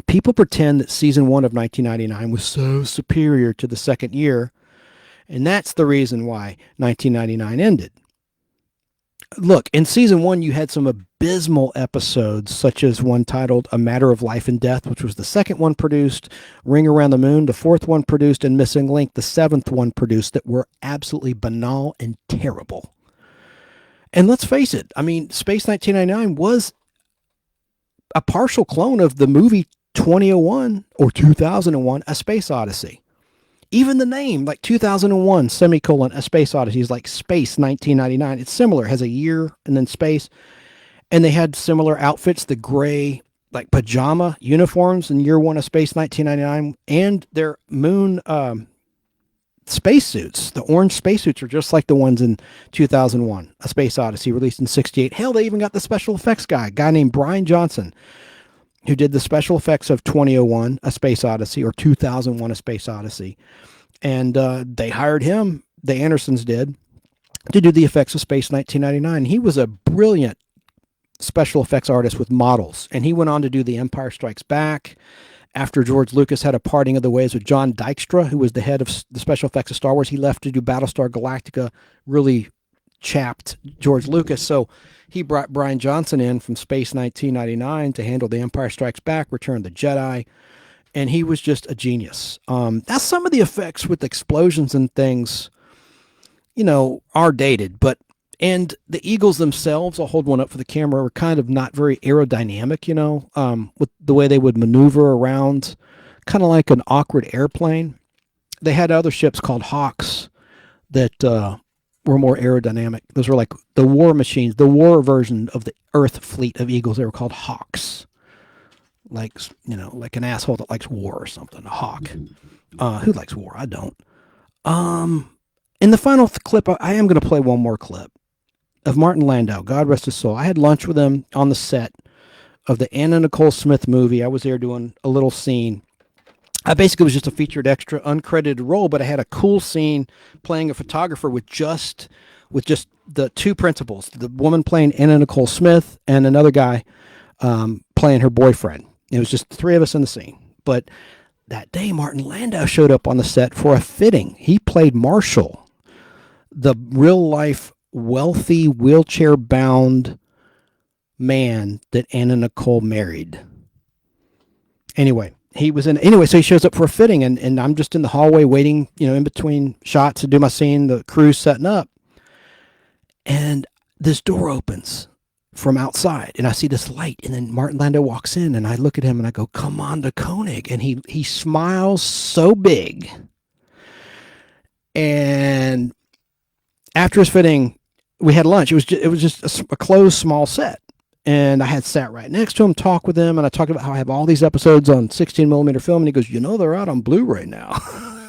People pretend that season 1 of 1999 was so superior to the second year, and that's the reason why 1999 ended. Look, in season 1, you had some abysmal episodes, such as one titled A Matter of Life and Death, which was the second one produced, Ring Around the Moon, the fourth one produced, and Missing Link, the seventh one produced, that were absolutely banal and terrible. And let's face it, I mean, Space 1999 was a partial clone of the movie 2001 or 2001, A Space Odyssey. Even the name, like 2001, A Space Odyssey, is like Space 1999. It's similar, has a year and then space. And they had similar outfits, the gray, like pajama uniforms in year 1 of Space 1999, and their moon spacesuits. The orange spacesuits are just like the ones in 2001, A Space Odyssey, released in 1968. Hell, they even got the special effects guy, a guy named Brian Johnson, who did the special effects of 2001, A Space Odyssey, or 2001, A Space Odyssey. And they hired him, the Andersons did, to do the effects of Space 1999. He was a brilliant special effects artist with models, and he went on to do The Empire Strikes Back. After George Lucas had a parting of the ways with John Dykstra, who was the head of the special effects of Star Wars, he left to do Battlestar Galactica, really chapped George Lucas. So he brought Brian Johnson in from Space 1999 to handle The Empire Strikes Back, Return of the Jedi, and he was just a genius. Now, some of the effects with explosions and things, you know, are dated, and the Eagles themselves, I'll hold one up for the camera, were kind of not very aerodynamic, you know, with the way they would maneuver around, kind of like an awkward airplane. They had other ships called Hawks that were more aerodynamic. Those were like the war machines, the war version of the Earth fleet of Eagles. They were called Hawks. Like, you know, like an asshole that likes war or something, a hawk. Who likes war? I don't. In the final clip, I am going to play one more clip of Martin Landau, God rest his soul. I had lunch with him on the set of the Anna Nicole Smith movie. I was there doing a little scene. I basically was just a featured extra, uncredited role, but I had a cool scene playing a photographer with just the two principals, the woman playing Anna Nicole Smith and another guy playing her boyfriend. It was just the three of us in the scene. But that day, Martin Landau showed up on the set for a fitting. He played Marshall, the real-life, wealthy, wheelchair-bound man that Anna Nicole married. Anyway, so he shows up for a fitting, and I'm just in the hallway waiting, you know, in between shots to do my scene, the crew's setting up. And this door opens from outside, and I see this light, and then Martin Landau walks in, and I look at him, and I go, Commander Koenig, and he smiles so big. And after his fitting, we had lunch. It was just a closed, small set. And I had sat right next to him, talked with him, and I talked about how I have all these episodes on 16mm film, and he goes, you know, they're out on Blu-ray now.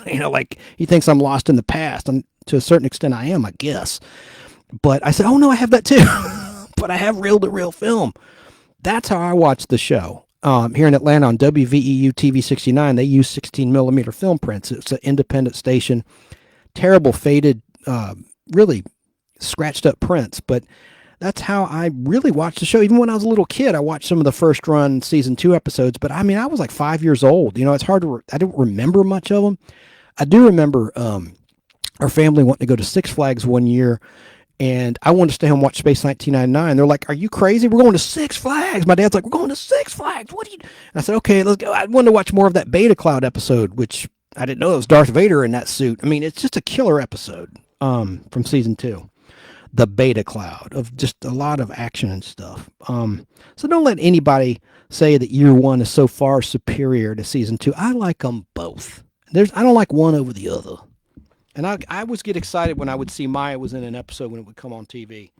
You know, like, he thinks I'm lost in the past, and to a certain extent I am, I guess. But I said, oh, no, I have that too. But I have reel-to-reel film. That's how I watched the show. Here in Atlanta on WVEU TV 69, they use 16mm film prints. It's an independent station terrible, faded, really scratched up prints, but that's how I really watched the show. Even when I was a little kid, I watched some of the first run season 2 episodes, but I mean, I was like 5 years old. You know, it's hard to, I don't remember much of them. I do remember our family wanting to go to Six Flags one year, and I wanted to stay home and watch Space 1999. They're like, "Are you crazy? We're going to Six Flags." My dad's like, "We're going to Six Flags. What do you?" And I said, "Okay, let's go." I wanted to watch more of that Beta Cloud episode, which I didn't know it was Darth Vader in that suit. I mean, it's just a killer episode from season 2. The Beta Cloud, of just a lot of action and stuff. So don't let anybody say that year 1 is so far superior to season 2. I like them both. I don't like one over the other. And I always get excited when I would see Maya was in an episode when it would come on TV.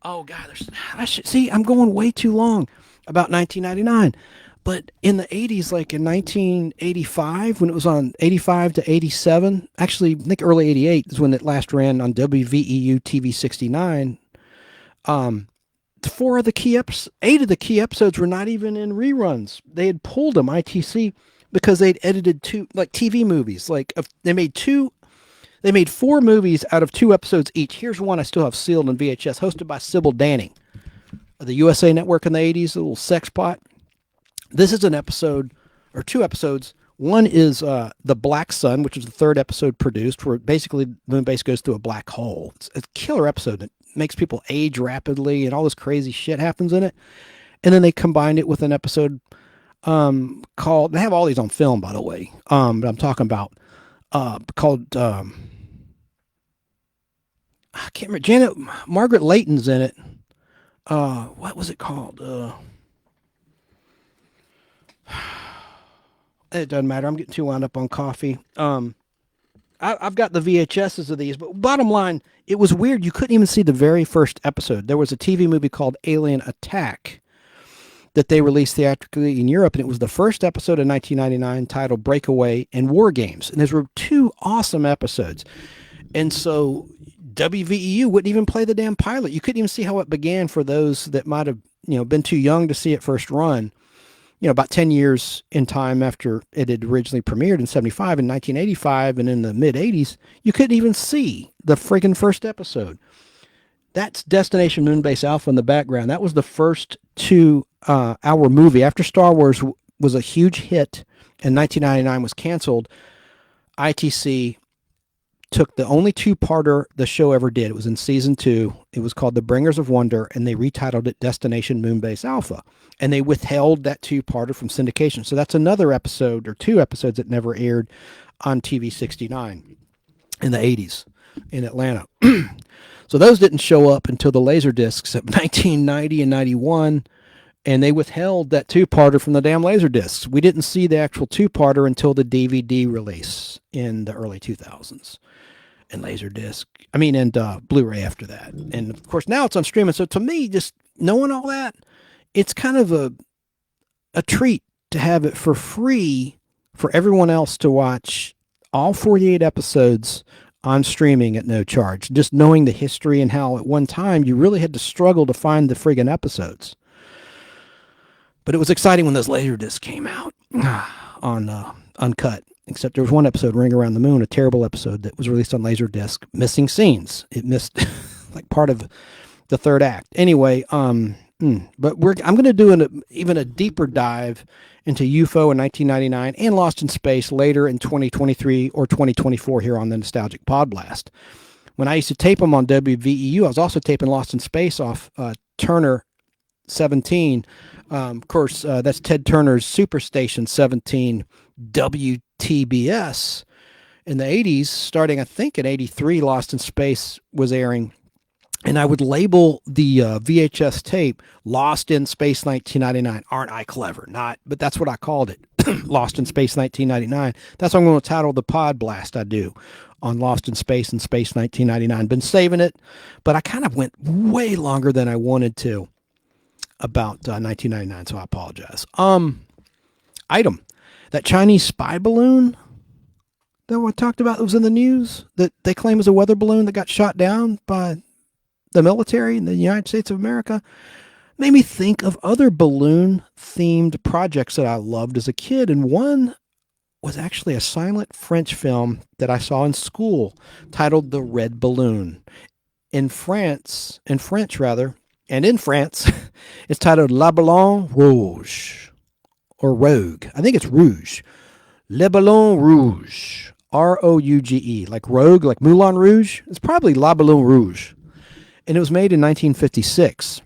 Oh God, I'm going way too long about 1999. But in the 80s, like in 1985, when it was on 85 to 87, actually, I think early 88 is when it last ran on WVEU TV 69. 8 of the key episodes were not even in reruns. They had pulled them, ITC, because they'd edited 2, like TV movies. Like they made 4 movies out of 2 episodes each. Here's one I still have sealed in VHS, hosted by Sybil Danning of the USA Network in the 80s, a little sex pot. This is an episode, or 2 episodes. One is The Black Sun, which was the 3rd episode produced, where basically Moonbase goes through a black hole. It's a killer episode that makes people age rapidly, and all this crazy shit happens in it. And then they combined it with an episode called, they have all these on film, by the way, but I'm talking about, called, I can't remember, Margaret Leighton's in it. What was it called? It doesn't matter. I'm getting too wound up on coffee. I've got the VHSs of these, but bottom line, it was weird. You couldn't even see the very first episode. There was a TV movie called Alien Attack that they released theatrically in Europe, and it was the first episode in 1999 titled Breakaway and War Games. And those were 2 awesome episodes. And so WVEU wouldn't even play the damn pilot. You couldn't even see how it began for those that might have, been too young to see it first run. About 10 years in time after it had originally premiered in 75 and 1985 and in the mid 80s, you couldn't even see the friggin' first episode. That's Destination Moonbase Alpha in the background. That was the first 2-hour movie. After Star Wars was a huge hit and 1999 was canceled, ITC took the only 2-parter the show ever did. It was in season 2. It was called The Bringers of Wonder, and they retitled it Destination Moonbase Alpha. And they withheld that 2-parter from syndication. So that's another episode, or 2 episodes, that never aired on TV 69 in the 80s in Atlanta. So those didn't show up until the Laserdiscs of 1990 and 91, and they withheld that 2-parter from the damn Laserdiscs. We didn't see the actual 2-parter until the DVD release in the early 2000s. And Laserdisc, and Blu-ray after that. And of course now it's on streaming. So to me, just knowing all that, it's kind of a treat to have it for free for everyone else to watch all 48 episodes on streaming at no charge. Just knowing the history and how at one time you really had to struggle to find the friggin' episodes. But it was exciting when those Laserdiscs came out on uncut. Except there was one episode, Ring Around the Moon, a terrible episode that was released on Laserdisc, missing scenes. It missed like part of the 3rd act. Anyway, but I'm going to do even a deeper dive into UFO in 1999 and Lost in Space later in 2023 or 2024 here on the Nostalgic Pod Blast. When I used to tape them on WVEU, I was also taping Lost in Space off Turner 17. Of course, that's Ted Turner's Superstation 17 WTBS. In the 80s, starting I think in 83, Lost in Space was airing. And I would label the VHS tape Lost in Space 1999. Aren't I clever? Not, but that's what I called it. Lost in Space 1999. That's what I'm going to title the pod blast I do on Lost in Space and Space 1999. Been saving it, but I kind of went way longer than I wanted to about 1999, so I apologize. Item. That Chinese spy balloon that I talked about that was in the news that they claim was a weather balloon that got shot down by the military in the United States of America made me think of other balloon-themed projects that I loved as a kid. And one was actually a silent French film that I saw in school titled The Red Balloon. In French, and in France, it's titled La Ballon Rouge, or Rogue. I think it's Rouge. Le Ballon Rouge, Rouge, like Rogue, like Moulin Rouge. It's probably La Ballon Rouge. And it was made in 1956.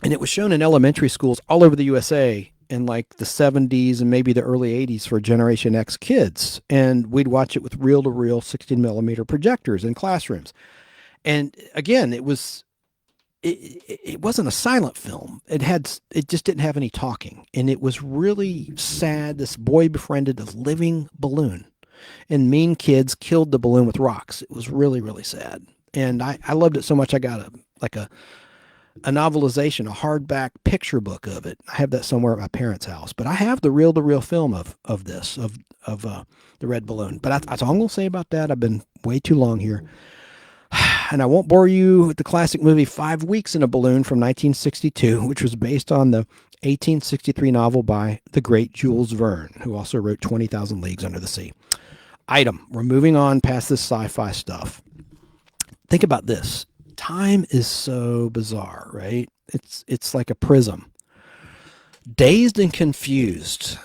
And it was shown in elementary schools all over the USA in like the 70s and maybe the early 80s for Generation X kids. And we'd watch it with reel-to-reel 16 millimeter projectors in classrooms. And again, it wasn't a silent film. It just didn't have any talking. And it was really sad. This boy befriended a living balloon, and mean kids killed the balloon with rocks. It was really, really sad. And I loved it so much I got a novelization, a hardback picture book of it. I have that somewhere at my parents' house. But I have the reel-to-reel film of The Red Balloon. But that's all I'm going to say about that. I've been way too long here. And I won't bore you with the classic movie 5 Weeks in a Balloon from 1962, which was based on the 1863 novel by the great Jules Verne, who also wrote 20,000 Leagues Under the Sea. Item. We're moving on past this sci-fi stuff. Think about this. Time is so bizarre, right? It's like a prism. Dazed and Confused.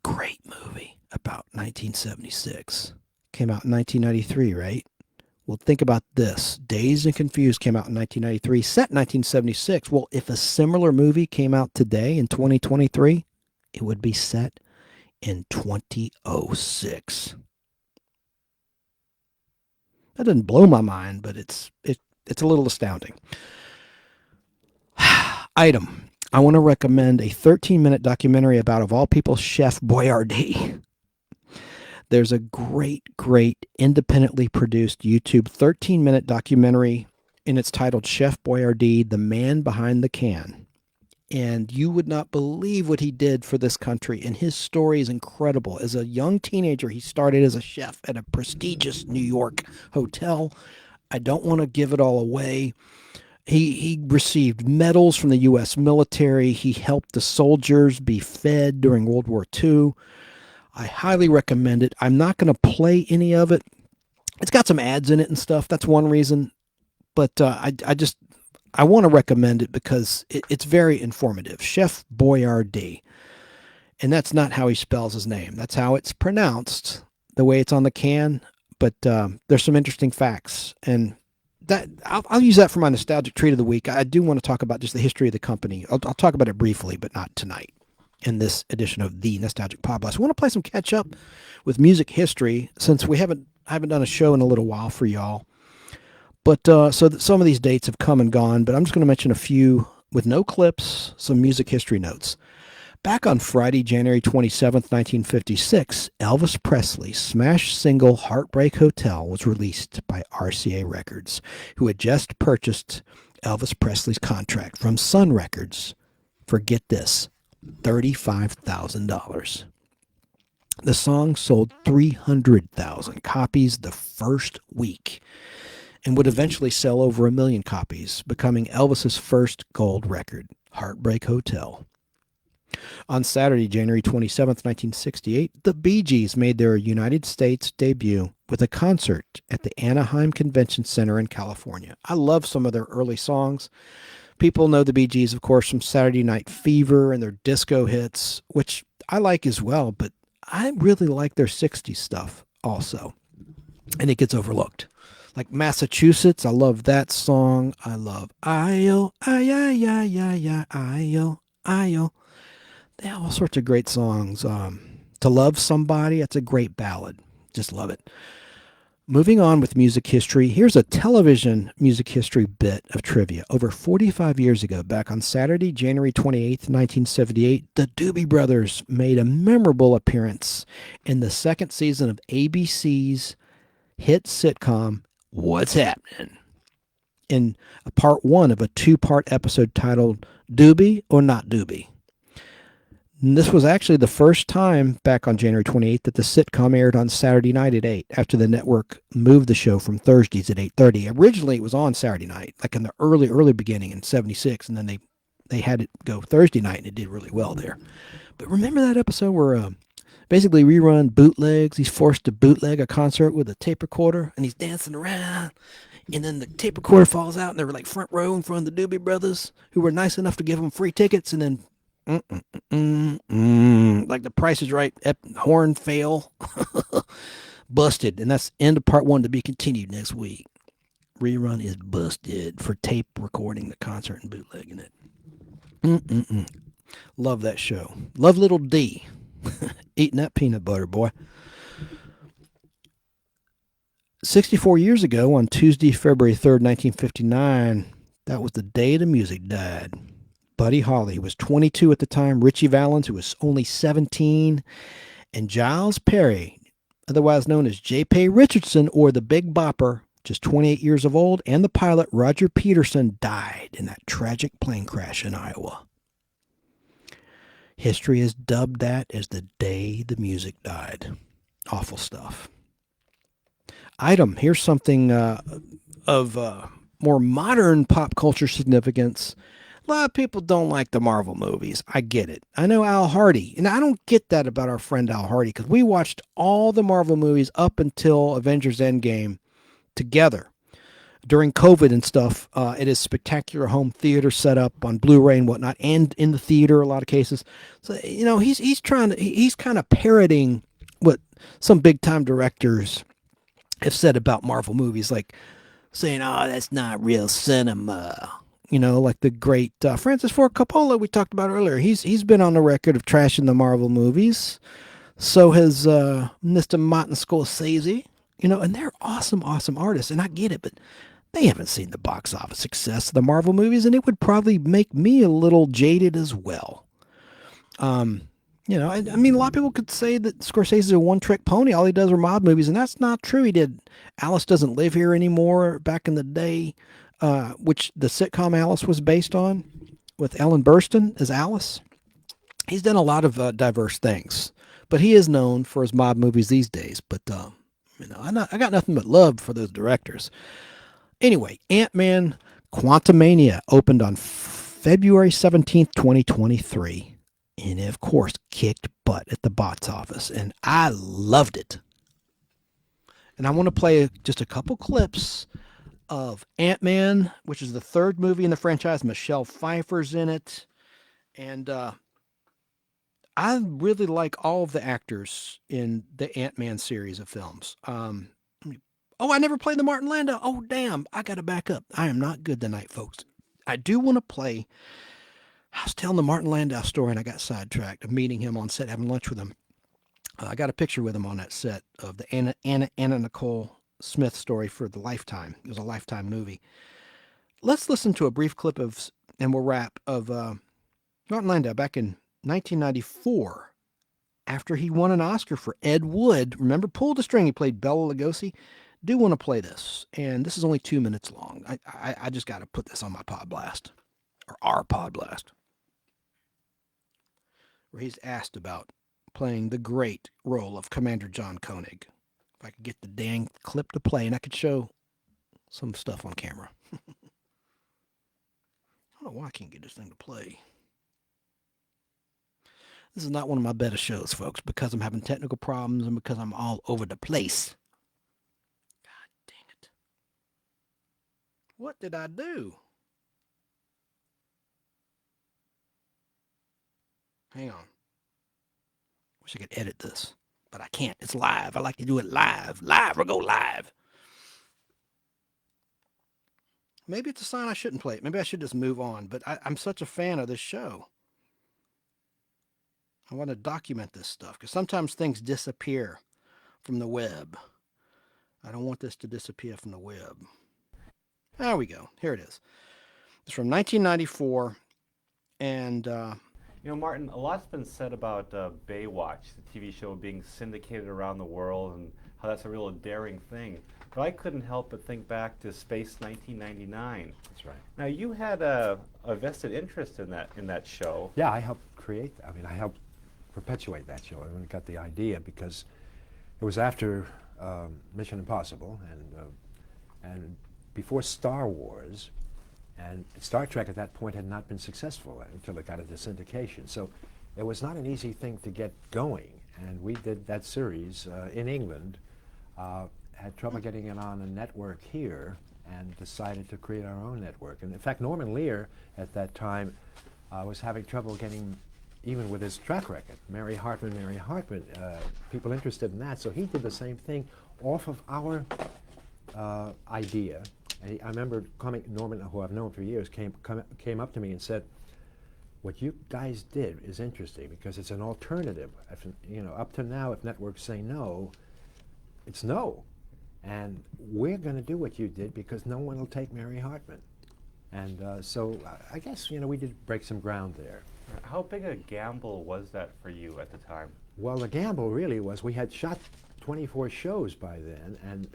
Great movie about 1976. Came out in 1993, right? Well, think about this. Dazed and Confused came out in 1993, set in 1976. Well, if a similar movie came out today in 2023, it would be set in 2006. That doesn't blow my mind, but it's a little astounding. Item. I want to recommend a 13-minute documentary about, of all people, Chef Boyardee. There's a great independently produced YouTube 13-minute documentary, and it's titled Chef Boyardee, The Man Behind the Can. And you would not believe what he did for this country, and his story is incredible. As a young teenager, he started as a chef at a prestigious New York hotel. I don't want to give it all away. He received medals from the U.S. military. He helped the soldiers be fed during World War II. I highly recommend it. I'm not going to play any of it. It's got some ads in it and stuff. That's one reason. But I want to recommend it because it's very informative. Chef Boyardee. And that's not how he spells his name. That's how it's pronounced, the way it's on the can. But there's some interesting facts. And that I'll use that for my nostalgic treat of the week. I do want to talk about just the history of the company. I'll talk about it briefly, but not tonight in this edition of the Nostalgic Podcast. I want to play some catch up with music history since I haven't done a show in a little while for y'all. But some of these dates have come and gone, but I'm just going to mention a few with no clips, some music history notes. Back on Friday, January 27th, 1956, Elvis Presley's smash single Heartbreak Hotel was released by RCA Records, who had just purchased Elvis Presley's contract from Sun Records for, get this, $35,000. The song sold 300,000 copies the first week and would eventually sell over 1 million copies, becoming Elvis's first gold record, Heartbreak Hotel. On Saturday, January 27th, 1968, the Bee Gees made their United States debut with a concert at the Anaheim Convention Center in California. I love some of their early songs. People know the Bee Gees, of course, from Saturday Night Fever and their disco hits, which I like as well, but I really like their 60s stuff also, and it gets overlooked. Like Massachusetts, I love that song. I love I-O, I-I-I-I-I, I-O, I-O. They have all sorts of great songs. To Love Somebody, that's a great ballad. Just love it. Moving on with music history, here's a television music history bit of trivia. Over 45 years ago, back on Saturday, January 28th, 1978, the Doobie Brothers made a memorable appearance in the second season of ABC's hit sitcom, What's Happening?, in a part one of a two-part episode titled Doobie or Not Doobie. And this was actually the first time back on January 28th that the sitcom aired on Saturday night at 8 after the network moved the show from Thursdays at 8:30. Originally, it was on Saturday night, like in the early beginning in 76, and then they had it go Thursday night, and it did really well there. But remember that episode where basically Rerun bootlegs? He's forced to bootleg a concert with a tape recorder, and he's dancing around. And then the tape recorder falls out, and they were like front row in front of the Doobie Brothers, who were nice enough to give him free tickets. And then, like the Price is Right horn fail, busted. And that's end of part 1 to be continued next week. Rerun is busted for tape recording the concert and bootlegging it. Love that show. Love Little D. Eating that peanut butter, boy. 64 years ago, on Tuesday, February 3rd, 1959, that was the day the music died. Buddy Holly was 22 at the time, Richie Valens, who was only 17, and Giles Perry, otherwise known as J.P. Richardson or the Big Bopper, just 28 years of old, and the pilot Roger Peterson died in that tragic plane crash in Iowa. History has dubbed that as the day the music died. Awful stuff. Item, here's something of more modern pop culture significance. A lot of people don't like the Marvel movies. I get it. I know Al Hardy, and I don't get that about our friend Al Hardy, because we watched all the Marvel movies up until Avengers Endgame together during COVID and stuff. It is spectacular home theater set up on Blu-ray and whatnot, and in the theater a lot of cases. So he's kind of parroting what some big time directors have said about Marvel movies, like saying, "Oh, that's not real cinema." Like the great Francis Ford Coppola we talked about earlier. He's been on the record of trashing the Marvel movies. So has Mr. Martin Scorsese. And they're awesome artists, and I get it, but they haven't seen the box office success of the Marvel movies, and it would probably make me a little jaded as well. I mean, a lot of people could say that Scorsese is a one-trick pony. All he does are mob movies, and that's not true. He did Alice Doesn't Live Here Anymore back in the day, which the sitcom Alice was based on, with Ellen Burstyn as Alice. He's done a lot of diverse things, but he is known for his mob movies these days. But I got nothing but love for those directors. Anyway, Ant-Man Quantumania opened on February 17th, 2023. And it, of course, kicked butt at the box office. And I loved it. And I want to play just a couple clips of Ant-Man, which is the third movie in the franchise. Michelle Pfeiffer's in it. And I really like all of the actors in the Ant-Man series of films. I never played the Martin Landau. Oh, damn. I got to back up. I am not good tonight, folks. I do want to play. I was telling the Martin Landau story, and I got sidetracked of meeting him on set, having lunch with him. I got a picture with him on that set of the Anna Nicole Smith story for the Lifetime. It was a Lifetime movie. Let's listen to a brief clip of, and we'll wrap, of Martin Landau back in 1994, after he won an Oscar for Ed Wood. Remember, Pull the String, he played Bela Lugosi. Do want to play this, and this is only 2 minutes long. I just got to put this on my Pod Blast, or our Pod Blast, where he's asked about playing the great role of Commander John Koenig. If I could get the dang clip to play, and I could show some stuff on camera. I don't know why I can't get this thing to play. This is not one of my better shows, folks, because I'm having technical problems and because I'm all over the place. God dang it. What did I do? Hang on. Wish I could edit this, but I can't. It's live. I like to do it live. Live or go live. Maybe it's a sign I shouldn't play it. Maybe I should just move on, but I'm such a fan of this show. I want to document this stuff because sometimes things disappear from the web. I don't want this to disappear from the web. There we go. Here it is. It's from 1994, and Martin, a lot's been said about Baywatch, the TV show being syndicated around the world, and how that's a real daring thing. But I couldn't help but think back to Space 1999. That's right. Now you had a vested interest in that show. Yeah, I helped create. I helped perpetuate that show. I got the idea because it was after Mission Impossible and before Star Wars, and Star Trek at that point had not been successful until it got into syndication. So it was not an easy thing to get going. And we did that series in England, had trouble getting it on a network here, and decided to create our own network. And in fact, Norman Lear at that time was having trouble getting, even with his track record, Mary Hartman, people interested in that. So he did the same thing off of our idea. And I remember Norman, who I've known for years, came up to me and said, what you guys did is interesting because it's an alternative. If, up to now, if networks say no, it's no. And we're going to do what you did because no one will take Mary Hartman. And so I guess, we did break some ground there. How big a gamble was that for you at the time? Well, the gamble really was we had shot 24 shows by then, and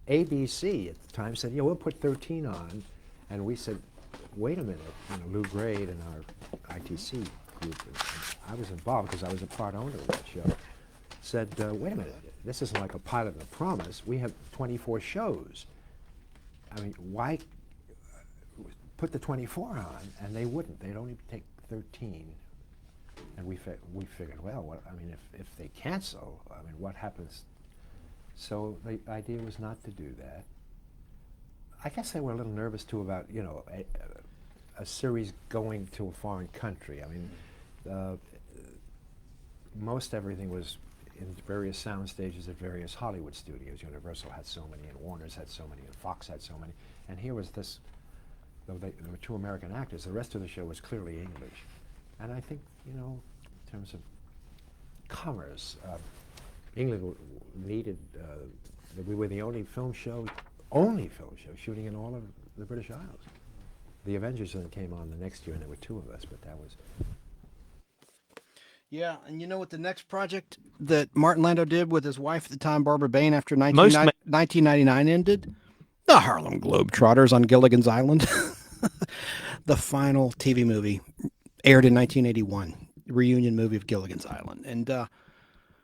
ABC at the time said, we'll put 13 on. And we said, wait a minute, Lou Grade and our ITC group, and I was involved because I was a part owner of that show, said, wait a minute, this isn't like a pilot and a promise. We have 24 shows. I mean, why put the 24 on? And they wouldn't. They'd only take 13. And we figured, well, if they cancel, what happens? So the idea was not to do that. I guess they were a little nervous too about, a series going to a foreign country. Most everything was in various sound stages at various Hollywood studios. Universal had so many, and Warner's had so many, and Fox had so many. And here was this, though there were 2 American actors, the rest of the show was clearly English. And I think, in terms of commerce, England needed, we were the only film show shooting in all of the British Isles. The Avengers then came on the next year, and there were 2 of us, but that was... Yeah, and you know what the next project that Martin Landau did with his wife at the time, Barbara Bain, after 1999 ended? The Harlem Globetrotters on Gilligan's Island. The final TV movie aired in 1981, reunion movie of Gilligan's Island. And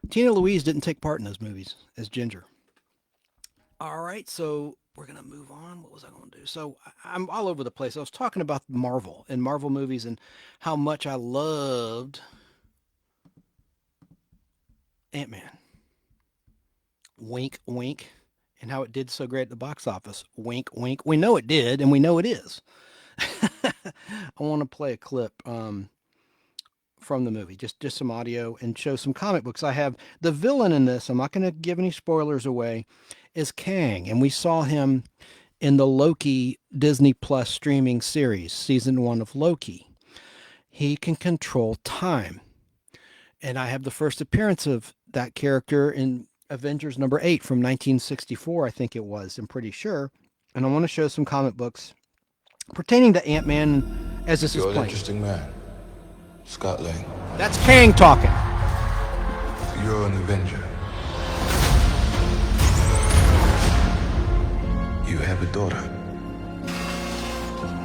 Tina Louise didn't take part in those movies as Ginger. All right, so we're going to move on. What was I going to do? So I'm all over the place. I was talking about Marvel and Marvel movies and how much I loved Ant-Man. Wink, wink. And how it did so great at the box office. Wink, wink. We know it did, and we know it is. I want to play a clip from the movie, just some audio, and show some comic books. I have the villain in this. I'm not going to give any spoilers away. Is Kang, and we saw him in the Loki Disney Plus streaming series, season 1 of Loki. He can control time, and I have the first appearance of that character in Avengers number 8 from 1964, I think it was. I'm pretty sure, and I want to show some comic books pertaining to Ant-Man as this is playing. You're an interesting man, Scott Lang. That's Kang talking. You're an Avenger. You have a daughter.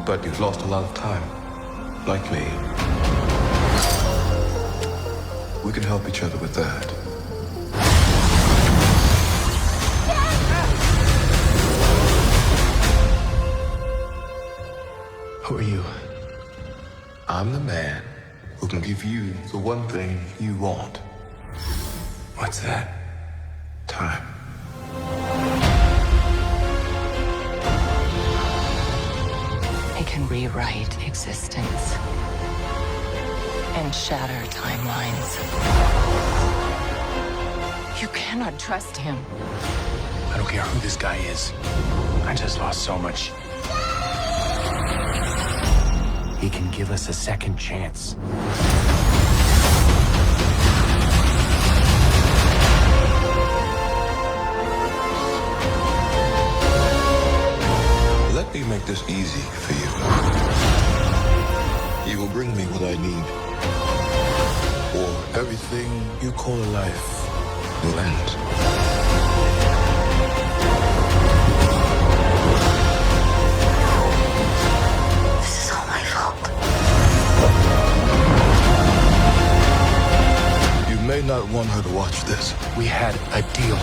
But you've lost a lot of time, like me. We can help each other with that. Who are you? I'm the man who can give you the one thing you want. What's that? Time. It can rewrite existence and shatter timelines. You cannot trust him. I don't care who this guy is. I just lost so much. He can give us a second chance. Let me make this easy for you. You will bring me what I need, or everything you call a life will end. This is all my fault. You may not want her to watch this. We had a deal.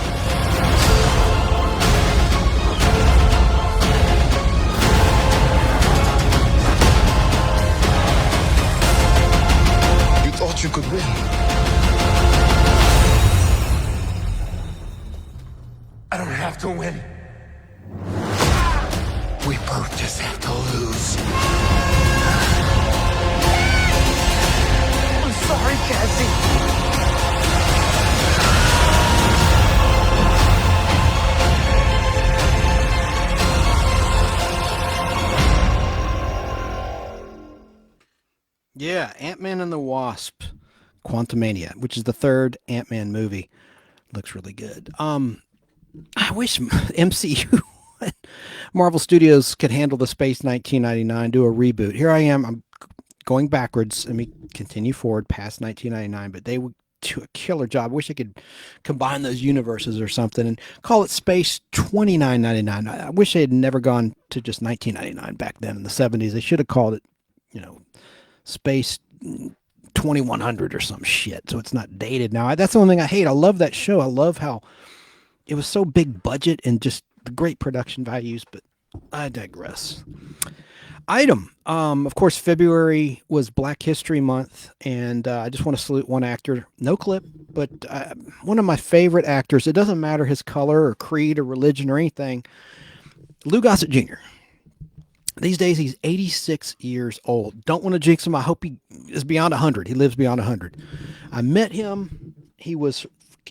We both just have to lose. I'm sorry, Cassie. Yeah, Ant-Man and the Wasp, Quantumania, which is the third Ant-Man movie. Looks really good. I wish MCU, Marvel Studios could handle the Space 1999, do a reboot. Here I am, I'm going backwards. Let me continue forward past 1999, but they would do a killer job. I wish I could combine those universes or something and call it Space 2999. I wish they had never gone to just 1999 back then in the 70s. They should have called it, Space 2100 or some shit, so it's not dated now. That's the only thing I hate. I love that show. I love how it was so big budget and just the great production values, but I digress. Item. Of course, February was Black History Month, and I just want to salute one actor. No clip, but one of my favorite actors. It doesn't matter his color or creed or religion or anything. Lou Gossett Jr. These days, he's 86 years old. Don't want to jinx him. I hope he is beyond 100. He lives beyond 100. I met him. He was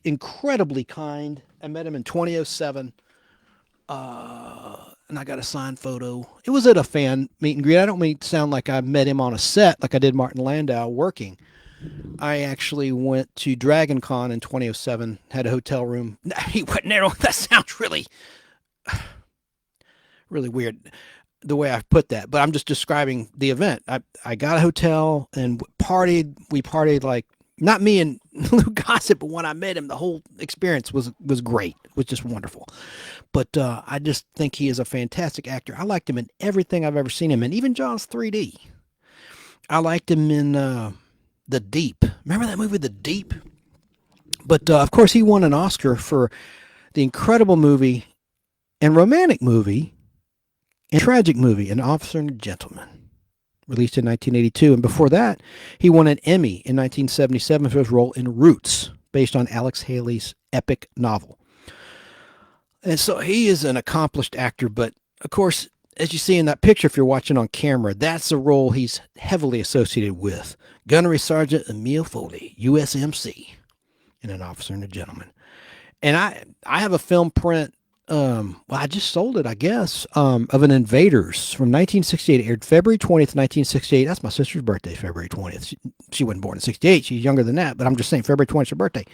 incredibly kind. I met him in 2007. And I got a signed photo. It was at a fan meet and greet. I don't mean to sound like I met him on a set like I did Martin Landau working. I actually went to Dragon Con in 2007, had a hotel room. He wasn't there. That sounds really weird, the way I put that, but I'm just describing the event. I got a hotel and partied. We partied like, not me and Lou Gossett, but when I met him, the whole experience was great. It was just wonderful. But I just think he is a fantastic actor. I liked him in everything I've ever seen him in, even Jaws 3D. I liked him in The Deep. Remember that movie, The Deep? But of course, he won an Oscar for the incredible movie and romantic movie and tragic movie, An Officer and a Gentleman, released in 1982. And before that, he won an Emmy in 1977 for his role in Roots, based on Alex Haley's epic novel. And so he is an accomplished actor, but of course, as you see in that picture, if you're watching on camera, that's the role he's heavily associated with. Gunnery Sergeant Emil Foley, USMC, in An Officer and a Gentleman. And I have a film print. I just sold it, I guess, of an Invaders from 1968. It aired February 20th, 1968. That's my sister's birthday, February 20th. She wasn't born in 68. She's younger than that, but I'm just saying February 20th is her birthday.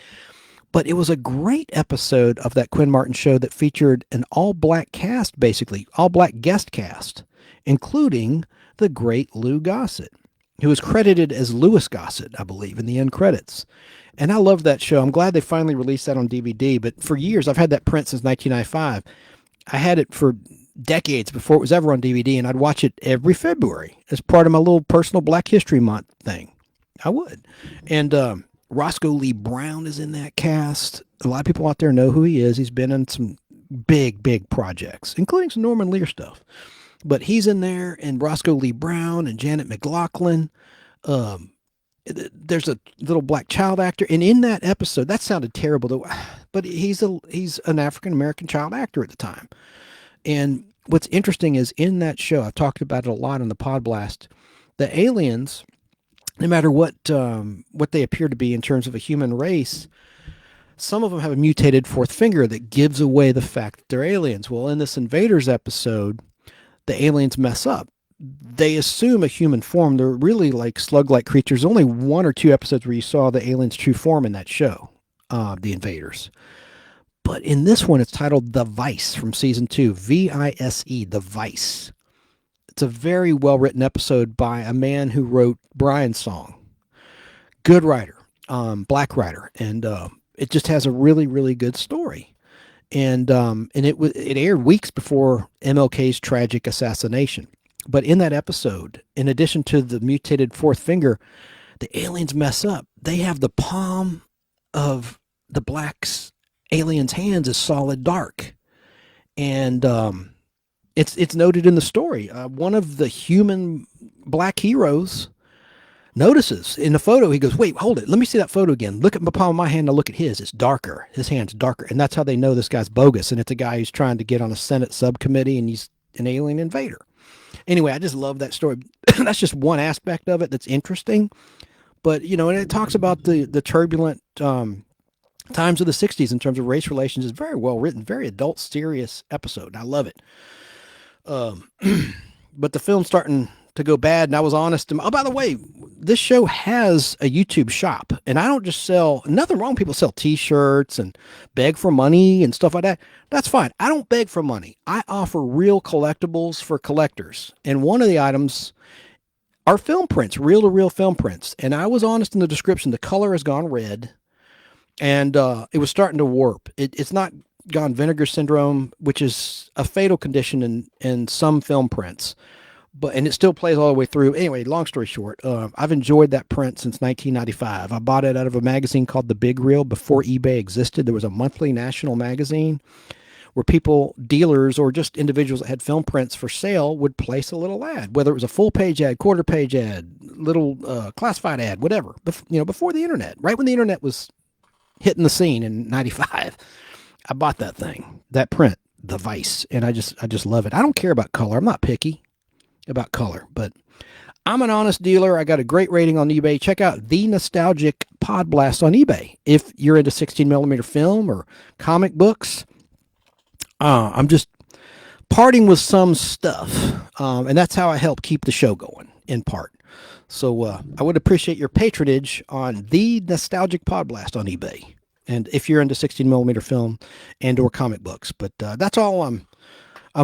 But it was a great episode of that Quinn Martin show that featured an all-black cast, basically, all-black guest cast, including the great Lou Gossett, who was credited as Louis Gossett, I believe, in the end credits. And I love that show. I'm glad they finally released that on DVD. But for years, I've had that print since 1995. I had it for decades before it was ever on DVD, and I'd watch it every February as part of my little personal Black History Month thing. I would. And Roscoe Lee Brown is in that cast. A lot of people out there know who he is. He's been in some big, big projects, including some Norman Lear stuff. But he's in there, and Roscoe Lee Brown and Janet McLaughlin. There's a little black child actor, and in that episode, that sounded terrible though, but he's an African-American child actor at the time. And what's interesting is in that show, I've talked about it a lot on the Pod Blast, the aliens, no matter what they appear to be in terms of a human race, some of them have a mutated fourth finger that gives away the fact that they're aliens. Well, in this Invaders episode, the aliens mess up. They assume a human form. They're really like slug-like creatures. Only one or two episodes where you saw the aliens' true form in that show, the Invaders. But in this one, it's titled The Vice from season 2, V-I-S-E, The Vice. It's a very well-written episode by a man who wrote Brian's Song. Good writer, black writer, and it just has a really, really good story. And it aired weeks before MLK's tragic assassination. But in that episode, in addition to the mutated fourth finger, the aliens mess up. They have the palm of the black's alien's hands is solid dark. And it's noted in the story. One of the human black heroes notices in the photo. He goes, wait, hold it. Let me see that photo again. Look at the palm of my hand. Now look at his. It's darker. His hand's darker. And that's how they know this guy's bogus. And it's a guy who's trying to get on a Senate subcommittee, and he's an alien invader. Anyway, I just love that story. That's just one aspect of it that's interesting. But, you know, and it talks about the turbulent times of the 60s in terms of race relations. It's very well written, very adult, serious episode. I love it. But the film's starting to go bad, and I was honest. Oh, by the way, this show has a YouTube shop, and I don't just sell, nothing wrong. People sell t-shirts and beg for money and stuff like that. That's fine. I don't beg for money. I offer real collectibles for collectors. And one of the items are film prints, reel-to-reel film prints. And I was honest in the description. The color has gone red, and it was starting to warp. It's not gone vinegar syndrome, which is a fatal condition in some film prints. And it still plays all the way through. Anyway, long story short, I've enjoyed that print since 1995. I bought it out of a magazine called The Big Reel before eBay existed. There was a monthly national magazine where people, dealers, or just individuals that had film prints for sale would place a little ad, whether it was a full-page ad, quarter-page ad, little classified ad, whatever. Before the internet, right when the internet was hitting the scene in 95, I bought that thing, that print, The Vice, and I just love it. I don't care about color. I'm not picky about color, but I'm an honest dealer. I got a great rating on eBay. Check out The Nostalgic Pod Blast on eBay if you're into 16mm film or comic books. I'm just parting with some stuff, and that's how I help keep the show going, in part. So I would appreciate your patronage on The Nostalgic Pod Blast on eBay, and if you're into 16mm film and or comic books. But that's all I'm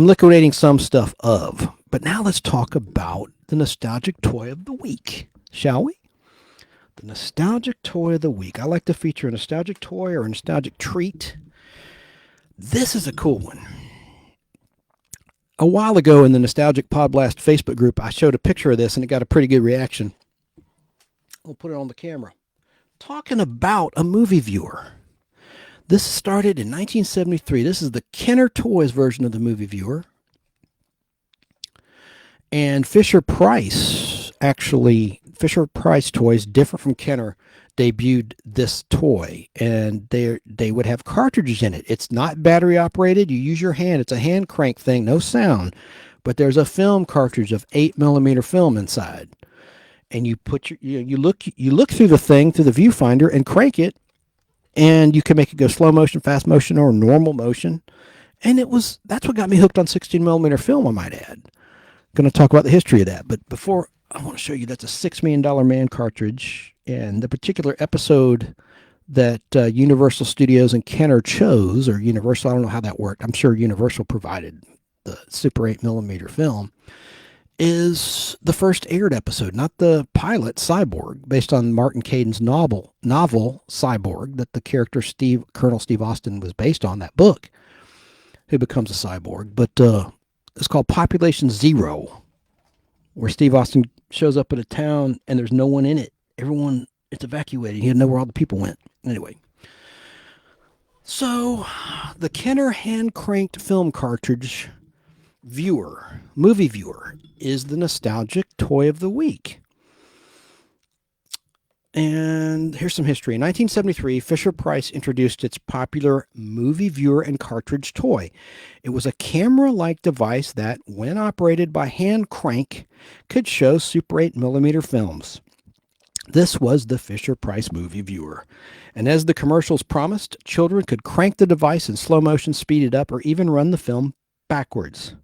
liquidating some stuff of. But now let's talk about the nostalgic toy of the week, shall we? The nostalgic toy of the week. I like to feature a nostalgic toy or a nostalgic treat. This is a cool one. A while ago in the Nostalgic Pod Blast Facebook group, I showed a picture of this and it got a pretty good reaction. I'll put it on the camera. Talking about a movie viewer. This started in 1973. This is the Kenner Toys version of the movie viewer. And Fisher-Price Toys, different from Kenner, debuted this toy. And they would have cartridges in it. It's not battery operated. You use your hand. It's a hand crank thing, no sound. But there's a film cartridge of 8mm film inside. And you put you look through the thing, through the viewfinder, and crank it. And you can make it go slow motion, fast motion, or normal motion. And that's what got me hooked on 16mm film, I might add. Going to talk about the history of that. But before, I want to show you that's a $6 Million Man cartridge. And the particular episode that Universal Studios and Kenner chose, or Universal, I don't know how that worked. I'm sure Universal provided the Super 8mm film, is the first aired episode, not the pilot, Cyborg, based on Martin Caden's novel Cyborg, that the character Colonel Steve Austin was based on, that book, who becomes a cyborg. But it's called Population Zero, where Steve Austin shows up at a town and there's no one in it. Everyone, it's evacuated. He didn't know where all the people went. Anyway. So, the Kenner hand-cranked film cartridge movie viewer, is the nostalgic toy of the week. And here's some history. In 1973, Fisher-Price introduced its popular movie viewer and cartridge toy. It was a camera-like device that, when operated by hand crank, could show Super 8mm films. This was the Fisher-Price movie viewer. And as the commercials promised, children could crank the device in slow motion, speed it up, or even run the film backwards.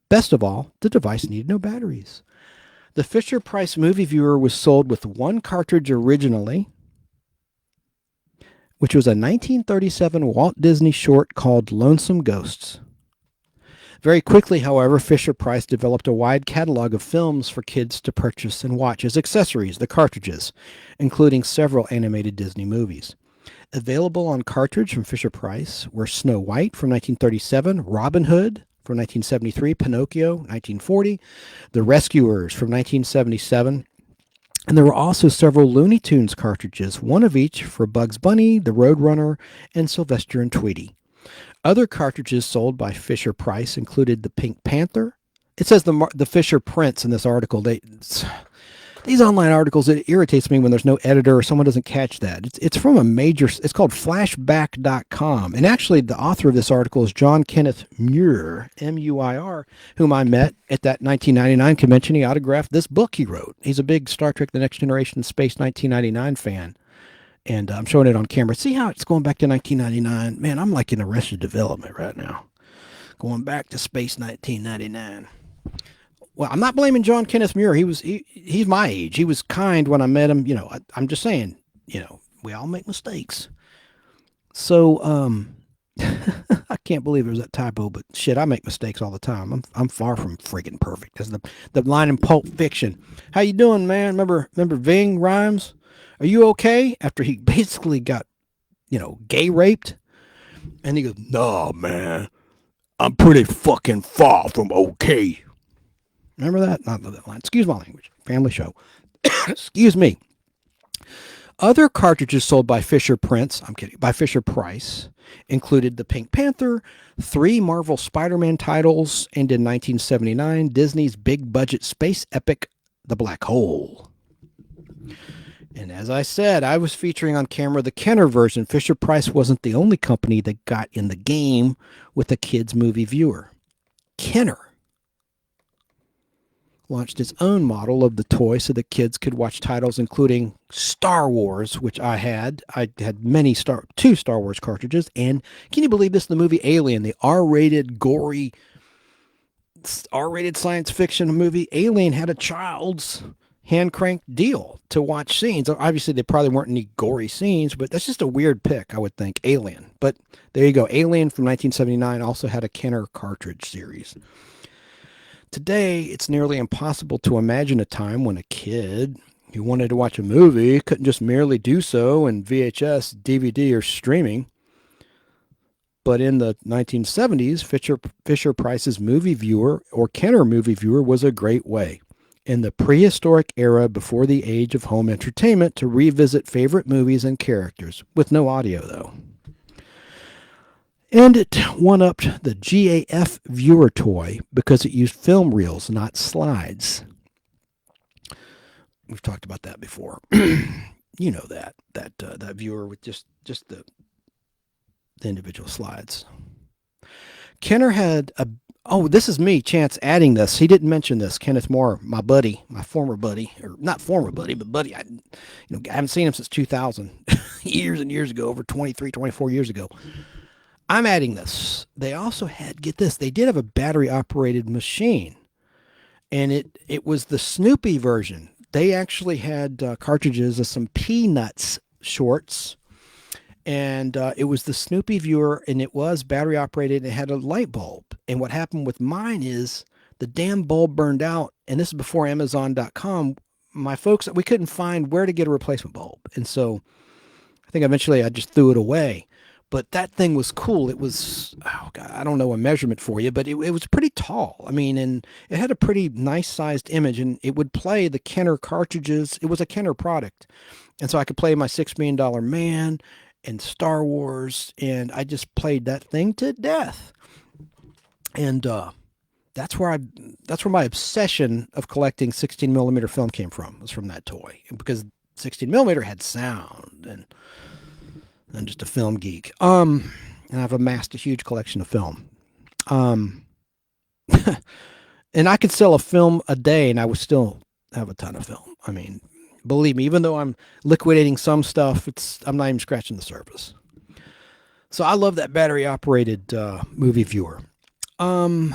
Best of all, the device needed no batteries. The Fisher-Price movie viewer was sold with one cartridge originally, which was a 1937 Walt Disney short called Lonesome Ghosts. Very quickly, however, Fisher-Price developed a wide catalog of films for kids to purchase and watch as accessories, the cartridges, including several animated Disney movies. Available on cartridge from Fisher-Price were Snow White from 1937, Robin Hood from 1973, Pinocchio, 1940, The Rescuers from 1977, and there were also several Looney Tunes cartridges, one of each for Bugs Bunny, the Roadrunner, and Sylvester and Tweety. Other cartridges sold by Fisher-Price included the Pink Panther. It says the Fisher prints in this article. these online articles, it irritates me when there's no editor or someone doesn't catch that. It's from a major, it's called flashback.com. And actually the author of this article is John Kenneth Muir, M-U-I-R, whom I met at that 1999 convention. He autographed this book he wrote. He's a big Star Trek The Next Generation Space 1999 fan. And I'm showing it on camera. See how it's going back to 1999? Man, I'm like in Arrested Development right now. Going back to Space 1999. Well, I'm not blaming John Kenneth Muir. He's my age. He was kind when I met him. You know, I'm just saying, you know, we all make mistakes. So, I can't believe there's that typo, but shit, I make mistakes all the time. I'm far from friggin' perfect. That's the line in Pulp Fiction. How you doing, man? Remember Ving Rhames? Are you okay? After he basically got, you know, gay raped. And he goes, "No, man, I'm pretty fucking far from okay." Remember that? Not that line. Excuse my language. Family show. Excuse me. Other cartridges sold by Fisher Price included the Pink Panther, 3 Marvel Spider-Man titles, and in 1979, Disney's big-budget space epic, The Black Hole. And as I said, I was featuring on camera the Kenner version. Fisher Price wasn't the only company that got in the game with a kids' movie viewer. Kenner launched its own model of the toy so that kids could watch titles including Star Wars, which I had. I had two Star Wars cartridges, and can you believe this? The movie Alien, the R-rated, gory, R-rated science fiction movie. Alien had a child's hand-cranked deal to watch scenes. Obviously, there probably weren't any gory scenes, but that's just a weird pick, I would think, Alien. But there you go. Alien from 1979 also had a Kenner cartridge series. Today, it's nearly impossible to imagine a time when a kid who wanted to watch a movie couldn't just merely do so in VHS, DVD, or streaming. But in the 1970s, Fisher Price's movie viewer, or Kenner movie viewer, was a great way, in the prehistoric era before the age of home entertainment, to revisit favorite movies and characters, with no audio, though. And it one-upped the GAF viewer toy because it used film reels, not slides. We've talked about that before. You know that viewer with just the individual slides. Kenner had a... Oh, this is me, Chance, adding this. He didn't mention this. Kenneth Moore, my buddy, my former buddy, or not former buddy, but buddy. I haven't seen him since 2000, years and years ago, over 23, 24 years ago. I'm adding this. They also had, get this, they did have a battery-operated machine, and it was the Snoopy version. They actually had cartridges of some Peanuts shorts, and it was the Snoopy viewer, and it was battery-operated, and it had a light bulb. And what happened with mine is the damn bulb burned out, and this is before Amazon.com. My folks, we couldn't find where to get a replacement bulb, and so I think eventually I just threw it away. But that thing was cool. It was, oh God, I don't know a measurement for you, but it was pretty tall. I mean, and it had a pretty nice sized image, and it would play the Kenner cartridges. It was a Kenner product. And so I could play my $6 Million Man and Star Wars, and I just played that thing to death. And that's where my obsession of collecting 16mm film came from, was from that toy. Because 16mm had sound, and I'm just a film geek. And I've amassed a huge collection of film. And I could sell a film a day and I would still have a ton of film. I mean, believe me, even though I'm liquidating some stuff, I'm not even scratching the surface. So I love that battery operated movie viewer. I'll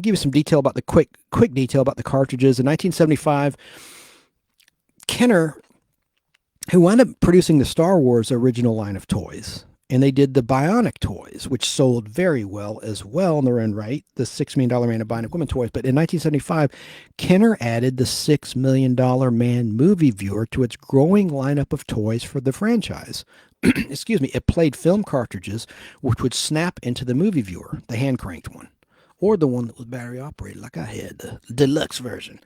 give you some detail about the quick detail about the cartridges. In 1975, Kenner, who wound up producing the Star Wars original line of toys, and they did the Bionic toys, which sold very well as well in their own right, the $6 Million Man and Bionic Woman toys. But in 1975, Kenner added the $6 Million Man movie viewer to its growing lineup of toys for the franchise. Excuse me, it played film cartridges, which would snap into the movie viewer, the hand-cranked one, or the one that was battery-operated like I had, the deluxe version.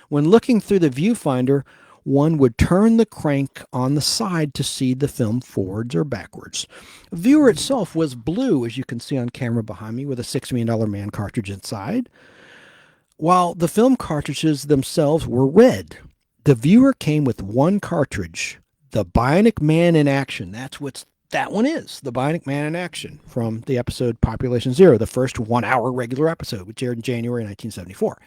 When looking through the viewfinder, one would turn the crank on the side to see the film forwards or backwards. The viewer itself was blue, as you can see on camera behind me, with a $6 Million Man cartridge inside, while the film cartridges themselves were red. The viewer came with one cartridge, The Bionic Man in Action. That's what that one is, The Bionic Man in Action, from the episode Population Zero, the first 1 hour regular episode, which aired in January 1974.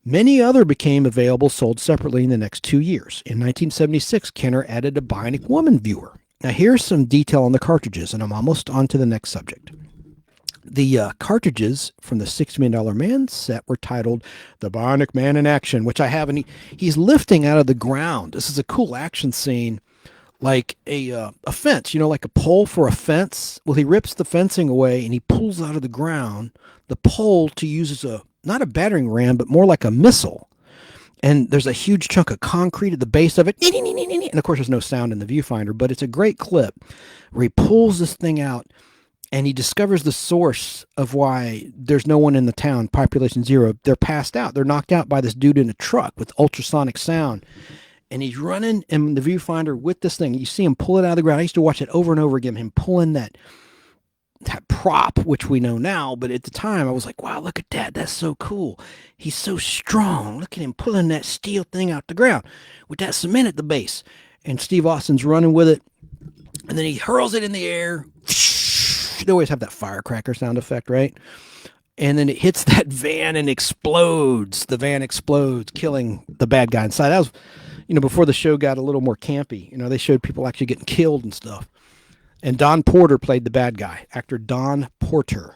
Many other became available, sold separately in the next 2 years. In 1976, Kenner added a Bionic Woman viewer. Now here's some detail on the cartridges, and I'm almost on to the next subject. The cartridges from the $6 Million Man set were titled The Bionic Man in Action, which I have, and he's lifting out of the ground. This is a cool action scene, like a fence, like a pole for a fence. Well, he rips the fencing away, and he pulls out of the ground the pole to use as not a battering ram, but more like a missile. And there's a huge chunk of concrete at the base of it. And of course, there's no sound in the viewfinder, but it's a great clip where he pulls this thing out and he discovers the source of why there's no one in the town, Population Zero. They're passed out. They're knocked out by this dude in a truck with ultrasonic sound. And he's running in the viewfinder with this thing. You see him pull it out of the ground. I used to watch it over and over again, him pulling that prop, which we know now, but at the time I was like, wow, look at that. That's so cool. He's so strong. Look at him pulling that steel thing out the ground with that cement at the base. And Steve Austin's running with it. And then he hurls it in the air. They always have that firecracker sound effect, right? And then it hits that van and explodes. The van explodes, killing the bad guy inside. That was, before the show got a little more campy. They showed people actually getting killed and stuff. And Don Porter played the bad guy, actor Don Porter.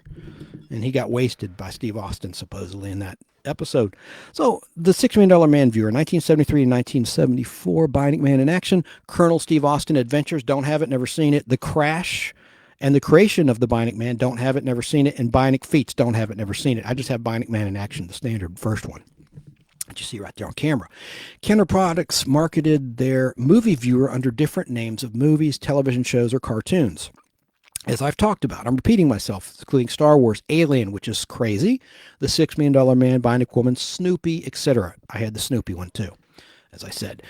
And he got wasted by Steve Austin, supposedly, in that episode. So, the $6 Million Man viewer, 1973 and 1974, Bionic Man in Action, Colonel Steve Austin Adventures, don't have it, never seen it. The Crash and the Creation of the Bionic Man, don't have it, never seen it. And Bionic Feats, don't have it, never seen it. I just have Bionic Man in Action, the standard first one that you see right there on camera. Kenner Products marketed their movie viewer under different names of movies, television shows, or cartoons. As I've talked about, I'm repeating myself, including Star Wars, Alien, which is crazy, The $6 Million Man, Bionic Woman, Snoopy, etc. I had the Snoopy one too, as I said.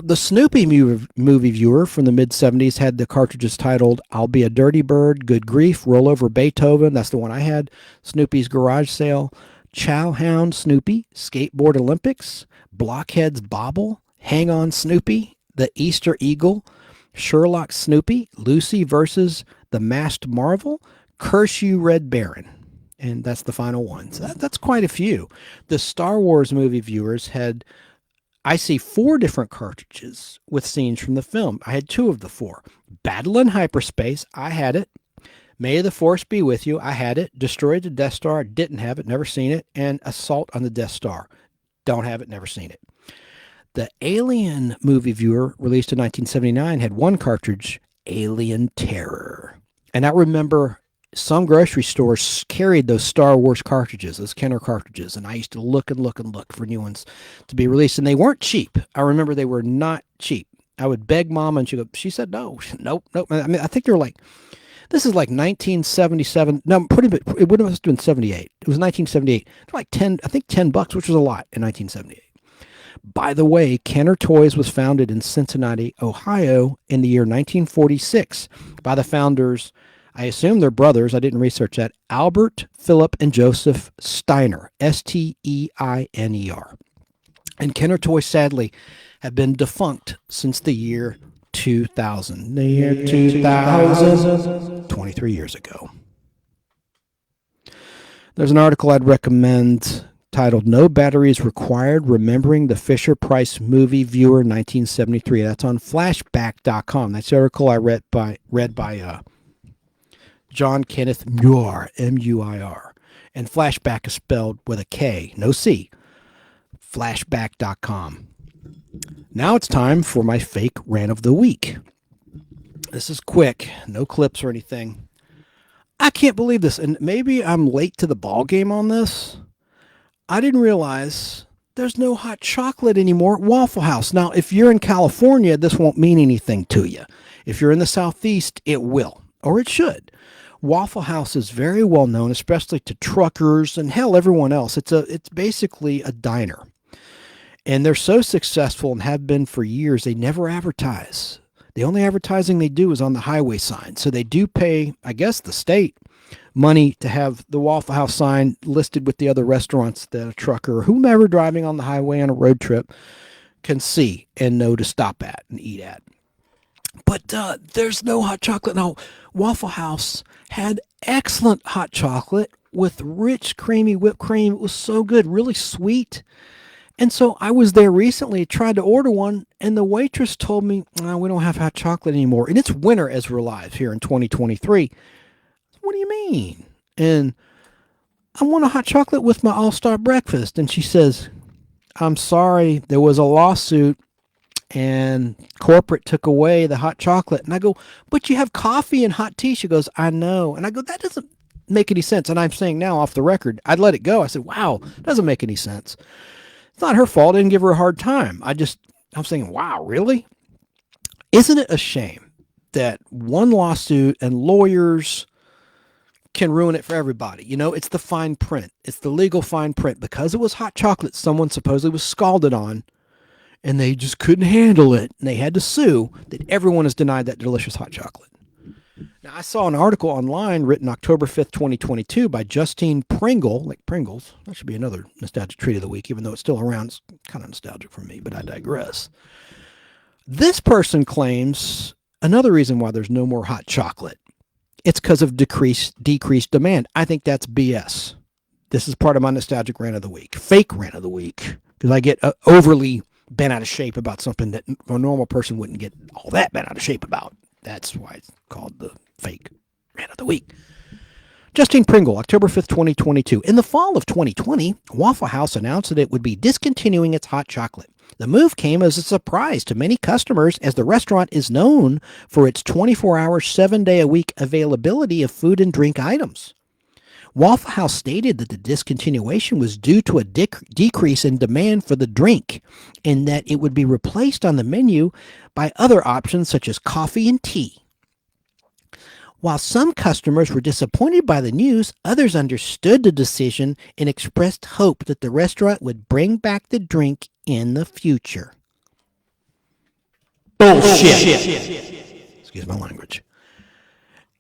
The Snoopy movie viewer from the mid-70s had the cartridges titled I'll Be a Dirty Bird, Good Grief, Roll Over Beethoven, that's the one I had, Snoopy's Garage Sale, Chowhound Snoopy, Skateboard Olympics, Blockheads Bobble, Hang On Snoopy, The Easter Eagle, Sherlock Snoopy, Lucy versus the Masked Marvel, Curse You Red Baron. And that's the final one. So that's quite a few. The Star Wars movie viewers had, I see 4 different cartridges with scenes from the film. I had 2 of the 4. Battle in Hyperspace, I had it. May the Force Be With You, I had it. Destroyed the Death Star, didn't have it, never seen it. And Assault on the Death Star, don't have it, never seen it. The Alien movie viewer, released in 1979, had one cartridge, Alien Terror. And I remember some grocery stores carried those Star Wars cartridges, those Kenner cartridges, and I used to look and look and look for new ones to be released, and they weren't cheap. I remember they were not cheap. I would beg Mom, and she said no. Nope. I mean, I think they were like, this is like 1977. No, it would have been 78. It was 1978. Like $10, I think $10, which was a lot in 1978. By the way, Kenner Toys was founded in Cincinnati, Ohio in the year 1946 by the founders, I assume they're brothers, I didn't research that, Albert, Philip, and Joseph Steiner, Steiner. And Kenner Toys, sadly, have been defunct since the year 2000. The year 2000, 23 years ago. There's an article I'd recommend titled No Batteries Required, Remembering the Fisher-Price Movie Viewer 1973. That's on flashback.com. That's the article I read by John Kenneth Muir, M-U-I-R. And flashback is spelled with a K, no C. Flashback.com. Now it's time for my fake rant of the week. This is quick, no clips or anything. I can't believe this, and maybe I'm late to the ball game on this. I didn't realize there's no hot chocolate anymore at Waffle House. Now, if you're in California, this won't mean anything to you. If you're in the Southeast, it will, or it should. Waffle House is very well known, especially to truckers and hell, everyone else. It's basically a diner. And they're so successful and have been for years, they never advertise. The only advertising they do is on the highway sign. So they do pay, I guess, the state money to have the Waffle House sign listed with the other restaurants that a trucker or whomever driving on the highway on a road trip can see and know to stop at and eat at. But there's no hot chocolate. Now, Waffle House had excellent hot chocolate with rich, creamy whipped cream. It was so good, really sweet. And so I was there recently, tried to order one, and the waitress told me, we don't have hot chocolate anymore. And it's winter as we're live here in 2023. What do you mean? And I want a hot chocolate with my all-star breakfast. And she says, I'm sorry, there was a lawsuit and corporate took away the hot chocolate. And I go, but you have coffee and hot tea. She goes, I know. And I go, that doesn't make any sense. And I'm saying now off the record, I'd let it go. I said, wow, doesn't make any sense. It's not her fault. I didn't give her a hard time. I'm saying, wow, really? Isn't it a shame that one lawsuit and lawyers can ruin it for everybody? You know, it's the fine print. It's the legal fine print. Because it was hot chocolate someone supposedly was scalded on, and they just couldn't handle it, and they had to sue, that everyone is denied that delicious hot chocolate. Now, I saw an article online written October 5th, 2022 by Justine Pringle, like Pringles. That should be another nostalgic treat of the week, even though it's still around. It's kind of nostalgic for me, but I digress. This person claims another reason why there's no more hot chocolate. It's because of decreased demand. I think that's BS. This is part of my nostalgic rant of the week, fake rant of the week, because I get overly bent out of shape about something that a normal person wouldn't get all that bent out of shape about. That's why it's called the fake rant of the week. Justine Pringle, October 5th, 2022. In the fall of 2020, Waffle House announced that it would be discontinuing its hot chocolate. The move came as a surprise to many customers, as the restaurant is known for its 24-hour, 7-day-a-week availability of food and drink items. Waffle House stated that the discontinuation was due to a decrease in demand for the drink, and that it would be replaced on the menu by other options such as coffee and tea. While some customers were disappointed by the news, others understood the decision and expressed hope that the restaurant would bring back the drink in the future. Bullshit. Excuse my language.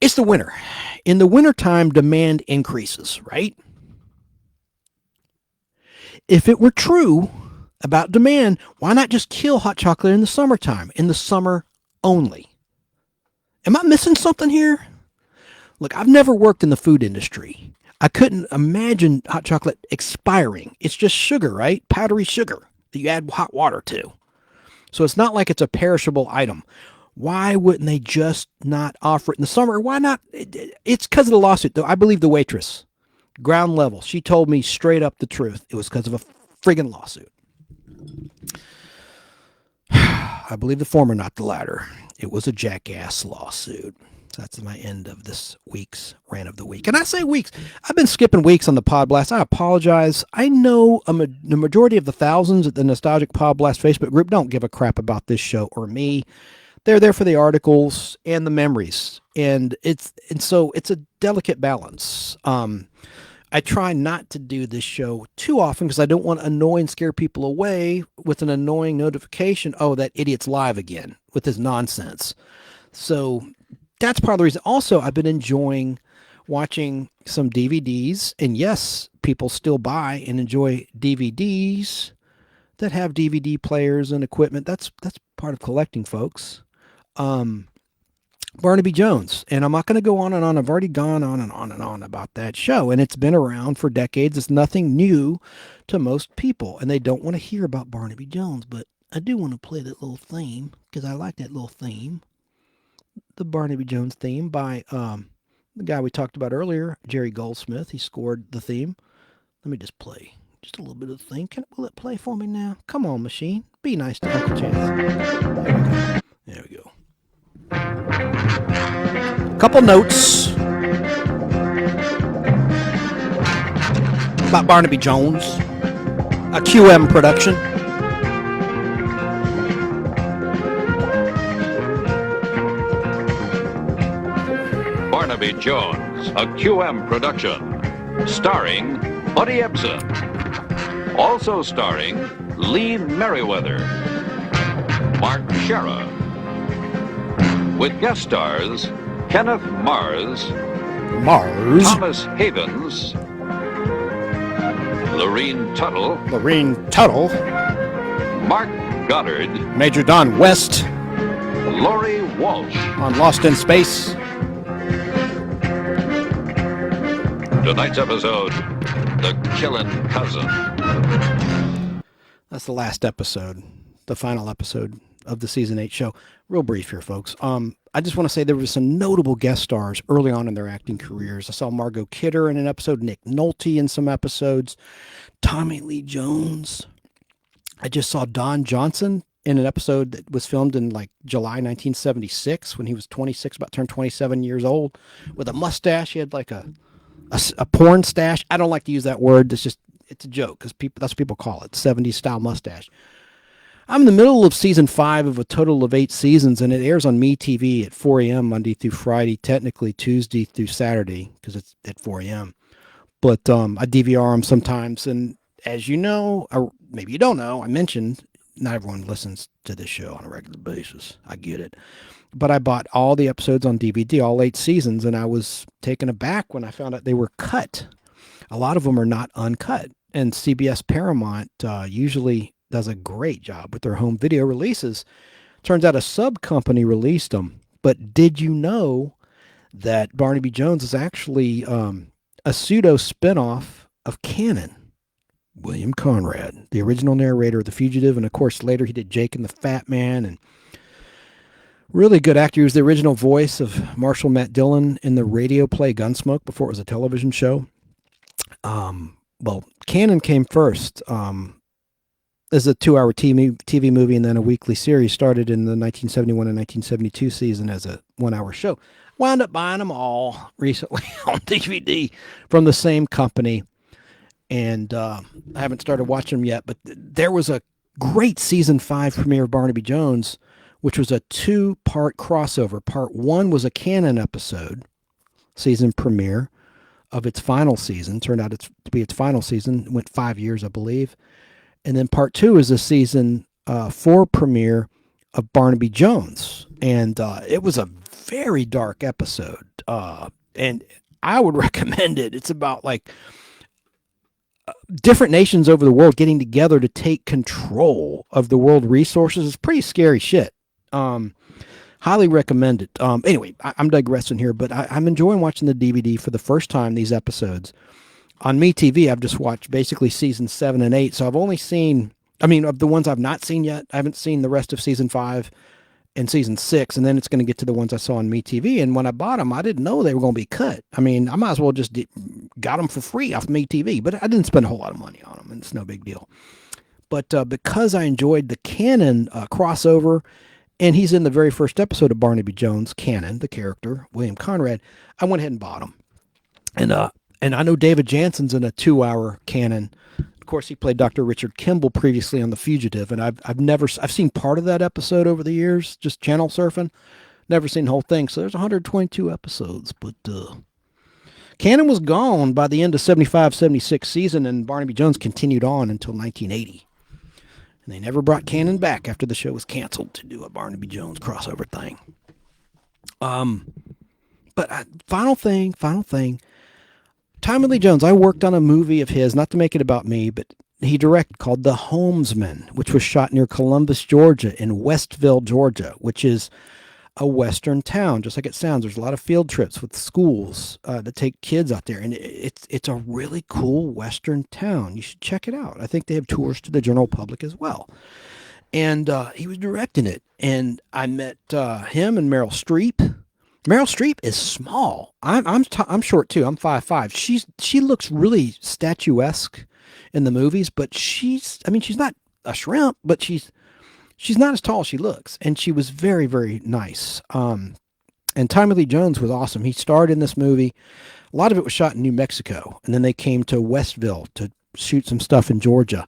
It's the winter. In the wintertime, demand increases, right? If it were true about demand, why not just kill hot chocolate in the summertime, in the summer only? Am I missing something here? Look, I've never worked in the food industry. I couldn't imagine hot chocolate expiring. It's just sugar, right? Powdery sugar that you add hot water to. So it's not like it's a perishable item. Why wouldn't they just not offer it in the summer? Why not? It's because of the lawsuit, though. I believe the waitress, ground level, she told me straight up the truth. It was because of a friggin' lawsuit. I believe the former, not the latter. It was a jackass lawsuit. So that's my end of this week's rant of the week. And I say weeks. I've been skipping weeks on the Pod Blast. I apologize. I know the majority of the thousands at the Nostalgic Pod Blast Facebook group don't give a crap about this show or me. They're there for the articles and the memories. And so it's a delicate balance. I try not to do this show too often because I don't want to annoy and scare people away with an annoying notification. Oh, that idiot's live again with his nonsense. So that's part of the reason. Also, I've been enjoying watching some DVDs. And yes, people still buy and enjoy DVDs that have DVD players and equipment. That's part of collecting, folks. Barnaby Jones, and I'm not going to go on and on. I've already gone on and on and on about that show, and it's been around for decades. It's nothing new to most people, and they don't want to hear about Barnaby Jones, but I do want to play that little theme because I like that little theme, the Barnaby Jones theme by the guy we talked about earlier, Jerry Goldsmith. He scored the theme. Let me just play just a little bit of the theme. Will it play for me now? Come on, machine. Be nice to Uncle Chance. There we go. Couple notes about Barnaby Jones, a QM production. Barnaby Jones, a QM production, starring Buddy Ebsen, also starring Lee Merriweather, Mark Shera, with guest stars Kenneth Mars, Thomas Havens, Lorene Tuttle, Mark Goddard, Major Don West, Laurie Walsh. On Lost in Space. Tonight's episode, The Killin' Cousin. That's the last episode, the final episode of the season 8 show. Real brief here, folks. I just want to say there were some notable guest stars early on in their acting careers. I saw Margot Kidder in an episode, Nick Nolte in some episodes, Tommy Lee Jones. I just saw Don Johnson in an episode that was filmed in like July 1976 when he was 26, about turned 27 years old, with a mustache. He had like a porn stash. I don't like to use that word. It's a joke because that's what people call it, 70s style mustache. I'm in the middle of season 5 of a total of 8 seasons, and it airs on MeTV at 4 a.m. Monday through Friday, technically Tuesday through Saturday because it's at 4 a.m. But I DVR them sometimes, and as you know, or maybe you don't know, I mentioned not everyone listens to this show on a regular basis. I get it. But I bought all the episodes on DVD, all 8 seasons, and I was taken aback when I found out they were cut. A lot of them are not uncut, and CBS Paramount usually does a great job with their home video releases. Turns out a sub company released them. But did you know that Barnaby Jones is actually a pseudo spinoff of Canon? William Conrad, the original narrator of The Fugitive, and of course later he did Jake and the Fat Man, and really good actor. He was the original voice of Marshall Matt Dillon in the radio play Gunsmoke before it was a television show. Well, Canon came first. As a 2-hour TV movie and then a weekly series. Started in the 1971 and 1972 season as a 1-hour show. Wound up buying them all recently on DVD from the same company. And I haven't started watching them yet, but there was a great season 5 premiere of Barnaby Jones, which was a 2-part crossover. Part 1 was a Canon episode, season premiere of its final season. Turned out to be its final season. It went 5 years, I believe. And then part 2 is a season 4 premiere of Barnaby Jones. And it was a very dark episode. And I would recommend it. It's about like different nations over the world getting together to take control of the world resources. It's pretty scary shit. Highly recommend it. Anyway, I'm digressing here, but I'm enjoying watching the DVD for the first time, these episodes. On MeTV, I've just watched basically seasons 7 and 8. So I've only seen, of the ones I've not seen yet, I haven't seen the rest of season 5 and season 6. And then it's going to get to the ones I saw on MeTV. And when I bought them, I didn't know they were going to be cut. I might as well just got them for free off MeTV, but I didn't spend a whole lot of money on them, and it's no big deal. But because I enjoyed the Canon crossover, and he's in the very first episode of Barnaby Jones, Canon, the character, William Conrad, I went ahead and bought them. And I know David Jansen's in a 2-hour Canon. Of course, he played Dr. Richard Kimball previously on The Fugitive, and I've seen part of that episode over the years, just channel surfing. Never seen the whole thing. So there's 122 episodes, but Canon was gone by the end of 75-76 season, and Barnaby Jones continued on until 1980. And they never brought Canon back after the show was canceled to do a Barnaby Jones crossover thing. But final thing. Tommy Lee Jones, I worked on a movie of his, not to make it about me, but he directed, called The Homesman, which was shot near Columbus, Georgia, in Westville, Georgia, which is a western town, just like it sounds. There's a lot of field trips with schools to take kids out there, and it's a really cool western town. You should check it out. I think they have tours to the general public as well. And he was directing it, and I met him and Meryl Streep. Meryl Streep is small. I'm short too. I'm 5'5". She looks really statuesque in the movies, but she's not a shrimp, but she's not as tall as she looks, and she was very, very nice. And Tommy Lee Jones was awesome. He starred in this movie. A lot of it was shot in New Mexico, and then they came to Westville to shoot some stuff in Georgia,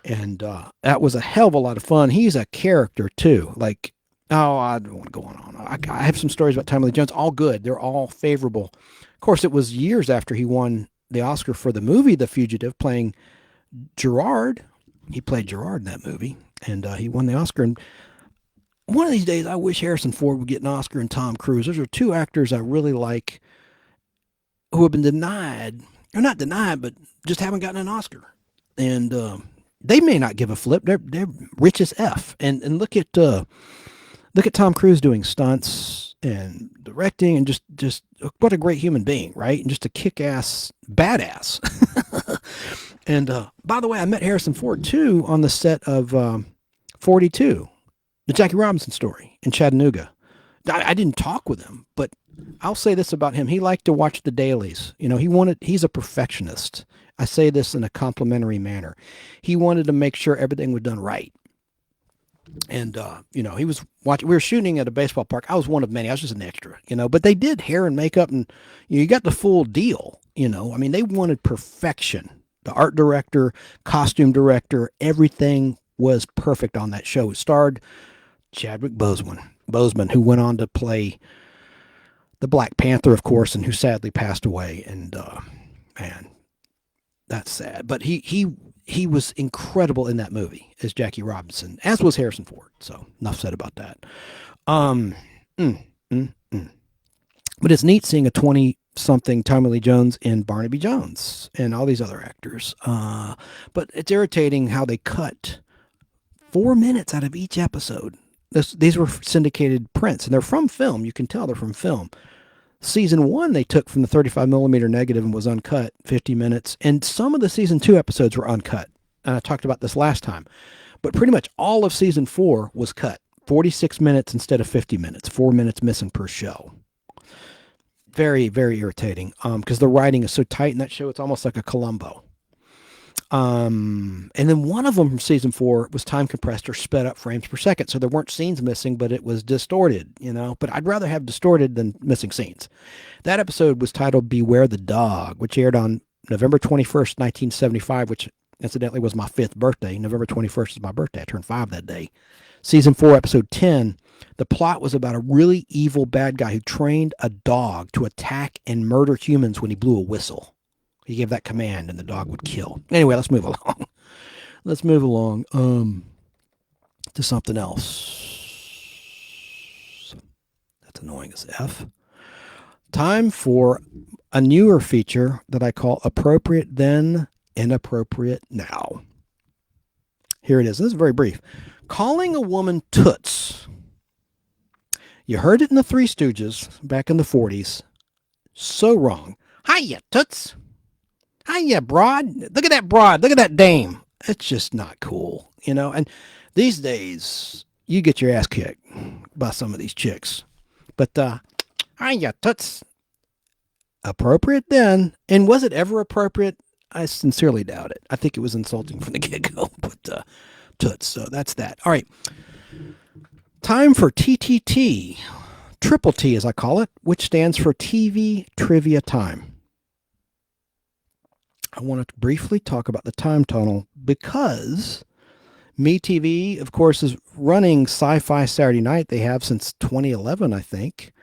and that was a hell of a lot of fun. He's a character too. Like, I don't want to go on. I have some stories about Tommy Lee Jones, all good. They're all favorable. Of course, it was years after he won the Oscar for the movie The Fugitive, playing Gerard. He played Gerard in that movie, and he won the Oscar. And one of these days, I wish Harrison Ford would get an Oscar and Tom Cruise. Those are two actors I really like who have been denied, or not denied, but just haven't gotten an Oscar. And they may not give a flip. They're rich as F. And look at Tom Cruise doing stunts and directing, and just what a great human being, right? And just a kick-ass badass. And by the way, I met Harrison Ford too on the set of 42, the Jackie Robinson story in Chattanooga. I didn't talk with him, but I'll say this about him. He liked to watch the dailies. You know, he's a perfectionist. I say this in a complimentary manner. He wanted to make sure everything was done right. And, you know, he was watching, we were shooting at a baseball park. I was one of many. I was just an extra, you know, but they did hair and makeup, and you got the full deal, you know. I mean, they wanted perfection. The art director, costume director, everything was perfect on that show. It starred Chadwick Boseman, who went on to play the Black Panther, of course, and who sadly passed away. And man, that's sad. But he was incredible in that movie as Jackie Robinson, as was Harrison Ford. So enough said about that. But it's neat seeing a 20-something Tommy Lee Jones in Barnaby Jones and all these other actors. But it's irritating how they cut 4 minutes out of each episode. These were syndicated prints, and they're from film. You can tell they're from film. Season 1 they took from the 35mm negative and was uncut, 50 minutes. And some of the season 2 episodes were uncut. And I talked about this last time. But pretty much all of season 4 was cut. 46 minutes instead of 50 minutes. 4 minutes missing per show. Very, very irritating. Because the writing is so tight in that show, it's almost like a Columbo. And then one of them from season 4 was time compressed or sped up frames per second. So there weren't scenes missing, but it was distorted, you know, but I'd rather have distorted than missing scenes. That episode was titled Beware the Dog, which aired on November 21st, 1975, which incidentally was my 5th birthday. November 21st is my birthday. I turned 5 that day. Season 4, episode 10. The plot was about a really evil bad guy who trained a dog to attack and murder humans when he blew a whistle. He gave that command and the dog would kill. Anyway, let's move along. Let's move along to something else. That's annoying as F. Time for a newer feature that I call Appropriate Then, Inappropriate Now. Here it is. This is very brief. Calling a woman toots. You heard it in the Three Stooges back in the 40s. So wrong. Hiya, toots. Hiya, broad. Look at that broad. Look at that dame. It's just not cool, you know. And these days, you get your ass kicked by some of these chicks. But, hiya, toots. Appropriate then. And was it ever appropriate? I sincerely doubt it. I think it was insulting from the get-go. But, toots. So that's that. All right. Time for TTT. Triple T, as I call it, which stands for TV Trivia Time. I wanted to briefly talk about the time tunnel because MeTV, of course, is running Sci-Fi Saturday Night. They have since 2011, I think.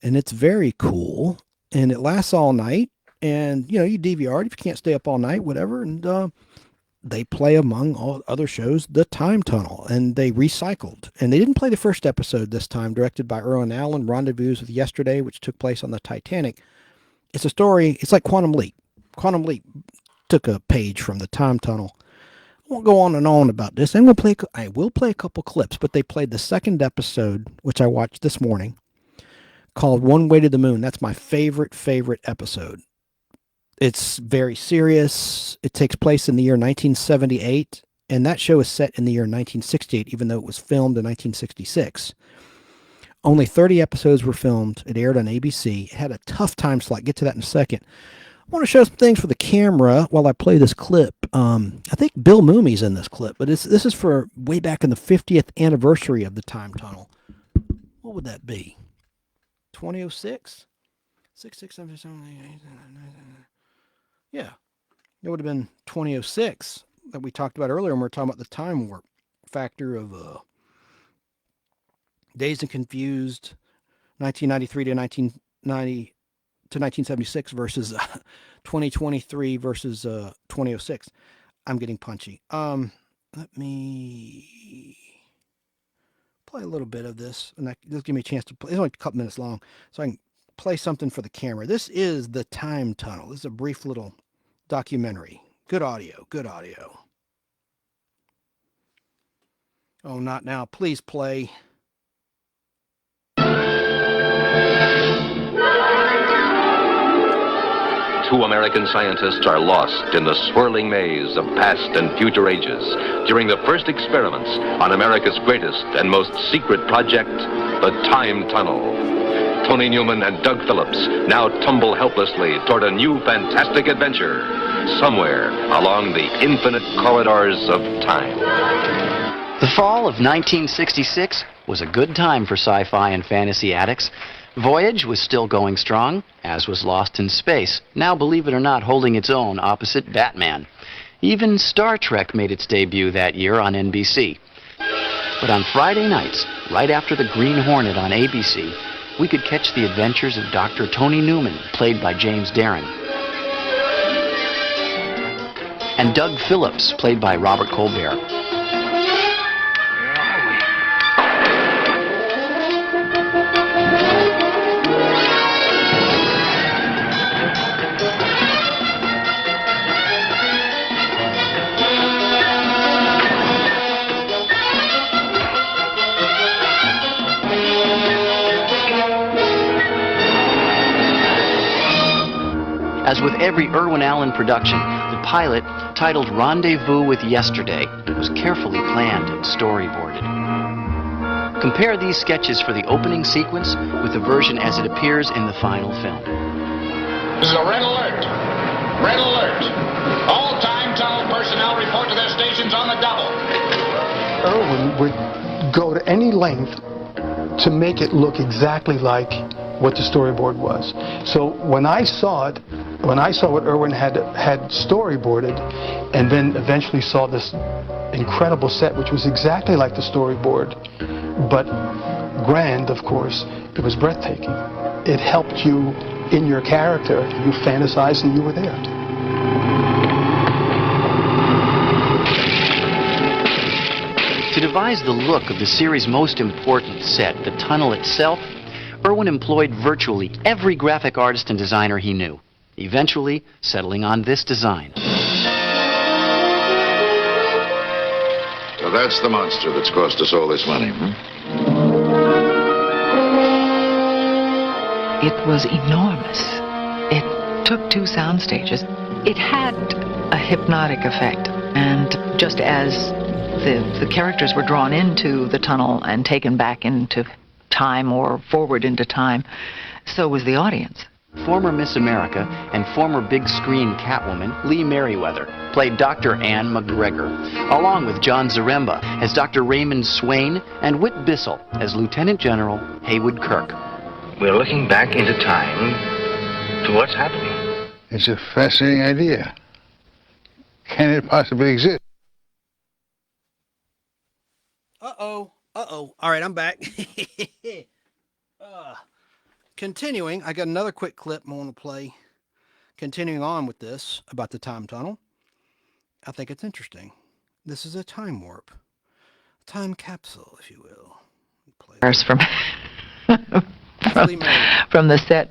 And it's very cool. And it lasts all night. And, you know, you DVR it if you can't stay up all night, whatever. And they play, among all other shows, The Time Tunnel. And they recycled. And they didn't play the first episode this time, directed by Erwin Allen, Rendezvous with Yesterday, which took place on the Titanic. It's a story, it's like Quantum Leap. Quantum Leap took a page from The Time Tunnel. I won't go on and on about this. I will play a couple clips, but they played the second episode, which I watched this morning, called One Way to the Moon. That's my favorite episode. It's very serious. It takes place in the year 1978, and that show is set in the year 1968, even though it was filmed in 1966. Only 30 episodes were filmed. It aired on ABC. It had a tough time slot. Get to that in a second. I want to show some things for the camera while I play this clip. I think Bill Mooney's in this clip, but this is for way back in the 50th anniversary of the Time Tunnel. What would that be? 2006? 6, 6, 7, 7, 8, 9, 10. Yeah. It would have been 2006 that we talked about earlier when we were talking about the time warp factor of Dazed and Confused, 1993 to 1990 to 1976 versus 2023 versus 2006. I'm getting punchy. Let me play a little bit of this, and this give me a chance to play. It's only a couple minutes long, so I can play something for the camera. This is The Time Tunnel. This is a brief little documentary. Good audio, good audio. Oh, not now. Please play. Two American scientists are lost in the swirling maze of past and future ages during the first experiments on America's greatest and most secret project, the Time Tunnel. Tony Newman and Doug Phillips now tumble helplessly toward a new fantastic adventure somewhere along the infinite corridors of time. The fall of 1966 was a good time for sci-fi and fantasy addicts. Voyage was still going strong, as was Lost in Space, now, believe it or not, holding its own opposite Batman. Even Star Trek made its debut that year on NBC. But on Friday nights, right after the Green Hornet on ABC, we could catch the adventures of Dr. Tony Newman, played by James Darren, and Doug Phillips, played by Robert Colbert. As with every Irwin Allen production, the pilot, titled Rendezvous with Yesterday, was carefully planned and storyboarded. Compare these sketches for the opening sequence with the version as it appears in the final film. This is a red alert. Red alert. All time tunnel personnel report to their stations on the double. Irwin would go to any length to make it look exactly like what the storyboard was. So when I saw what Irwin had storyboarded, and then eventually saw this incredible set, which was exactly like the storyboard, but grand, of course, it was breathtaking. It helped you in your character. You fantasized and you were there. To devise the look of the series' most important set, the tunnel itself, Irwin employed virtually every graphic artist and designer he knew, eventually settling on this design. So that's the monster that's cost us all this money, It was enormous. It took 2 sound stages. It had a hypnotic effect, and just as the characters were drawn into the tunnel and taken back into time or forward into time, so was the audience. Former Miss America and former big screen Catwoman Lee Merriweather played Dr. Anne McGregor, along with John Zaremba as Dr. Raymond Swain and Whit Bissell as Lieutenant General Haywood Kirk. We're looking back into time to what's happening. It's a fascinating idea. Can it possibly exist? Uh-oh. All right, I'm back. Continuing, I got another quick clip I want to play. Continuing on with this about the time tunnel. I think it's interesting. This is a time warp. A time capsule, if you will. From the set.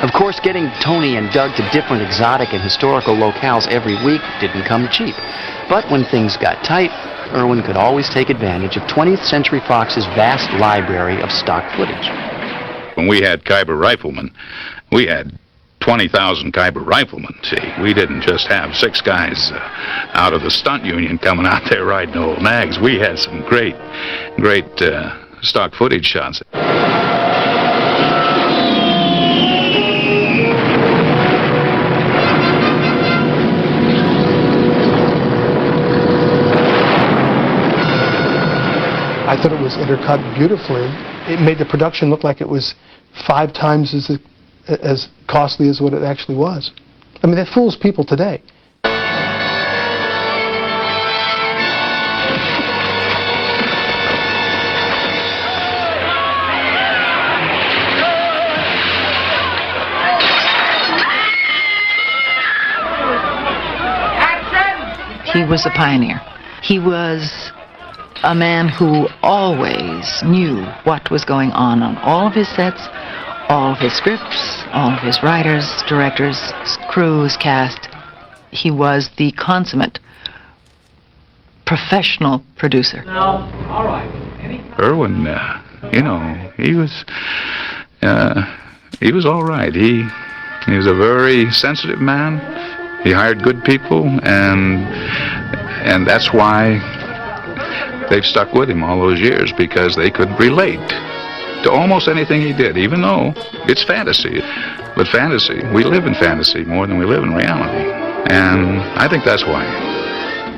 Of course, getting Tony and Doug to different exotic and historical locales every week didn't come cheap. But when things got tight, Irwin could always take advantage of 20th Century Fox's vast library of stock footage. When we had Khyber Riflemen, we had 20,000 Khyber Riflemen, see. We didn't just have 6 guys out of the stunt union coming out there riding old nags. We had some great stock footage shots. I thought it was intercut beautifully. It made the production look like it was 5 times as costly as what it actually was. I mean, that fools people today. He was a pioneer. He was a man who always knew what was going on all of his sets, all of his scripts, all of his writers, directors, crews, cast. He was the consummate professional producer. Now, all right. Irwin, you know, he was all right. He was a very sensitive man. He hired good people, and that's why they've stuck with him all those years, because they could relate to almost anything he did, even though it's fantasy. But fantasy, we live in fantasy more than we live in reality. And I think that's why.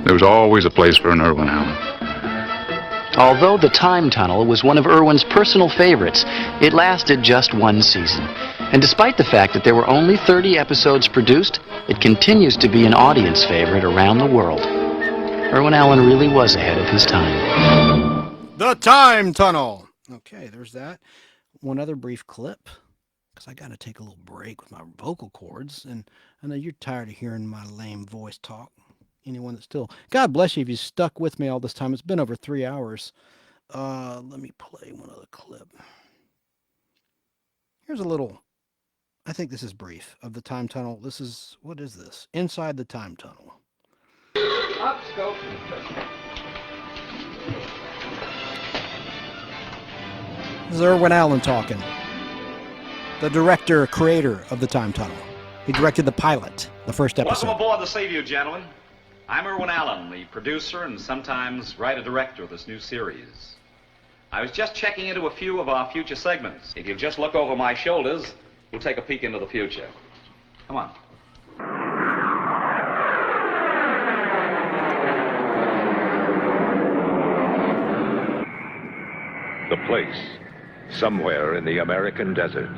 There was always a place for an Irwin Allen. Although The Time Tunnel was one of Irwin's personal favorites, it lasted just one season. And despite the fact that there were only 30 episodes produced, it continues to be an audience favorite around the world. Irwin Allen really was ahead of his time. The Time Tunnel. Okay, there's that. One other brief clip, because I got to take a little break with my vocal cords, and I know you're tired of hearing my lame voice talk. Anyone that's still, God bless you if you stuck with me all this time. It's been over 3 hours. Let me play one other clip. Here's a little, I think this is brief, of the Time Tunnel. This is, what is this? Inside the Time Tunnel. Up, scope. This is Irwin Allen talking. The director, creator of the Time Tunnel. He directed the pilot, the first episode. Welcome aboard the Seaview, gentlemen. I'm Irwin Allen, the producer and sometimes writer-director of this new series. I was just checking into a few of our future segments. If you'll just look over my shoulders, we'll take a peek into the future. Come on. The place, somewhere in the American desert.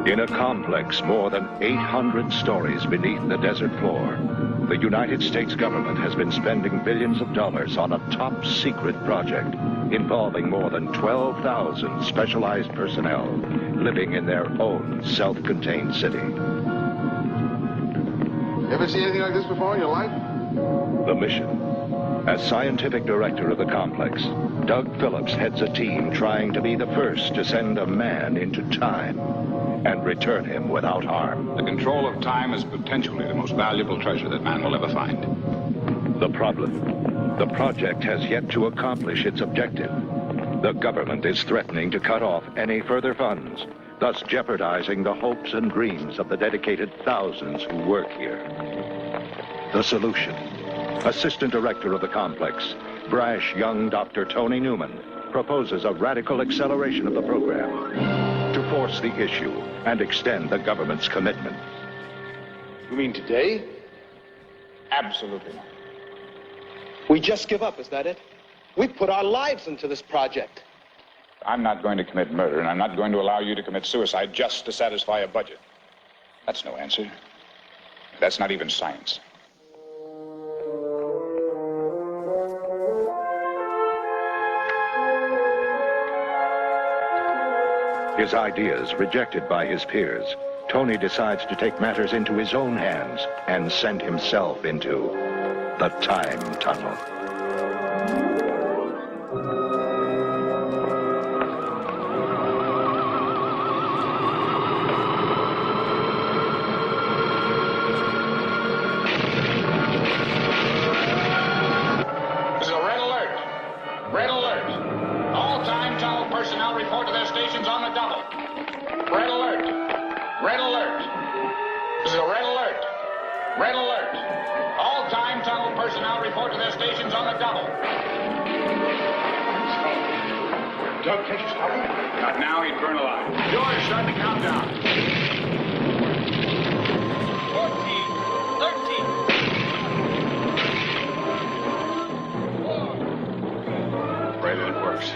In a complex more than 800 stories beneath the desert floor, the United States government has been spending billions of dollars on a top-secret project involving more than 12,000 specialized personnel living in their own self-contained city. Ever seen anything like this before in your life? The mission. As scientific director of the complex, Doug Phillips heads a team trying to be the first to send a man into time and return him without harm. The control of time is potentially the most valuable treasure that man will ever find. The problem, the project has yet to accomplish its objective. The government is threatening to cut off any further funds, thus jeopardizing the hopes and dreams of the dedicated thousands who work here. The solution. Assistant director of the complex, brash young Dr. Tony Newman, proposes a radical acceleration of the program to force the issue and extend the government's commitment. You mean today? Absolutely not. We just give up, is that it? We put our lives into this project. I'm not going to commit murder, and I'm not going to allow you to commit suicide just to satisfy a budget. That's no answer. That's not even science. His ideas rejected by his peers, Tony decides to take matters into his own hands and send himself into the Time Tunnel. This is a red alert. Red alert. All Time Tunnel personnel report to their stations on the double. Red alert. Red alert. This is a red alert. Red alert. All Time Tunnel personnel report to their stations on the double. Doug, can't you stop him? Not now, he'd burn alive. George, start the countdown. 14, 13. Pray that it works.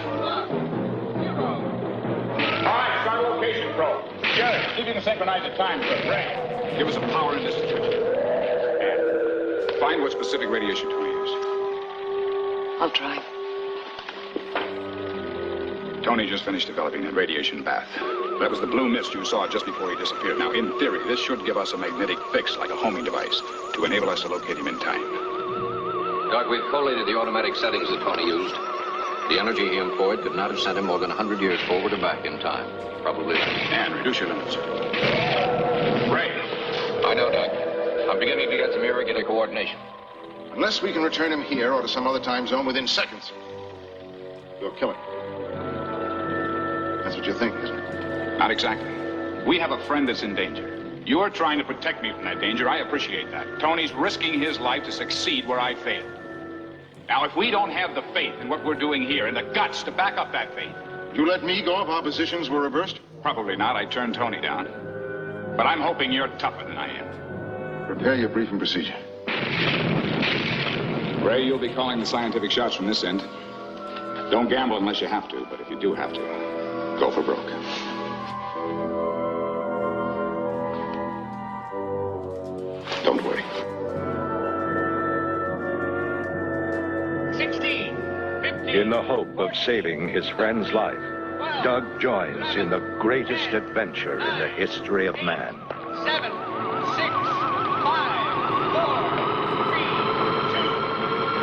All right, start location probe. Jerry, see if you can synchronize the time probe. Right. Give us a power and distance measure. And find what specific radiation tool to use. I'll try. Tony just finished developing a radiation bath. That was the blue mist you saw just before he disappeared. Now, in theory, this should give us a magnetic fix, like a homing device, to enable us to locate him in time. Doc, we've collated the automatic settings that Tony used. The energy he employed could not have sent him more than 100 years forward or back in time. Probably less. And reduce your limits. Ray. I know, Doc. I'm beginning to get some irregular coordination. Unless we can return him here or to some other time zone within seconds, you'll kill him. That's what you're thinking, isn't it? Not exactly. We have a friend that's in danger. You're trying to protect me from that danger. I appreciate that. Tony's risking his life to succeed where I failed. Now, if we don't have the faith in what we're doing here and the guts to back up that faith... You let me go if our positions were reversed? Probably not. I'd turn Tony down. But I'm hoping you're tougher than I am. Prepare your briefing procedure. Ray, you'll be calling the scientific shots from this end. Don't gamble unless you have to, but if you do have to, go for broke. Don't worry. 16, 15. In the hope of saving his friend's life, Doug joins in the greatest adventure in the history of man. 7, 6, 5, 4, 3, 2,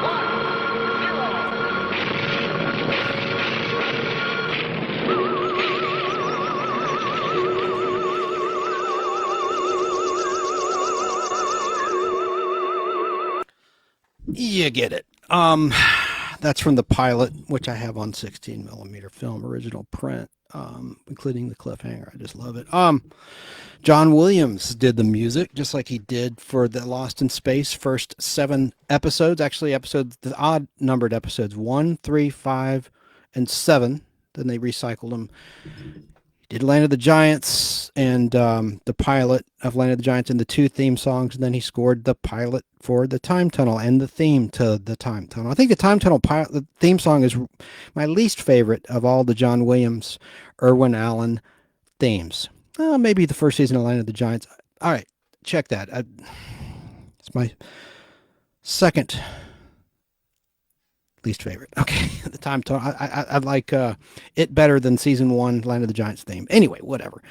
1, 0. You get it. That's from the pilot, which I have on 16 millimeter film, original print, including the cliffhanger. I just love it. John Williams did the music, just like he did for the Lost in Space first 7 episodes. Actually, the odd numbered episodes 1, 3, 5, and 7. Then they recycled them. He did Land of the Giants and the pilot of Land of the Giants and the 2 theme songs. And then he scored the pilot for the Time Tunnel and the theme to the Time Tunnel. I think the Time Tunnel the theme song is my least favorite of all the John Williams, Irwin Allen themes. Maybe the first season of Land of the Giants. All right, check that. It's my second least favorite. Okay, the Time Tunnel. I like it better than season 1 Land of the Giants theme. Anyway, whatever.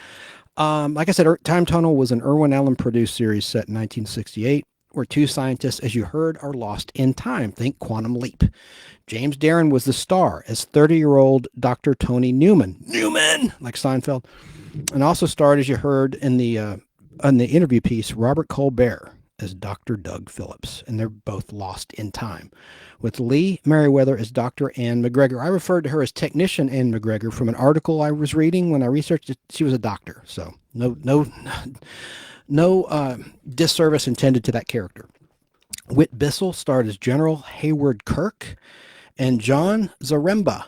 Like I said, Time Tunnel was an Irwin Allen produced series set in 1968, where 2 scientists, as you heard, are lost in time. Think Quantum Leap. James Darren was the star as 30-year-old Dr. Tony Newman, like Seinfeld, and also starred, as you heard in the interview piece, Robert Colbert as Dr. Doug Phillips, and they're both lost in time, with Lee Merriweather as Dr. Ann McGregor. I referred to her as Technician Ann McGregor from an article I was reading when I researched it. She was a doctor, so no disservice intended to that character. Whit Bissell starred as General Hayward Kirk, and John Zaremba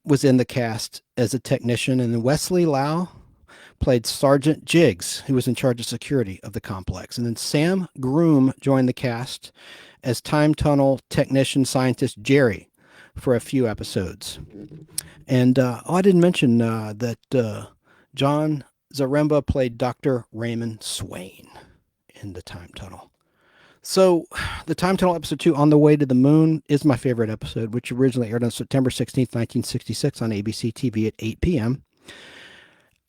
was in the cast as a technician, and Wesley Lau played Sergeant Jiggs, who was in charge of security of the complex. And then Sam Groom joined the cast as Time Tunnel technician scientist Jerry for a few episodes. And I didn't mention that John Zaremba played Dr. Raymond Swain in the Time Tunnel. So the Time Tunnel episode 2, On the Way to the Moon, is my favorite episode, which originally aired on September 16th, 1966 on ABC TV at 8 p.m.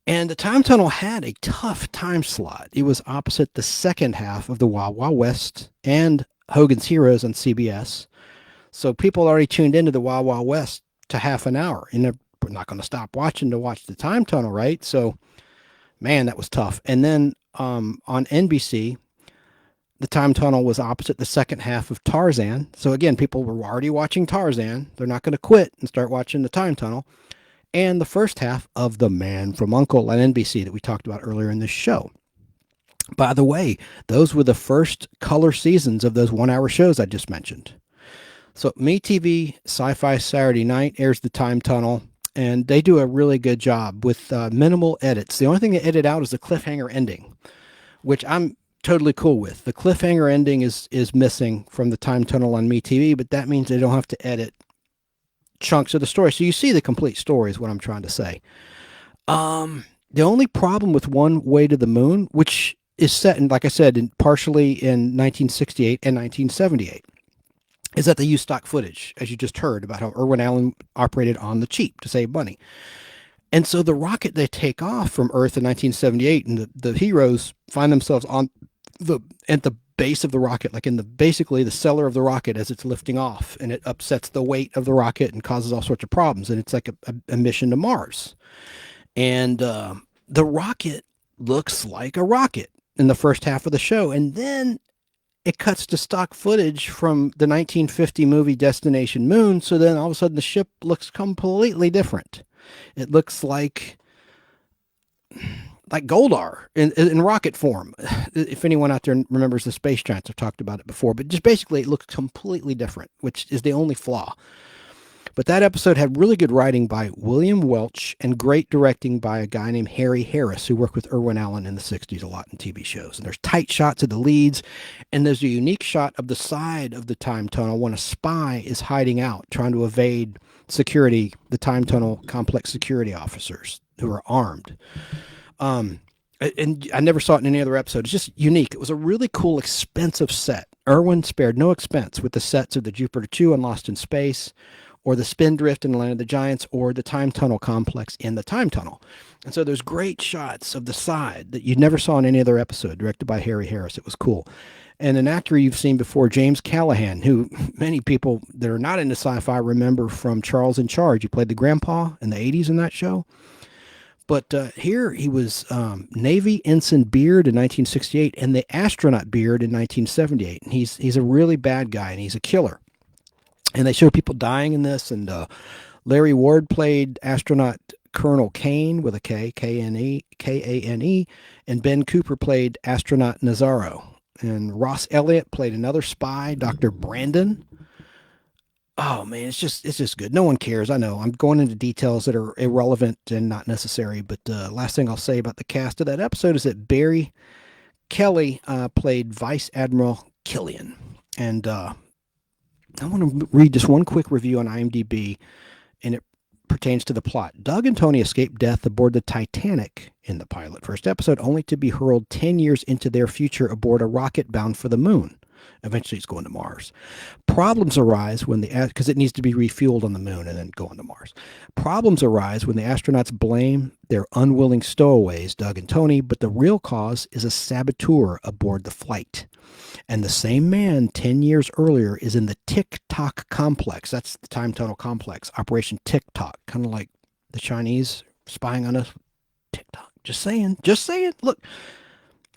And the Time Tunnel had a tough time slot. It was opposite the second half of the Wild Wild West and Hogan's Heroes on CBS. So people already tuned into the Wild Wild West to half an hour, and they're not going to stop watching to watch the Time Tunnel, right? So, man, that was tough. And then on NBC, the Time Tunnel was opposite the second half of Tarzan. So again, people were already watching Tarzan. They're not going to quit and start watching the Time Tunnel. And the first half of The Man from U.N.C.L.E. on NBC that we talked about earlier in this show. By the way, those were the first color seasons of those 1-hour shows I just mentioned. So MeTV Sci-Fi Saturday Night airs the Time Tunnel, and they do a really good job with minimal edits. The only thing they edit out is the cliffhanger ending, which I'm totally cool with. The cliffhanger ending is missing from the Time Tunnel on MeTV, but that means they don't have to edit chunks of the story. So you see the complete story is what I'm trying to say. The only problem with One Way to the Moon, which is set in, like I said, partially in 1968 and 1978, is that they use stock footage, as you just heard, about how Irwin Allen operated on the cheap to save money. And so the rocket they take off from Earth in 1978, and the heroes find themselves at the base of the rocket, like in basically the cellar of the rocket as it's lifting off, and it upsets the weight of the rocket and causes all sorts of problems. And it's like a mission to Mars. And the rocket looks like a rocket in the first half of the show. And then it cuts to stock footage from the 1950 movie Destination Moon. So then all of a sudden the ship looks completely different. It looks like Goldar in rocket form. If anyone out there remembers the Space Giants, I've talked about it before, but just basically it looks completely different, which is the only flaw. But that episode had really good writing by William Welch and great directing by a guy named Harry Harris, who worked with Irwin Allen in the 60s a lot in TV shows. And there's tight shots of the leads, and there's a unique shot of the side of the time tunnel when a spy is hiding out, trying to evade security, the time tunnel complex security officers who are armed. And I never saw it in any other episode. It's just unique. It was a really cool, expensive set. Irwin spared no expense with the sets of the Jupiter 2 and Lost in Space, or the Spindrift in Land of the Giants, or the time tunnel complex in the time tunnel. And so there's great shots of the side that you never saw in any other episode, directed by Harry Harris. It was cool. And an actor you've seen before, James Callahan, who many people that are not into sci-fi remember from Charles in Charge. He played the grandpa in the 80s in that show. But here he was Navy Ensign Beard in 1968 and the Astronaut Beard in 1978. And he's a really bad guy, and he's a killer. And they show people dying in this. And Larry Ward played Astronaut Colonel Kane with a K, K-A-N-E. And Ben Cooper played Astronaut Nazaro. And Ross Elliott played another spy, Dr. Brandon. Oh man, it's just good. No one cares. I know I'm going into details that are irrelevant and not necessary, but last thing I'll say about the cast of that episode is that Barry Kelly played Vice Admiral Killian. And I want to read just one quick review on IMDb, and it pertains to the plot. Doug and Tony escape death aboard the Titanic in the pilot first episode, only to be hurled 10 years into their future aboard a rocket bound for the moon. Eventually it's going to Mars. Problems arise when because it needs to be refueled on the moon and then go on to Mars. Problems arise when the astronauts blame their unwilling stowaways, Doug and Tony, but the real cause is a saboteur aboard the flight. And the same man 10 years earlier is in the Tick-Tock complex. That's the time tunnel complex, Operation Tick-Tock, kind of like the Chinese spying on us. Tick-Tock. Just saying. Look,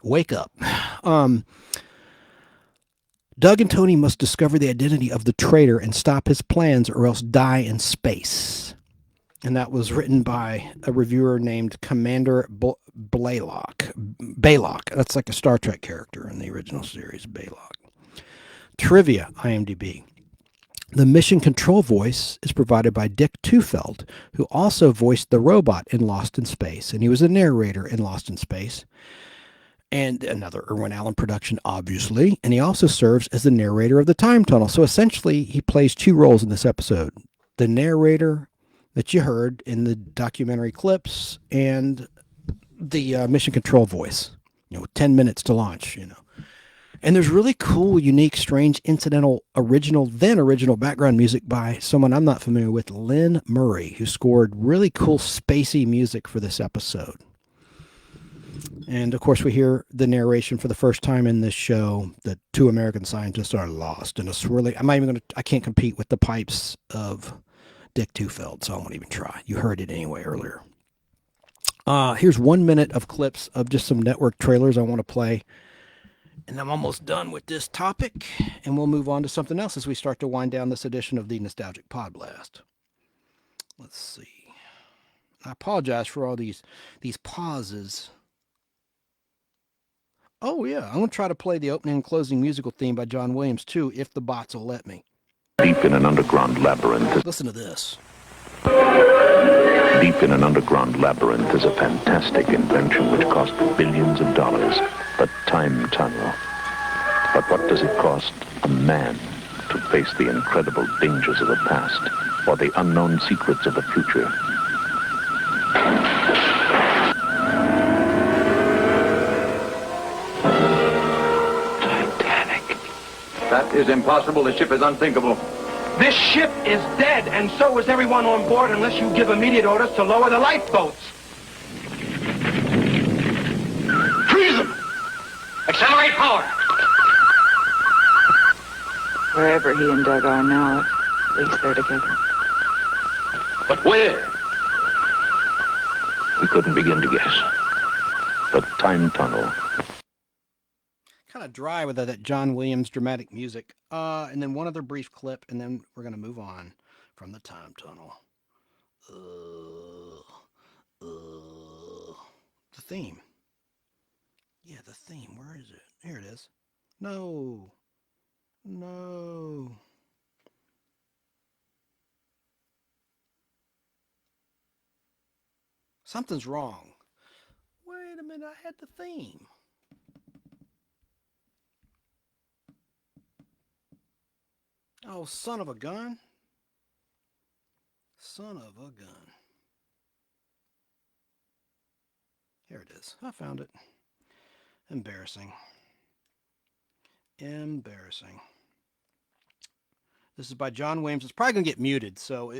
wake up. Doug and Tony must discover the identity of the traitor and stop his plans or else die in space. And that was written by a reviewer named Commander Blaylock. That's like a Star Trek character in the original series, Blaylock. Trivia, IMDb. The mission control voice is provided by Dick Tufeld, who also voiced the robot in Lost in Space. And he was a narrator in Lost in Space. And another Irwin Allen production, obviously. And he also serves as the narrator of the time tunnel. So essentially, he plays two roles in this episode. The narrator that you heard in the documentary clips and the mission control voice. 10 minutes to launch, And there's really cool, unique, strange, incidental, original background music by someone I'm not familiar with, Lynn Murray, who scored really cool, spacey music for this episode. And of course, we hear the narration for the first time in this show that two American scientists are lost in a swirling. I can't compete with the pipes of Dick Tufeld, so I won't even try. You heard it anyway earlier. Here's 1 minute of clips of just some network trailers I want to play. And I'm almost done with this topic, and we'll move on to something else as we start to wind down this edition of the Nostalgic Pod Blast. Let's see. I apologize for all these pauses. Oh, yeah. I'm going to try to play the opening and closing musical theme by John Williams, too, if the bots will let me. Deep in an underground labyrinth. Listen to this. Deep in an underground labyrinth is a fantastic invention which cost billions of dollars. The time tunnel. But what does it cost a man to face the incredible dangers of the past or the unknown secrets of the future? That is impossible. The ship is unthinkable. This ship is dead, and so is everyone on board unless you give immediate orders to lower the lifeboats. Freeze them! Accelerate power! Wherever he and Doug are now, at least they're together. But where? We couldn't begin to guess. The time tunnel. Kind of dry with that John Williams dramatic music. And then one other brief clip, and then we're going to move on from the time tunnel. The theme. Yeah, the theme. Where is it? Here it is. No. Something's wrong. Wait a minute, I had the theme. Oh, son of a gun. Son of a gun. Here it is. I found it. Embarrassing. This is by John Williams. It's probably going to get muted, so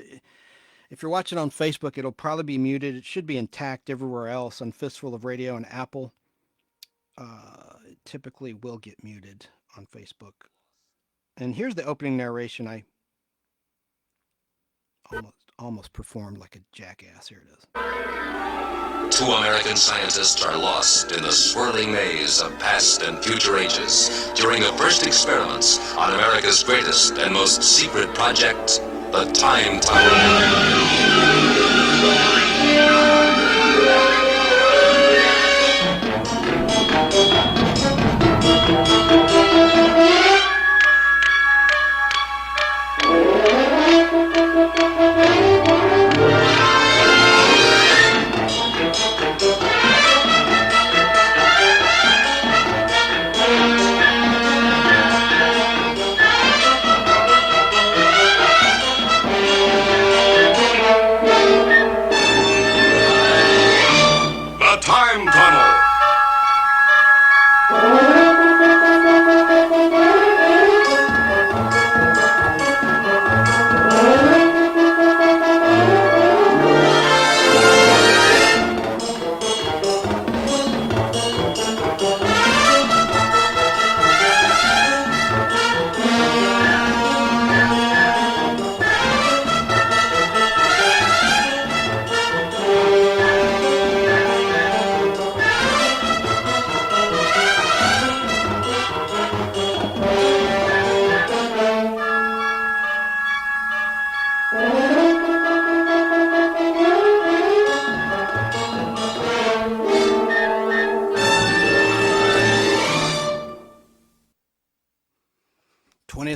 if you're watching on Facebook, it'll probably be muted. It should be intact everywhere else on Fistful of Radio and Apple. It typically will get muted on Facebook. And here's the opening narration. I almost performed like a jackass. Here it is. 2 American scientists are lost in the swirling maze of past and future ages during the first experiments on America's greatest and most secret project, the Time Tunnel.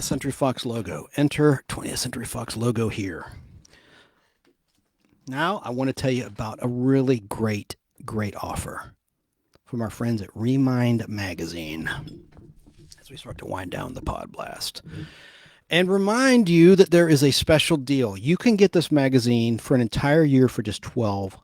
Century Fox logo. Enter 20th Century Fox logo here. Now I want to tell you about a really great offer from our friends at Remind Magazine as we start to wind down the pod blast. And remind you that there is a special deal. You can get this magazine for an entire year for just $12.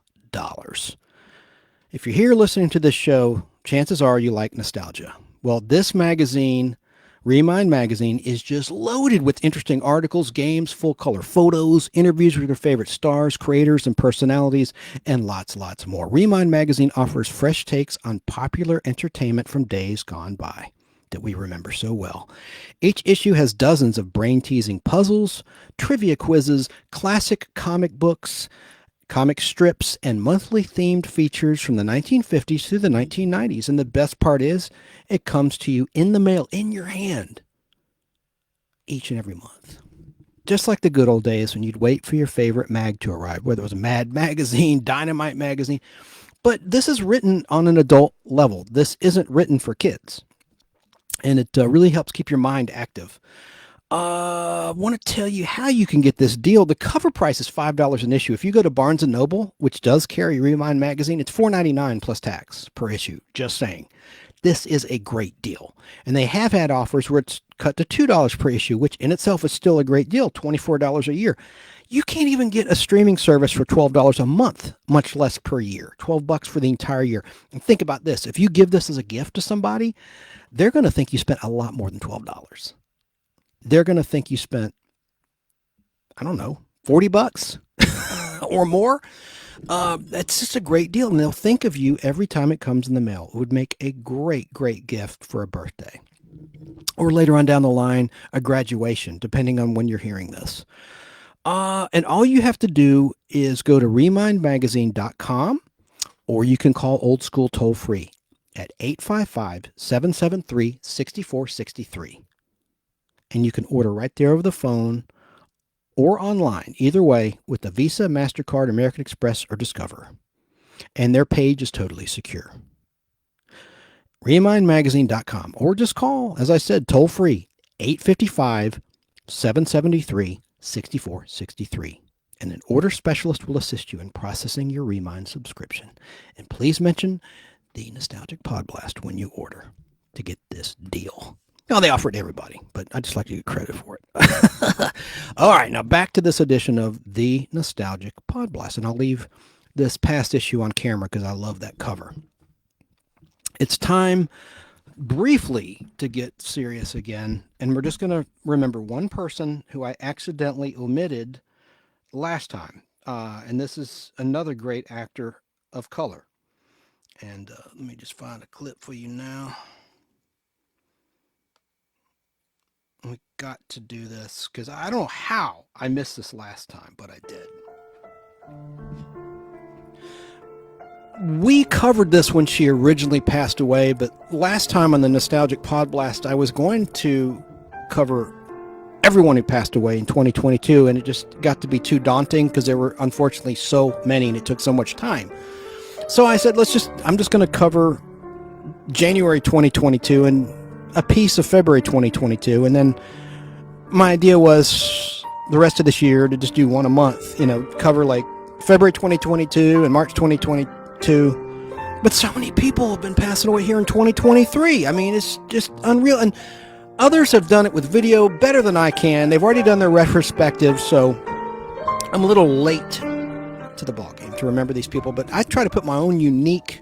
If you're here listening to this show, chances are you like nostalgia. Well, this magazine, Remind Magazine, is just loaded with interesting articles, games, full-color photos, interviews with your favorite stars, creators, and personalities, and lots more. Remind Magazine offers fresh takes on popular entertainment from days gone by that we remember so well. Each issue has dozens of brain-teasing puzzles, trivia quizzes, classic comic books, comic strips, and monthly themed features from the 1950s through the 1990s. And the best part is, it comes to you in the mail, in your hand, each and every month. Just like the good old days when you'd wait for your favorite mag to arrive, whether it was Mad Magazine, Dynamite Magazine. But this is written on an adult level. This isn't written for kids. And it really helps keep your mind active. I want to tell you how you can get this deal. The cover price is $5 an issue. If you go to Barnes & Noble, which does carry Remind Magazine, it's $4.99 plus tax per issue. Just saying. This is a great deal. And they have had offers where it's cut to $2 per issue, which in itself is still a great deal, $24 a year. You can't even get a streaming service for $12 a month, much less per year. $12 for the entire year. And think about this. If you give this as a gift to somebody, they're going to think you spent a lot more than $12. They're going to think you spent I don't know, $40 or more. That's just a great deal. And they'll think of you every time it comes in the mail. It would make a great, great gift for a birthday. Or later on down the line, a graduation, depending on when you're hearing this. And all you have to do is go to remindmagazine.com, or you can call Old School toll free at 855-773-6463. And you can order right there over the phone or online, either way, with the Visa, MasterCard, American Express, or Discover. And their page is totally secure. RemindMagazine.com, or just call, as I said, toll free, 855-773-6463. And an order specialist will assist you in processing your Remind subscription. And please mention the Nostalgic Pod Blast when you order to get this deal. No, they offer it to everybody, but I just like to get credit for it. All right, now back to this edition of the Nostalgic Pod Blast, and I'll leave this past issue on camera because I love that cover. It's time briefly to get serious again, and we're just going to remember one person who I accidentally omitted last time, and this is another great actor of color. And let me just find a clip for you now. We got to do this because I don't know how I missed this last time, but I did. We covered this when she originally passed away, but last time on the Nostalgic Pod Blast, I was going to cover everyone who passed away in 2022, and it just got to be too daunting because there were unfortunately so many and it took so much time. So I said, I'm just going to cover January 2022 and a piece of February 2022, and then my idea was the rest of this year to just do one a month, cover like February 2022 and March 2022. But so many people have been passing away here in 2023. I mean, it's just unreal. And others have done it with video better than I can. They've already done their retrospective, so I'm a little late to the ballgame to remember these people. But I try to put my own unique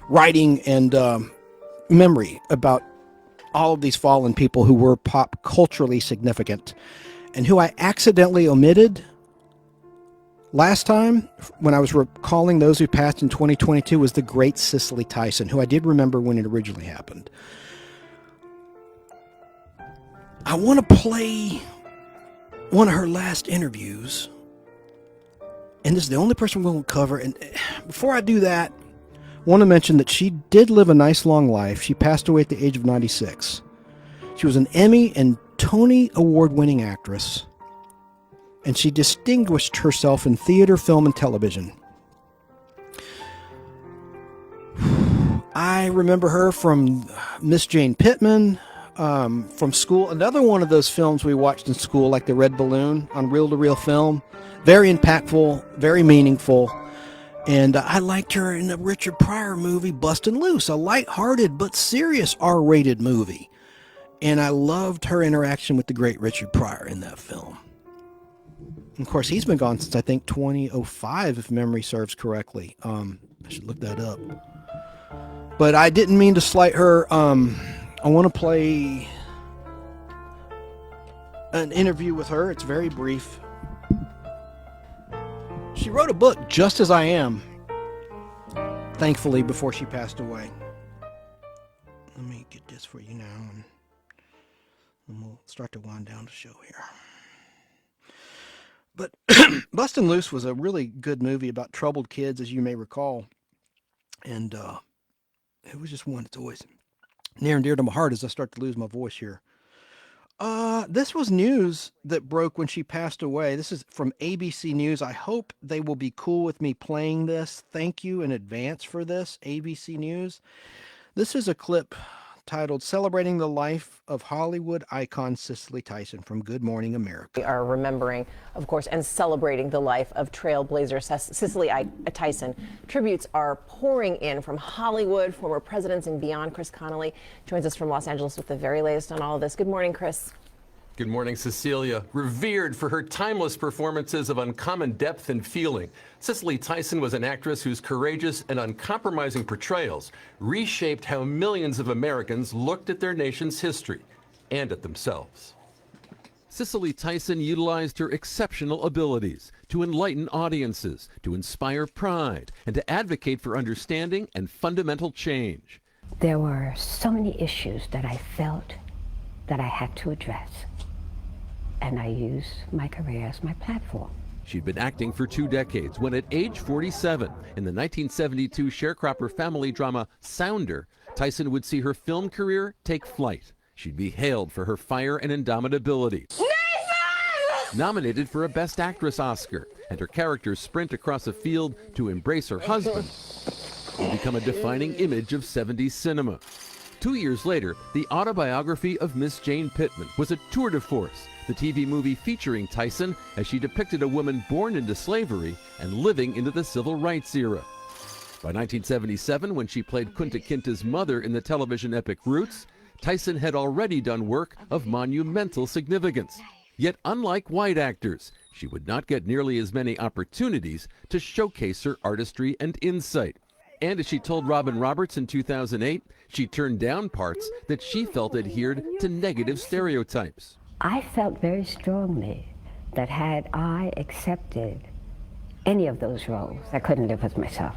writing and memory about all of these fallen people who were pop culturally significant and who I accidentally omitted last time when I was recalling those who passed in 2022 was the great Cicely Tyson, who I did remember when it originally happened. I want to play one of her last interviews, and this is the only person we're going to cover. And before I do that, I want to mention that she did live a nice long life. She passed away at the age of 96. She was an Emmy and Tony Award-winning actress, and she distinguished herself in theater, film, and television. I remember her from Miss Jane Pittman, from school. Another one of those films we watched in school, like The Red Balloon on reel-to-reel film. Very impactful, very meaningful. And I liked her in the Richard Pryor movie, Bustin' Loose, a lighthearted but serious R-rated movie. And I loved her interaction with the great Richard Pryor in that film. And of course, he's been gone since, I think, 2005, if memory serves correctly. I should look that up. But I didn't mean to slight her. I want to play an interview with her. It's very brief. She wrote a book, Just As I Am, thankfully, before she passed away. Let me get this for you now, and we'll start to wind down the show here. But Bustin' Loose was a really good movie about troubled kids, as you may recall. And it was just one that's always near and dear to my heart as I start to lose my voice here. This was news that broke when she passed away. This is from ABC News. I hope they will be cool with me playing this. Thank you in advance for this, ABC News. This is a clip titled Celebrating the Life of Hollywood Icon Cicely Tyson from Good Morning America. We are remembering, of course, and celebrating the life of trailblazer Cicely Tyson. Tributes are pouring in from Hollywood, former presidents and beyond. Chris Connolly joins us from Los Angeles with the very latest on all of this. Good morning, Chris. Good morning, Cecilia. Revered for her timeless performances of uncommon depth and feeling, Cicely Tyson was an actress whose courageous and uncompromising portrayals reshaped how millions of Americans looked at their nation's history and at themselves. Cicely Tyson utilized her exceptional abilities to enlighten audiences, to inspire pride, and to advocate for understanding and fundamental change. There were so many issues that I felt that I had to address, and I used my career as my platform. She'd been acting for 2 decades when at age 47, in the 1972 sharecropper family drama Sounder, Tyson would see her film career take flight. She'd be hailed for her fire and indomitability. Nominated for a Best Actress Oscar, and her character's sprint across a field to embrace her husband would become a defining image of 70s cinema. 2 years later, the autobiography of Miss Jane Pittman was a tour de force, the TV movie featuring Tyson as she depicted a woman born into slavery and living into the civil rights era. By 1977, when she played Kunta Kinte's mother in the television epic Roots, Tyson had already done work of monumental significance. Yet unlike white actors, she would not get nearly as many opportunities to showcase her artistry and insight. And as she told Robin Roberts in 2008, she turned down parts that she felt adhered to negative stereotypes. I felt very strongly that had I accepted any of those roles, I couldn't live with myself.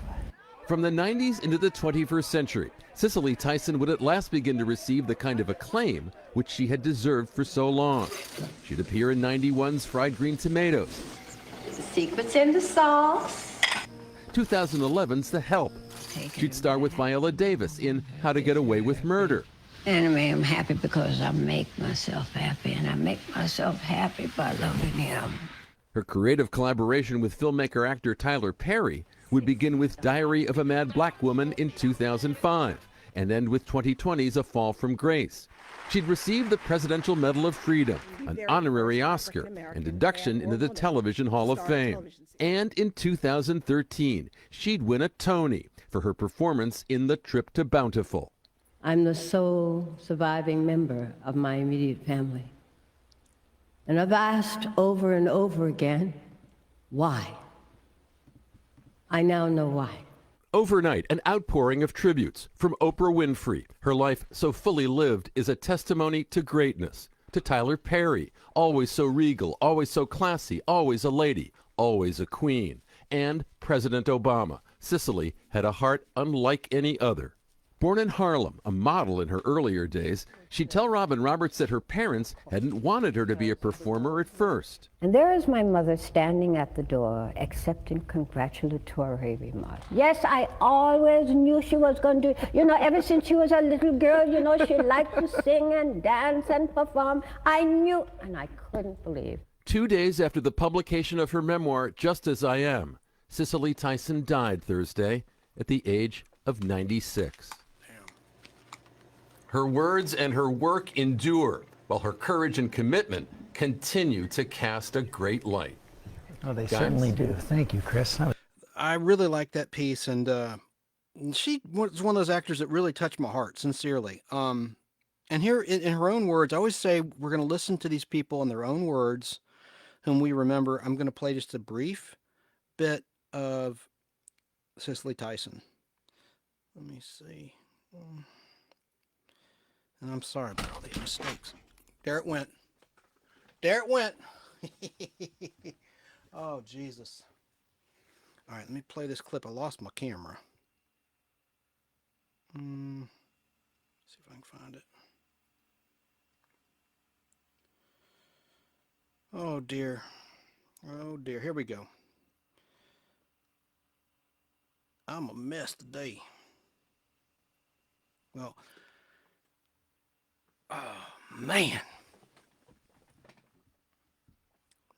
From the 90s into the 21st century, Cicely Tyson would at last begin to receive the kind of acclaim which she had deserved for so long. She'd appear in 91's Fried Green Tomatoes. The secret's in the sauce. 2011's The Help. She'd star with Viola Davis in How to Get Away with Murder. Anyway, I'm happy because I make myself happy, and I make myself happy by loving him. Her creative collaboration with filmmaker-actor Tyler Perry would begin with Diary of a Mad Black Woman in 2005 and end with 2020's A Fall from Grace. She'd received the Presidential Medal of Freedom, an honorary Oscar, and induction into the Television Hall of Fame. And in 2013, she'd win a Tony for her performance in The Trip to Bountiful. I'm the sole surviving member of my immediate family. And I've asked over and over again, why? I now know why. Overnight, an outpouring of tributes from Oprah Winfrey. Her life so fully lived is a testimony to greatness. To Tyler Perry, always so regal, always so classy, always a lady, always a queen. And President Obama. Cicely had a heart unlike any other. Born in Harlem, a model in her earlier days, she'd tell Robin Roberts that her parents hadn't wanted her to be a performer at first. And there is my mother standing at the door, accepting congratulatory remarks. Yes, I always knew she was going to do, ever since she was a little girl, she liked to sing and dance and perform. I knew, and I couldn't believe. 2 days after the publication of her memoir, Just As I Am, Cicely Tyson died Thursday at the age of 96. Her words and her work endure, while her courage and commitment continue to cast a great light. Oh, they certainly do. Thank you, Chris. I really like that piece, and she was one of those actors that really touched my heart, sincerely. And here, in her own words, I always say we're going to listen to these people in their own words, whom we remember. I'm going to play just a brief bit of Cicely Tyson. Let me see. And I'm sorry about all these mistakes. There it went. There it went. Oh, Jesus. All right, let me play this clip. I lost my camera. See if I can find it. Oh, dear. Oh, dear. Here we go. I'm a mess today. Well, oh, man.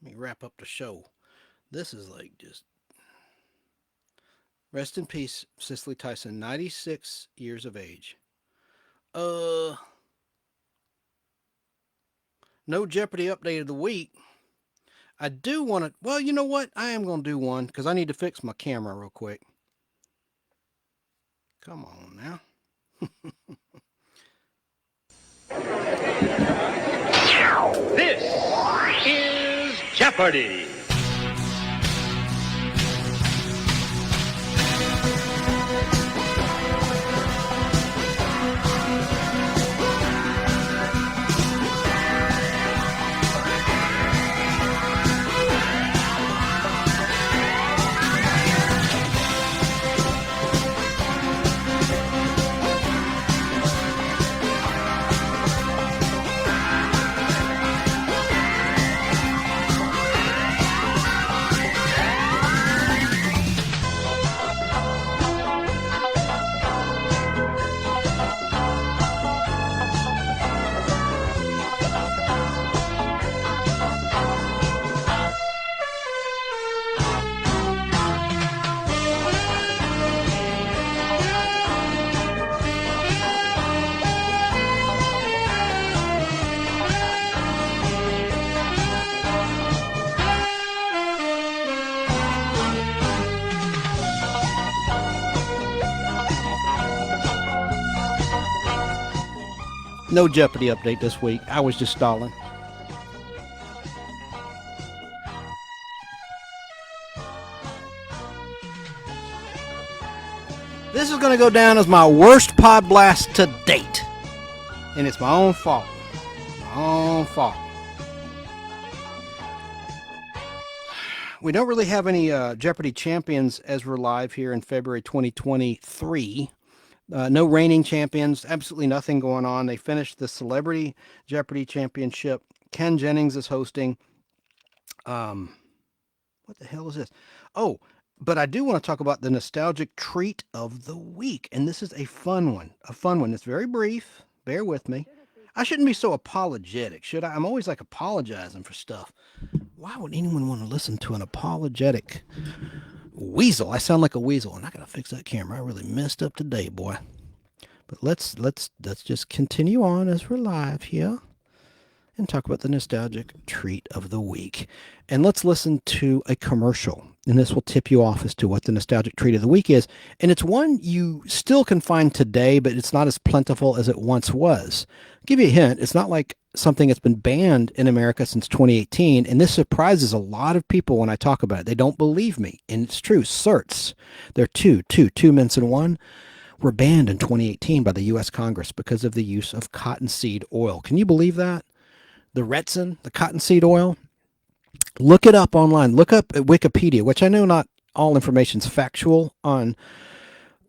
Let me wrap up the show. This is like just... Rest in peace, Cicely Tyson, 96 years of age. No Jeopardy update of the week. I do want to... Well, you know what? I am going to do one because I need to fix my camera real quick. Come on now. This is Jeopardy! No Jeopardy update this week. I was just stalling. This is going to go down as my worst pod blast to date. And it's my own fault. My own fault. We don't really have any Jeopardy champions as we're live here in February 2023. No reigning champions. Absolutely nothing going on. They finished the Celebrity Jeopardy Championship. Ken Jennings is hosting. What the hell is this? Oh, but I do want to talk about the nostalgic treat of the week. And this is a fun one. A fun one. It's very brief. Bear with me. I shouldn't be so apologetic, should I? I'm always like apologizing for stuff. Why would anyone want to listen to an apologetic weasel? I sound like a weasel, and I gotta fix that camera. I really messed up today, boy. But let's just continue on as we're live here and talk about the nostalgic treat of the week. And let's listen to a commercial. And this will tip you off as to what the nostalgic treat of the week is. And it's one you still can find today, but it's not as plentiful as it once was. I'll give you a hint. It's not like something that's been banned in America since 2018. And this surprises a lot of people when I talk about it. They don't believe me. And it's true. Certs. They're two mints in one. Were banned in 2018 by the U.S. Congress because of the use of cottonseed oil. Can you believe that? The Retsin, the cottonseed oil. Look it up online. Look up at Wikipedia, which I know not all information is factual on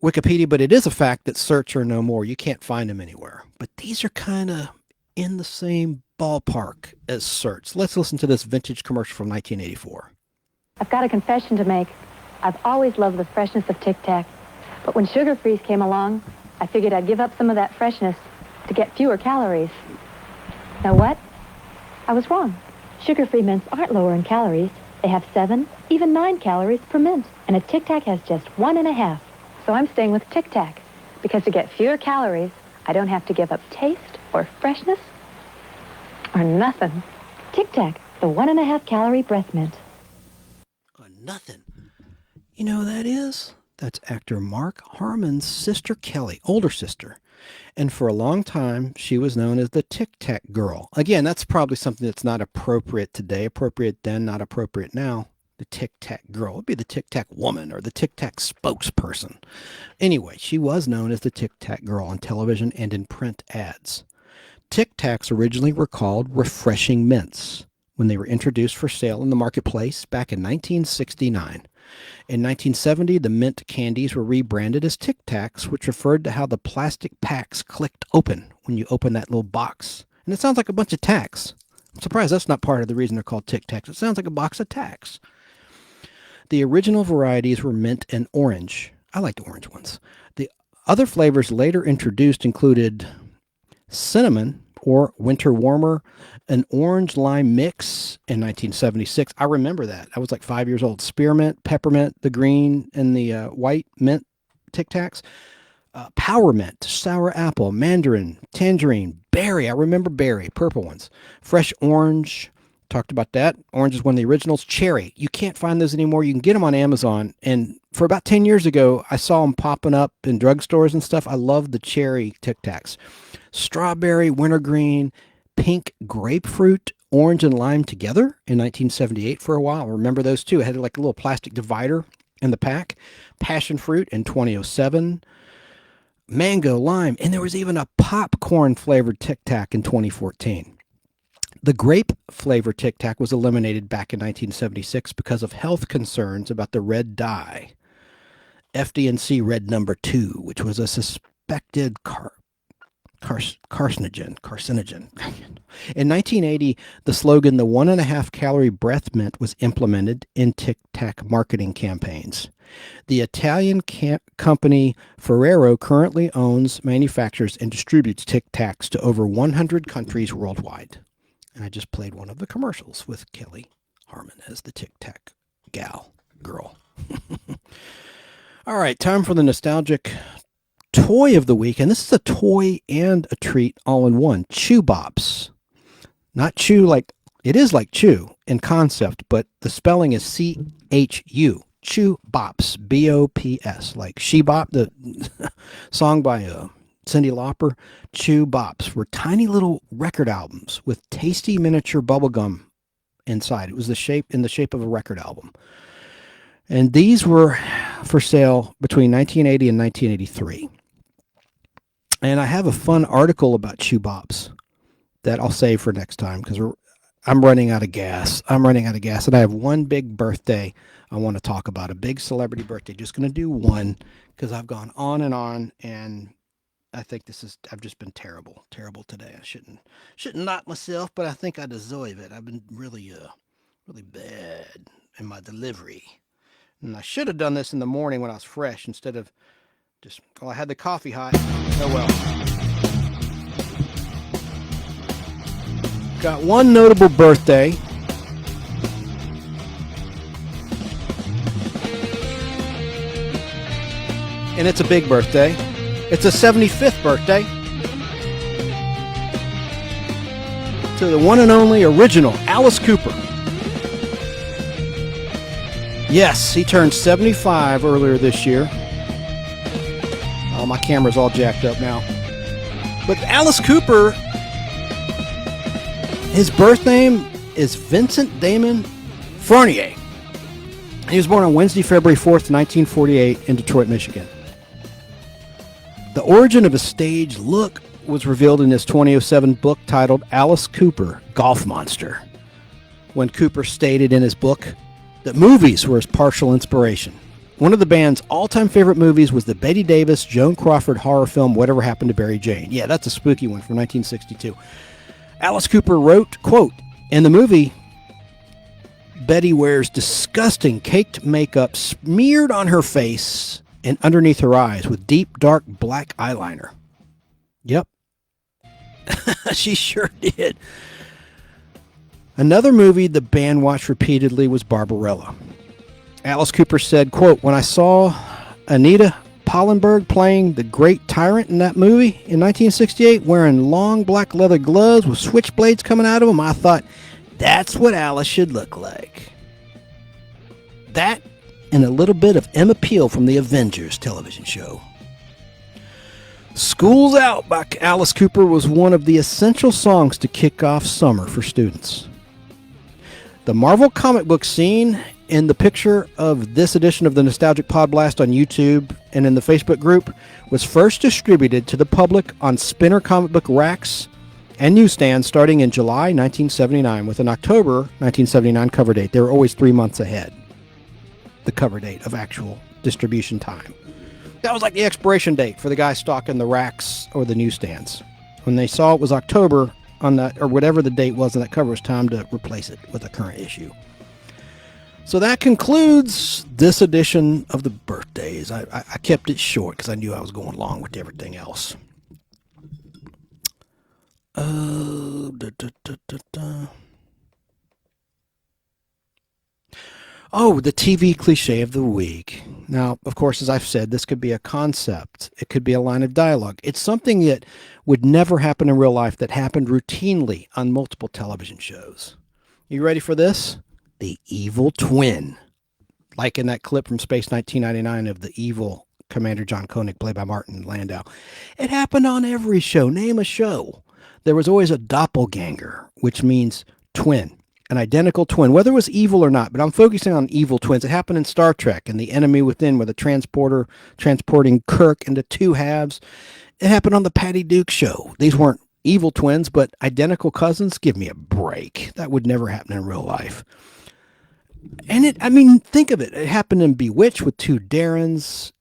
Wikipedia, but it is a fact that certs are no more. You can't find them anywhere. But these are kind of in the same ballpark as certs. Let's listen to this vintage commercial from 1984. I've got a confession to make. I've always loved the freshness of Tic Tac. But when Sugar Freeze came along, I figured I'd give up some of that freshness to get fewer calories. Know what? I was wrong. Sugar-free mints aren't lower in calories. They have 7, even 9 calories per mint. And a Tic Tac has just 1.5. So I'm staying with Tic Tac. Because to get fewer calories, I don't have to give up taste or freshness or nothing. Tic Tac, the 1.5 calorie breath mint. Nothing. You know who that is? That's actor Mark Harmon's sister Kelly, older sister. And for a long time, she was known as the Tic Tac Girl. Again, that's probably something that's not appropriate today. Appropriate then, not appropriate now. The Tic Tac Girl would be the Tic Tac Woman or the Tic Tac spokesperson. Anyway, she was known as the Tic Tac Girl on television and in print ads. Tic Tacs originally were called Refreshing Mints when they were introduced for sale in the marketplace back in 1969. In 1970, the mint candies were rebranded as Tic Tacs, which referred to how the plastic packs clicked open when you open that little box. And it sounds like a bunch of tacks. I'm surprised that's not part of the reason they're called Tic Tacs. It sounds like a box of tacks. The original varieties were mint and orange. I liked orange ones. The other flavors later introduced included cinnamon or winter warmer, an orange lime mix in 1976. I remember that. I was like 5 years old. Spearmint, peppermint, the green and the white mint Tic Tacs. Power mint, sour apple, mandarin, tangerine, berry. I remember berry, purple ones. Fresh orange. Talked about that. Orange is one of the originals. Cherry. You can't find those anymore. You can get them on Amazon. And for about 10 years ago, I saw them popping up in drugstores and stuff. I love the cherry Tic Tacs. Strawberry, wintergreen, pink grapefruit, orange and lime together in 1978 for a while. I remember those too. It had like a little plastic divider in the pack. Passion fruit in 2007. Mango, lime, and there was even a popcorn flavored Tic Tac in 2014. The grape flavor Tic Tac was eliminated back in 1976 because of health concerns about the red dye. FD&C Red Number 2, which was a suspected carcinogen. In 1980, the slogan, the 1.5 calorie breath mint, was implemented in Tic Tac marketing campaigns. The Italian company Ferrero currently owns, manufactures, and distributes Tic Tacs to over 100 countries worldwide. And I just played one of the commercials with Kelly Harmon as the Tic Tac girl. All right, time for the nostalgic toy of the week. And this is a toy and a treat all in one. Chew Bops. Not chew like, it is like chew in concept, but the spelling is C-H-U. Chew Bops. B-O-P-S. Like She Bop, the song by Cyndi Lauper. Chew Bops were tiny little record albums with tasty miniature bubblegum inside. It was in the shape of a record album. And these were for sale between 1980 and 1983. And I have a fun article about Chew Bops that I'll save for next time because I'm running out of gas. And I have one big birthday I want to talk about, a big celebrity birthday. Just going to do one because I've gone on, and I think I've just been terrible today. I shouldn't knock myself, but I think I deserve it. I've been really bad in my delivery. And I should have done this in the morning when I was fresh instead of I had the coffee hot. Oh well. Got one notable birthday. And it's a big birthday. It's a 75th birthday to the one and only original Alice Cooper. Yes, he turned 75 earlier this year. Oh, my camera's all jacked up now. But Alice Cooper, his birth name is Vincent Damon Fournier. He was born on Wednesday, February 4th, 1948 in Detroit, Michigan. The origin of his stage look was revealed in his 2007 book titled Alice Cooper, Golf Monster, when Cooper stated in his book that movies were his partial inspiration. One of the band's all-time favorite movies was the Bette Davis, Joan Crawford horror film, Whatever Happened to Mary Jane. Yeah, that's a spooky one from 1962. Alice Cooper wrote, quote, in the movie, Betty wears disgusting caked makeup smeared on her face and underneath her eyes with deep, dark black eyeliner. Yep. She sure did. Another movie the band watched repeatedly was Barbarella. Alice Cooper said, quote, when I saw Anita Pallenberg playing the great tyrant in that movie in 1968, wearing long black leather gloves with switchblades coming out of them, I thought, that's what Alice should look like. That and a little bit of Emma Peel from the Avengers television show. School's Out by Alice Cooper was one of the essential songs to kick off summer for students. The Marvel comic book scene in the picture of this edition of the Nostalgic Pod Blast on YouTube and in the Facebook group was first distributed to the public on Spinner comic book racks and newsstands starting in July 1979 with an October 1979 cover date. They were always 3 months ahead, the cover date of actual distribution time. That was like the expiration date for the guys stocking the racks or the newsstands. When they saw it was October on that, or whatever the date was on that cover, it was time to replace it with a current issue. So that concludes this edition of the birthdays. I kept it short because I knew I was going along with everything else. Oh, the TV cliche of the week. Now, of course, as I've said, this could be a concept. It could be a line of dialogue. It's something that would never happen in real life that happened routinely on multiple television shows. You ready for this? The evil twin. Like in that clip from Space 1999 of the evil Commander John Koenig, played by Martin Landau. It happened on every show. Name a show. There was always a doppelganger, which means twin. An identical twin, whether it was evil or not, but I'm focusing on evil twins. It happened in Star Trek and The Enemy Within, with a transporter transporting Kirk into two halves. It happened on the Patty Duke show. These weren't evil twins, but identical cousins. Give me a break. That would never happen in real life. And think of it. It happened in Bewitched with two Darrens.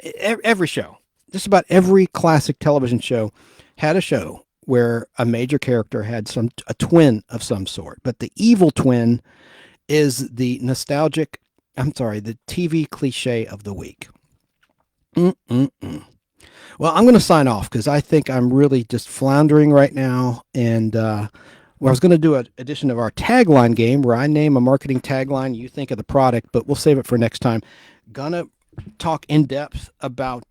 Every show, just about every classic television show had a show where a major character had a twin of some sort. But the evil twin is the TV cliche of the week. Well, I'm going to sign off because I think I'm really just floundering right now. And I was going to do an edition of our tagline game where I name a marketing tagline, you think of the product, but we'll save it for next time. Gonna talk in depth about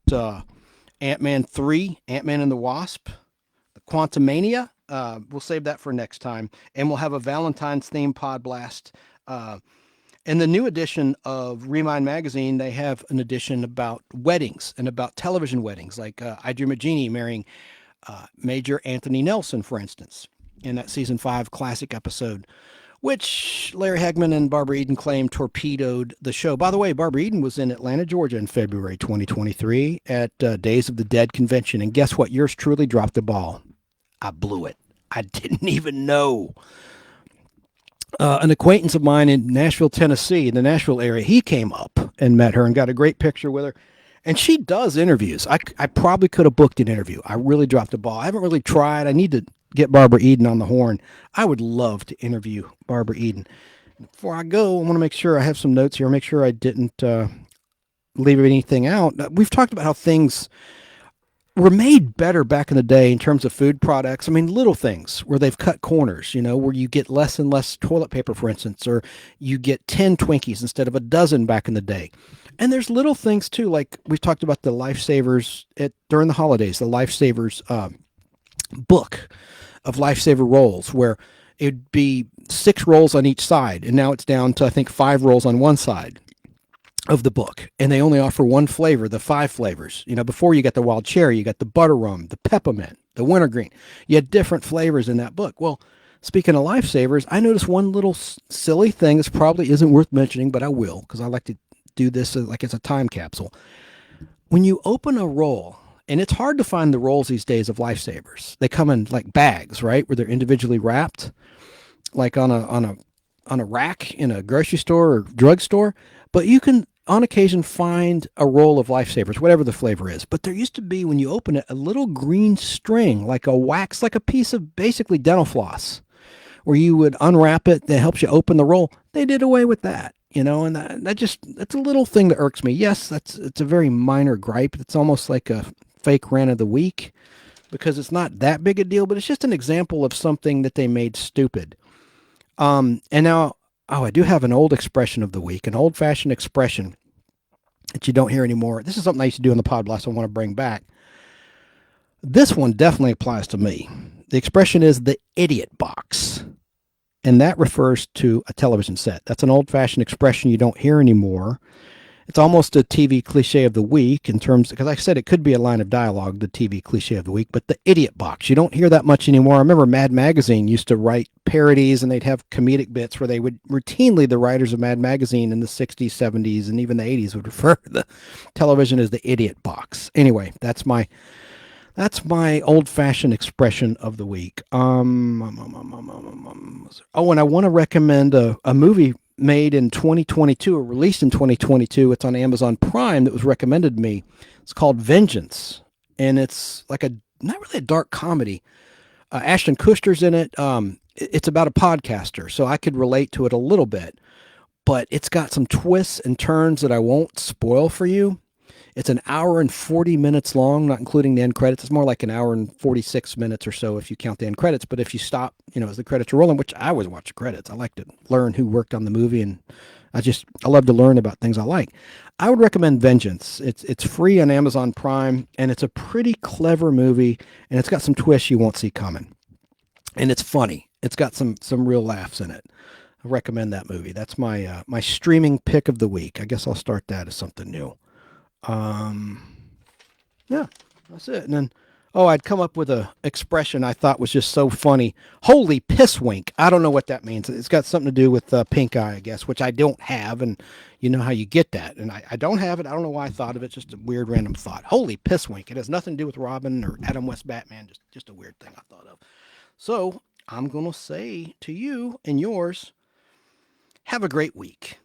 Ant-Man 3, Ant-Man and the Wasp, Quantumania. We'll save that for next time, and we'll have a Valentine's themed pod blast In the new edition of Remind Magazine, they have an edition about weddings and about television weddings, like Idris Majini marrying Major Anthony Nelson, for instance, in that season 5 classic episode, which Larry Hagman and Barbara Eden claim torpedoed the show. By the way, Barbara Eden was in Atlanta, Georgia in February 2023 at Days of the Dead convention. And guess what? Yours truly dropped the ball. I blew it. I didn't even know. An acquaintance of mine in Nashville, Tennessee, in the Nashville area, he came up and met her and got a great picture with her. And she does interviews. I probably could have booked an interview. I really dropped the ball. I haven't really tried. I need to get Barbara Eden on the horn. I would love to interview Barbara Eden. Before I go, I want to make sure I have some notes here, make sure I didn't leave anything out. We've talked about how things were made better back in the day in terms of food products. I mean, little things where they've cut corners, you know, where you get less and less toilet paper, for instance, or you get 10 Twinkies instead of a dozen back in the day. And there's little things too, like we've talked about the Lifesavers during the holidays, the Lifesavers book of Lifesaver rolls, where it'd be 6 rolls on each side. And now it's down to, I think, 5 rolls on one side of the book, and they only offer one flavor, the 5 flavors. You know, before you got the wild cherry, you got the butter rum, the peppermint, the wintergreen. You had different flavors in that book. Well, speaking of Lifesavers, I noticed one little silly thing. This probably isn't worth mentioning, but I will, because I like to do this like it's a time capsule. When you open a roll, and it's hard to find the rolls these days of Lifesavers. They come in like bags, right, where they're individually wrapped, like on a rack in a grocery store or drugstore. But you can, on occasion, find a roll of Lifesavers, whatever the flavor is. But there used to be, when you open it, a little green string, like a wax, like a piece of basically dental floss, where you would unwrap it. That helps you open the roll. They did away with that, you know, and that's a little thing that irks me. Yes, it's a very minor gripe. It's almost like a fake rant of the week, because it's not that big a deal, but it's just an example of something that they made stupid. And now, I do have an old expression of the week, an old-fashioned expression that you don't hear anymore. This is something I used to do in the pod blast I want to bring back. This one definitely applies to me. The expression is the idiot box, and that refers to a television set. That's an old-fashioned expression you don't hear anymore. It's almost a TV cliche of the week in terms, because like I said, it could be a line of dialogue, the TV cliche of the week, but the idiot box, you don't hear that much anymore. I remember Mad Magazine used to write parodies, and they'd have comedic bits where they would routinely, the writers of Mad Magazine in the 60s, 70s, and even the 80s would refer to the television as the idiot box. Anyway, that's my old-fashioned expression of the week. Oh, and I want to recommend a movie made in 2022 or released in 2022. It's on Amazon Prime that was recommended to me. It's called Vengeance, and it's like not really a dark comedy. Ashton Kutcher's in it. It's about a podcaster, so I could relate to it a little bit, but it's got some twists and turns that I won't spoil for you. It's an hour and 40 minutes long, not including the end credits. It's more like an hour and 46 minutes or so if you count the end credits. But if you stop, you know, as the credits are rolling, which I always watch the credits. I like to learn who worked on the movie, and I love to learn about things I like. I would recommend Vengeance. It's free on Amazon Prime, and it's a pretty clever movie, and it's got some twists you won't see coming. And it's funny. It's got some real laughs in it. I recommend that movie. That's my my streaming pick of the week. I guess I'll start that as something new. Yeah, that's it. And then, I'd come up with a expression I thought was just so funny. Holy piss wink. I don't know what that means. It's got something to do with pink eye, I guess, which I don't have. And you know how you get that. And I don't have it. I don't know why I thought of it. Just a weird random thought. Holy piss wink. It has nothing to do with Robin or Adam West Batman. Just a weird thing I thought of. So I'm going to say to you and yours, have a great week.